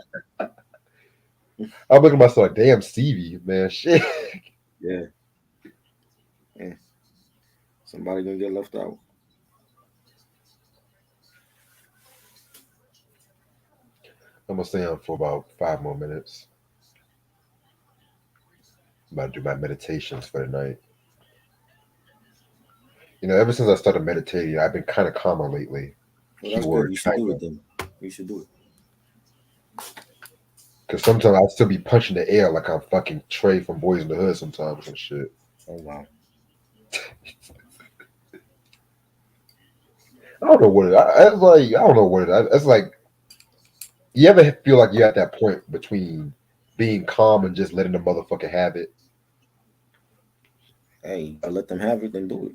I'm looking at myself like, damn, Stevie, man, shit. Yeah. Yeah. Somebody gonna get left out. I'm gonna stay on for about 5 more minutes. I'm about to do my meditations for the night. Ever since I started meditating, I've been kind of calmer lately. Well, that's good. Keyword You should kind do of. it then. You should do it. Because sometimes I still be punching the air like I'm fucking Trey from Boys in the Hood sometimes and shit. Oh wow. I don't know what it. It's like I don't know what it. It's like you ever feel like you're at that point between being calm and just letting the motherfucker have it. Hey, you let them have it, then do it.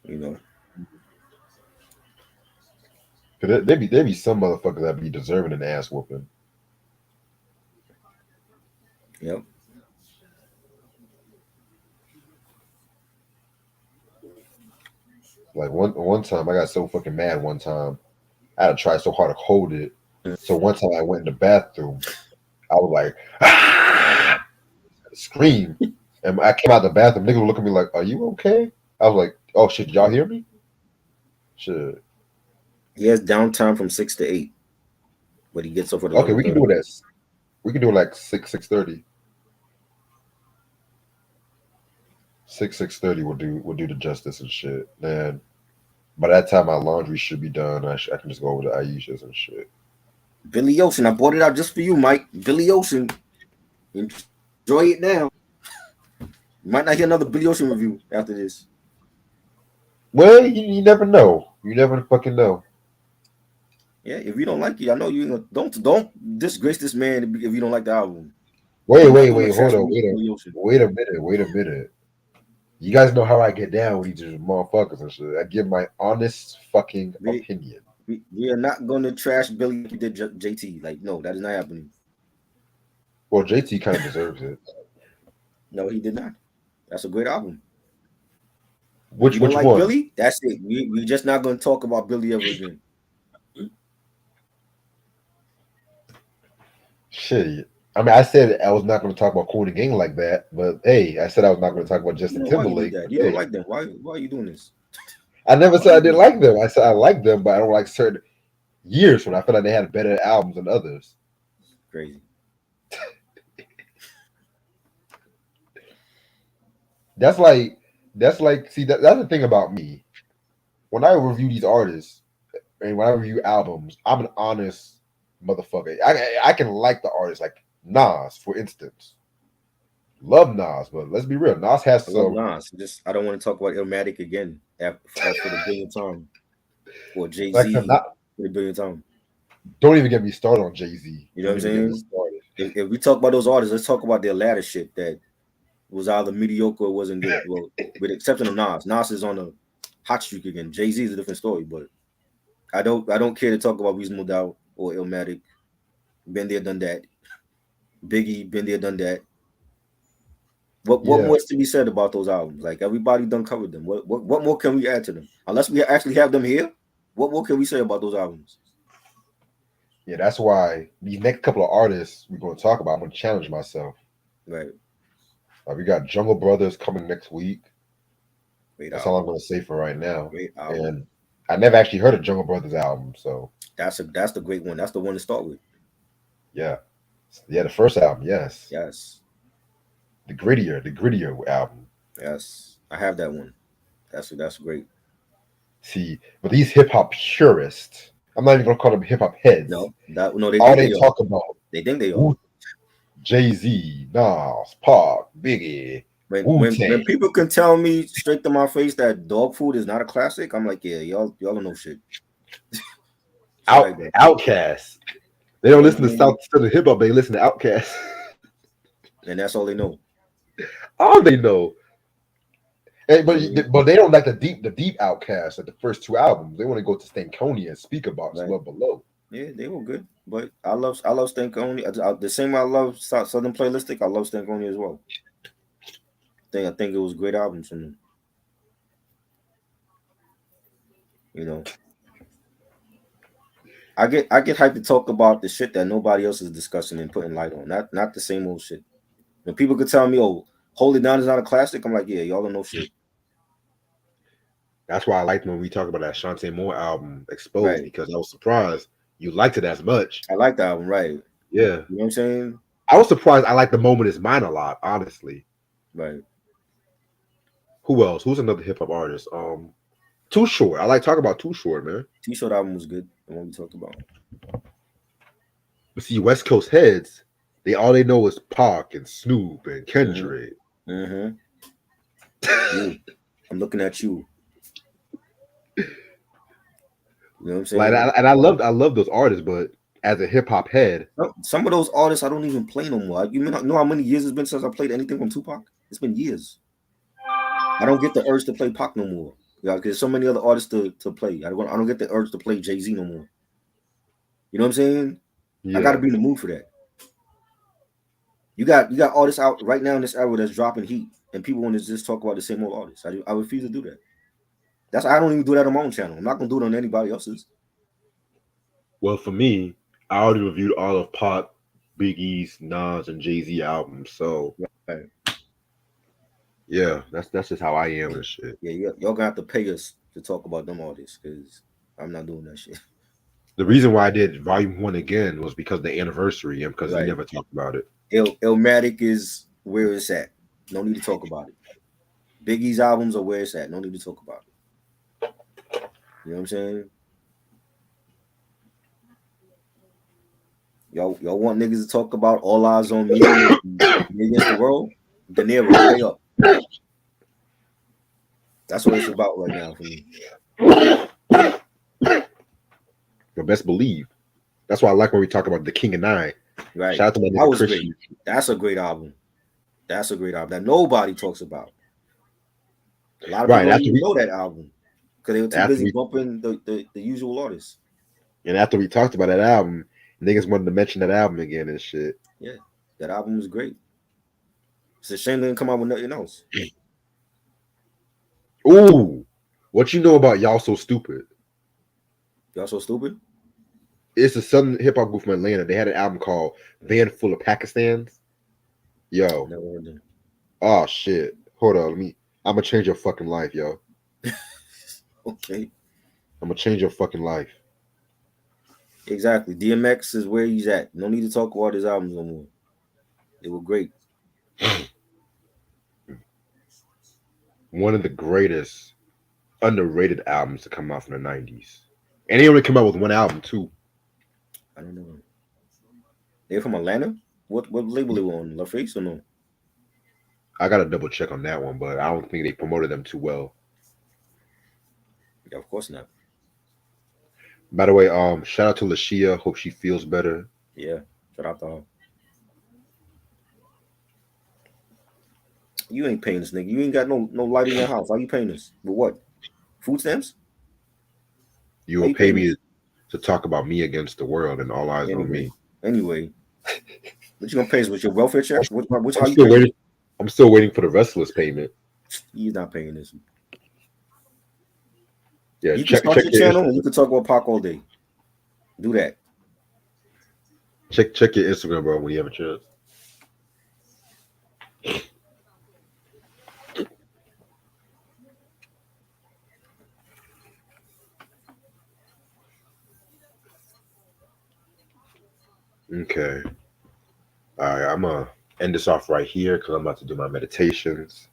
You know. Cause there be some motherfuckers that be deserving an ass whooping. Yep. Like one time, I got so fucking mad. One time, I had to try so hard to hold it. So one time, I went in the bathroom. I was like, ah! Scream, and I came out the bathroom. Nigga would look at me like, "Are you okay?" I was like, "Oh shit, did y'all hear me?" Shit. He has downtime from 6 to 8, but he gets off at Okay, we can do 11:30. it at we can do it like 6:30. 6:30 will do the justice and shit. Then by that time, my laundry should be done. I can just go over to Aisha's and shit. Billy Ocean, I bought it out just for you, Mike. Billy Ocean, enjoy it now. You might not hear another Billy Ocean review after this. Well, you never know. You never fucking know. Yeah, if you don't like it, I know you ain't gonna, don't disgrace this man if you don't like the album. Wait, I'm not wait, gonna wait. trash Hold on. Billy Ocean. Wait a minute. Wait a minute. You guys know how I get down with these motherfuckers and shit. I give my honest fucking opinion. We are not gonna trash Billy like you did JT. Like, no, that is not happening. Well, JT kind of deserves it. No, he did not. That's a great album. Which You don't like one? Billy? That's it. We just not gonna talk about Billy ever again. Shit. I mean, I said I was not going to talk about Cool and the Gang like that, but hey, I said I was not going to talk about You Justin know why you did Timberlake. that? But You don't hey, like them. Why are you doing this? I never Why said you I didn't doing like them. I said I like them, but I don't like certain years when I feel like they had better albums than others. Crazy. That's like see that's the thing about me. When I review these artists and when I review albums, I'm an honest motherfucker. I can like the artist, like Nas, for instance. Love Nas, but let's be real. Nas has I love some Nas. I don't want to talk about Illmatic again for the billionth time, or Jay like I said, Z for the billionth time. don't even get me started on Jay-Z. You know what Don't I'm even get me saying? started. If we talk about those artists, let's talk about their latter shit that was either mediocre or wasn't good. Well, with the exception of Nas. Nas is on a hot streak again. Jay Z is a different story, but I don't care to talk about Reasonable Doubt or Illmatic. Been there, done that. Biggie, been there, done that. What Yeah, more is to be said about those albums? Like, everybody done covered them. What more can we add to them? Unless we actually have them here, what more can we say about those albums? yeah. That's why these next couple of artists we're going to talk about, I'm going to challenge myself. Right. We got Jungle Brothers coming next week. Great That's all I'm album. going to say for right now. Great album. And I never actually heard a Jungle Brothers album, so That's the great one. That's the one to start with. yeah, yeah. The first album, yes, Yes. the grittier album. Yes. I have that one. That's great. See, but these hip hop purists, I'm not even going to call them hip hop heads. No, they All think they they are. talk about They think they are. Jay Z, Nas, Pac, Biggie, Wu When Tang, people can tell me straight to my face that Dog Food is not a classic, I'm like, yeah, y'all don't know shit. Shit like that. Outcast. They You don't know what listen I to mean? Southern hip hop. They listen to Outcast. And that's all they know. All they know. And, You know what I mean? but they don't like the deep Outcast like the first two albums. They want to go to Stankonia and speak about Right. Love Below. Yeah, they were good. But I love Stankonia. The same way I love Southern Playlistic, I love Stankonia as well. I think it was great albums from them. You know. I get hyped to talk about the shit that nobody else is discussing and putting light on. Not the same old shit. When people could tell me, "Oh, Hold It Down is not a classic," I'm like, "Yeah, y'all don't know shit." That's why I liked when we talked about that Shantae Moore album, Exposed, Right. because I was surprised you liked it as much. I like the album, right? Yeah. You know what I'm saying? I was surprised I like The Moment Is Mine a lot, honestly. Right. Who else? Who's another hip hop artist? Too Short. I like talking about Too Short, man. T-shirt album was good. The one we talked about. But see, West Coast heads, all they know is Pac and Snoop and Kendrick. Mm-hmm. You. I'm looking at you. You know what I'm saying? I love those artists, but as a hip hop head, Some of those artists I don't even play no more. You know how many years it's been since I played anything from Tupac? It's been years. I don't get the urge to play Pac no more. Yeah, there's so many other artists to play. I don't get the urge to play Jay-Z no more. You know what I'm saying? yeah. I got to be in the mood for that. You got artists out right now in this era that's dropping heat, and people want to just talk about the same old artists. I refuse to do that. That's I don't even do that on my own channel. I'm not gonna do it on anybody else's. Well, for me, I already reviewed all of Pac, Biggie's, Nas, and Jay-Z albums. So Right. yeah, that's just how I am and shit. Yeah, y'all gonna have to pay us to talk about them artists because I'm not doing that shit. The reason why I did Volume 1 again was because of the anniversary and because he Right. never talked about it. Illmatic is where it's at. No need to talk about it. Biggie's albums are where it's at. No need to talk about it. You know what I'm saying? Y'all want niggas to talk about All Eyes on Me against the world? De Niro, pay up. That's what it's about right now for me. But best believe. That's why I like when we talk about The King and I. Right. Shout out to my That nigga was Christian. great. That's a great album. That's a great album that nobody talks about. A lot of people don't even know that album because they were too busy bumping the usual artists. And after we talked about that album, niggas wanted to mention that album again and shit. Yeah, that album was great. It's a shame they didn't come out with nothing else. Ooh, what you know about Y'all So Stupid? Y'all So Stupid? It's a southern hip hop group from Atlanta. They had an album called Van Full of Pakistans. Yo. Never heard that. Oh shit. Hold on, I'm gonna change your fucking life, yo. Okay. I'm gonna change your fucking life. Exactly. DMX is where he's at. No need to talk about his albums no more. They were great. One of the greatest underrated albums to come out from the 90s. And he only came out with one album too. I don't know. They're from Atlanta? What label they were on? LaFace or no? I gotta double check on that one, but I don't think they promoted them too well. Yeah, of course not. By the way, shout out to Lashia. Hope she feels better. Yeah, shout out to her. You ain't paying this nigga. You ain't got no light in your house. How you paying this? With what? Food stamps? You will pay me to talk about me against the world and All Eyes on Me. Anyway, what you gonna pay us with your welfare check? I'm still waiting for the Restless payment. He's not paying this. Yeah, you can start your channel and you can talk about Pac all day. Do that. Check your Instagram, bro, when you have a chance. Okay. All right, I'm gonna end this off right here because I'm about to do my meditations.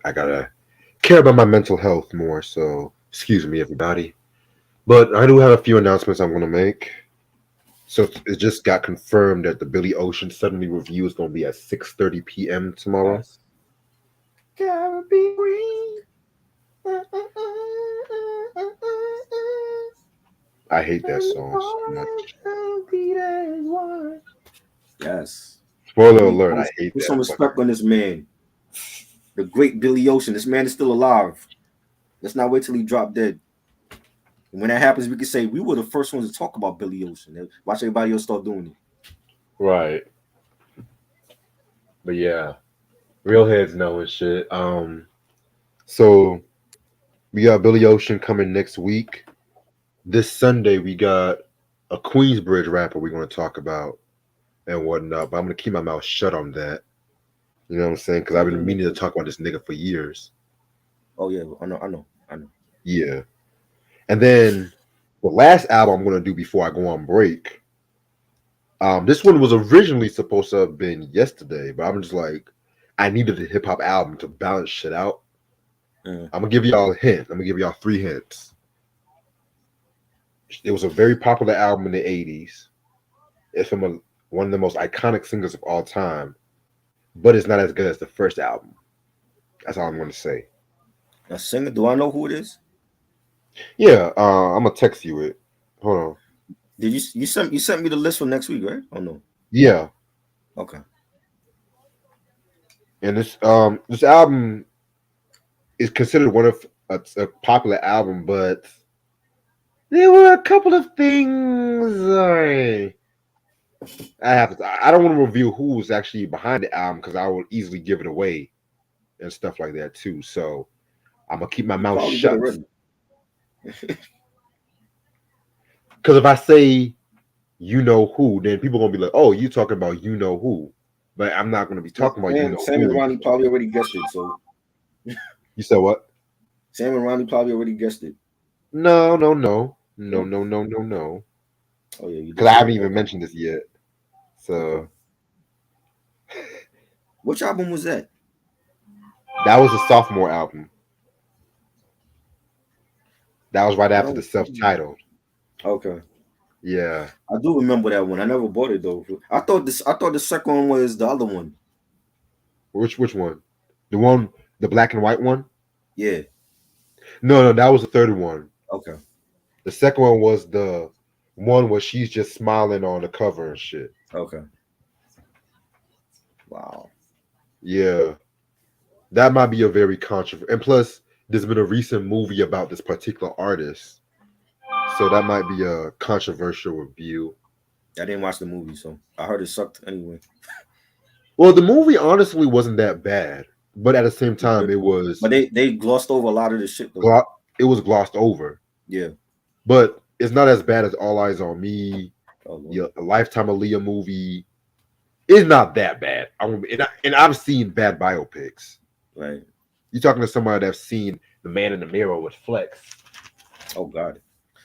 I gotta care about my mental health more, so excuse me, everybody. But I do have a few announcements I'm gonna make. So it just got confirmed that the Billy Ocean Suddenly review is gonna be at 6:30 p.m. tomorrow. Yes. Gotta be green. I hate that song so much. Yes. Spoiler alert, I hate that. Put some respect on this man. The great Billy Ocean. This man is still alive. Let's not wait till he dropped dead. And when that happens, we can say we were the first ones to talk about Billy Ocean. Watch everybody else start doing it. Right. But yeah, real heads know and shit. So we got Billy Ocean coming next week. This Sunday we got a Queensbridge rapper we're going to talk about and whatnot. But I'm going to keep my mouth shut on that. You know what I'm saying? Because I've been meaning to talk about this nigga for years. Oh yeah, I know. Yeah. And then the last album I'm going to do before I go on break. This one was originally supposed to have been yesterday, but I'm just like, I needed a hip hop album to balance shit out. I'm gonna give y'all a hint. I'm gonna give y'all 3 hints. It was a very popular album in the 80s. It's from one of the most iconic singers of all time, but it's not as good as the first album. That's all I'm gonna say. A singer? Do I know who it is? Yeah, I'm gonna text you it. Hold on. Did you sent me the list for next week, right? Oh no. Yeah. Okay. And this album is considered one of a popular album, but there were a couple of things. I don't want to reveal who's actually behind the album because I will easily give it away and stuff like that too. So I'm gonna keep my mouth shut. Because if I say you know who, then people gonna be like, "Oh, you talking about you know who?" But I'm not gonna be talking about you know Sam and who. Ronnie probably already guessed it. So You said what? Sam and Ronnie probably already guessed it. No. No. Oh yeah, you Because did I say haven't that. even Okay. mentioned this yet. Okay. So Which album was that? that was a sophomore album. That was right I after the don't. self-titled. Okay. Yeah. I do remember that one. I never bought it though. I thought this. I thought the second one was the other one. Which one? The black and white one? Yeah. No, that was the third one. Okay. The second one was the one where she's just smiling on the cover and shit. Okay. Wow. Yeah. That might be a very controversial. And plus, there's been a recent movie about this particular artist. So that might be a controversial review. I didn't watch the movie, so I heard it sucked anyway. Well, the movie honestly wasn't that bad, but at the same time, it was But they glossed over a lot of the shit though. it was glossed over. Yeah. But it's not as bad as All Eyes on Me, Oh, a Lifetime Aaliyah movie. It's not that bad. And I've seen bad biopics. right. You're talking to somebody that's seen The Man in the Mirror with Flex. Oh God.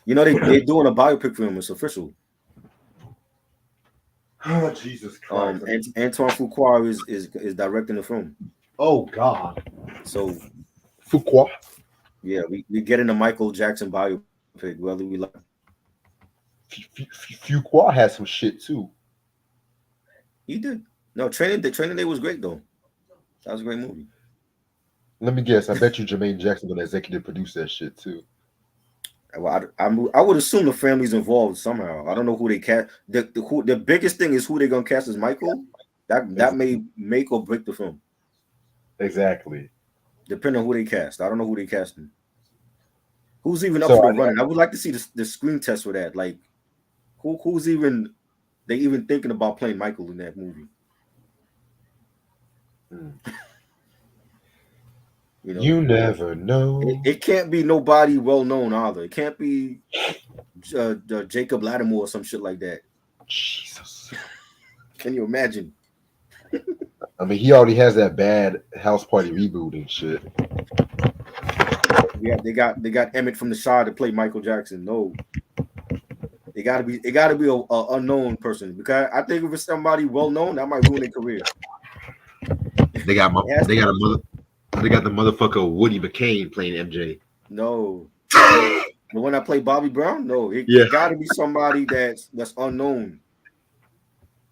You know they're doing a biopic for him. It's official. Oh Jesus Christ! Antoine Fuqua is directing the film. Oh God! So Fuqua. yeah, we getting a Michael Jackson biopic, whether we like. Fuqua has some shit too. He did. No, Training Day was great though. That was a great movie. Let me guess. I bet you Jermaine Jackson gonna executive produce that shit too. Well, I would assume the family's involved somehow. I don't know who they cast. The biggest thing is who they're gonna cast as Michael. That may make or break the film, Exactly. depending on who they cast. I don't know who they casting. Who's even up So for the running? I would like to see the screen test for that. Like, who's even thinking about playing Michael in that movie? You never know. It can't be nobody well known either. It can't be Jacob Lattimore or some shit like that. Jesus. Can you imagine? I mean, he already has that bad House Party reboot and shit. Yeah, they got Emmett from the Shire to play Michael Jackson. No, it gotta be a unknown person, because I think if it's somebody well known, that might ruin their career. They got the motherfucker Woody McCain playing MJ. No, the one that played Bobby Brown. No, it gotta be somebody that's unknown.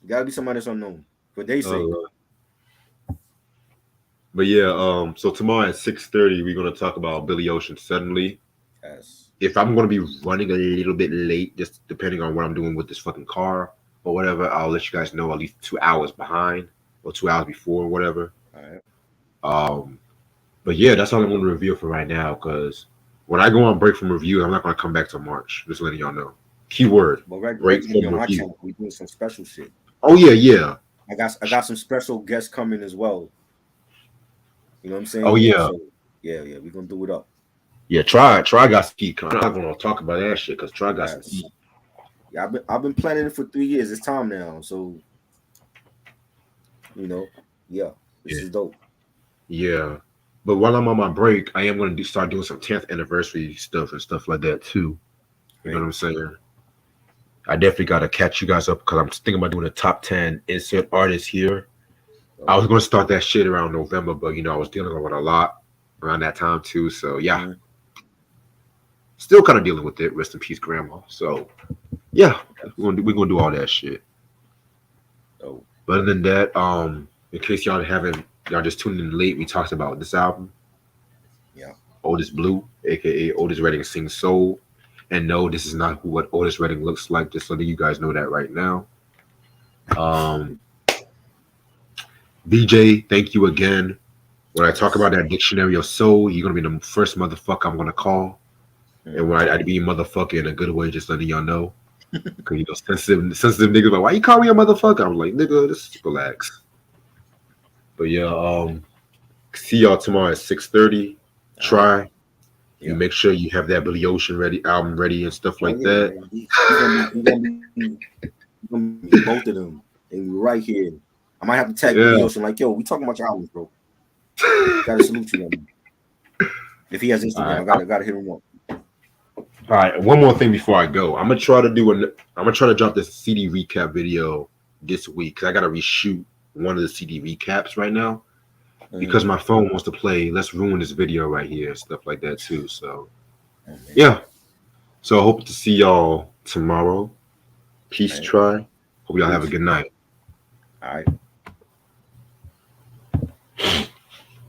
It gotta be somebody that's unknown. For they say. But yeah, so tomorrow at 6:30, we're gonna talk about Billy Ocean suddenly. Yes. If I'm gonna be running a little bit late, just depending on what I'm doing with this fucking car or whatever, I'll let you guys know at least 2 hours behind or 2 hours before or whatever. All right. But yeah, that's all I'm gonna reveal for right now, because when I go on break from review, I'm not gonna come back till March. Just letting y'all know. Keyword. Break from review. We doing some special shit. Oh yeah. I got some special guests coming as well. You know what I'm saying? Oh yeah. So, yeah, we're gonna do it up. Yeah, Try got some heat. I'm not gonna talk about that shit because Try got some heat. Yeah, I've been planning it for 3 years. It's time now. So this is dope. Yeah. But while I'm on my break, I am gonna start doing some 10th anniversary stuff and stuff like that too. You know what I'm saying? I definitely gotta catch you guys up because I'm thinking about doing a top 10 insert artists here. I was gonna start that shit around November, but I was dealing with a lot around that time too. So yeah, still kind of dealing with it. Rest in peace, Grandma. So yeah, we're gonna do all that shit. Oh. But other than that, in case y'all just tuned in late, we talked about this album. Yeah. Otis Blue, aka Otis Redding Sings Soul. And no, this is not what Otis Redding looks like, just so that you guys know that right now. BJ, thank you again. When I talk about that dictionary of soul, you're gonna be the first motherfucker I'm gonna call. And when I be motherfucker in a good way, just letting y'all know. Because sensitive niggas like, why you call me a motherfucker? I'm like, nigga, just relax. But yeah, see y'all tomorrow at 6:30. Try. You make sure you have that Billy Ocean album ready and stuff like that. Man. He's gonna be both of them. They be right here. I might have to tag Billy Ocean like, yo, we talking about your albums, bro. Gotta salute you, man. If he has Instagram, I gotta hit him up. All right, one more thing before I go. I'm gonna try to drop this CD recap video this week because I gotta reshoot one of the CD recaps right now because my phone wants to play Let's Ruin This Video right here, stuff like that too. So yeah. So I hope to see y'all tomorrow. Peace, try. Hope y'all have a good night. All right.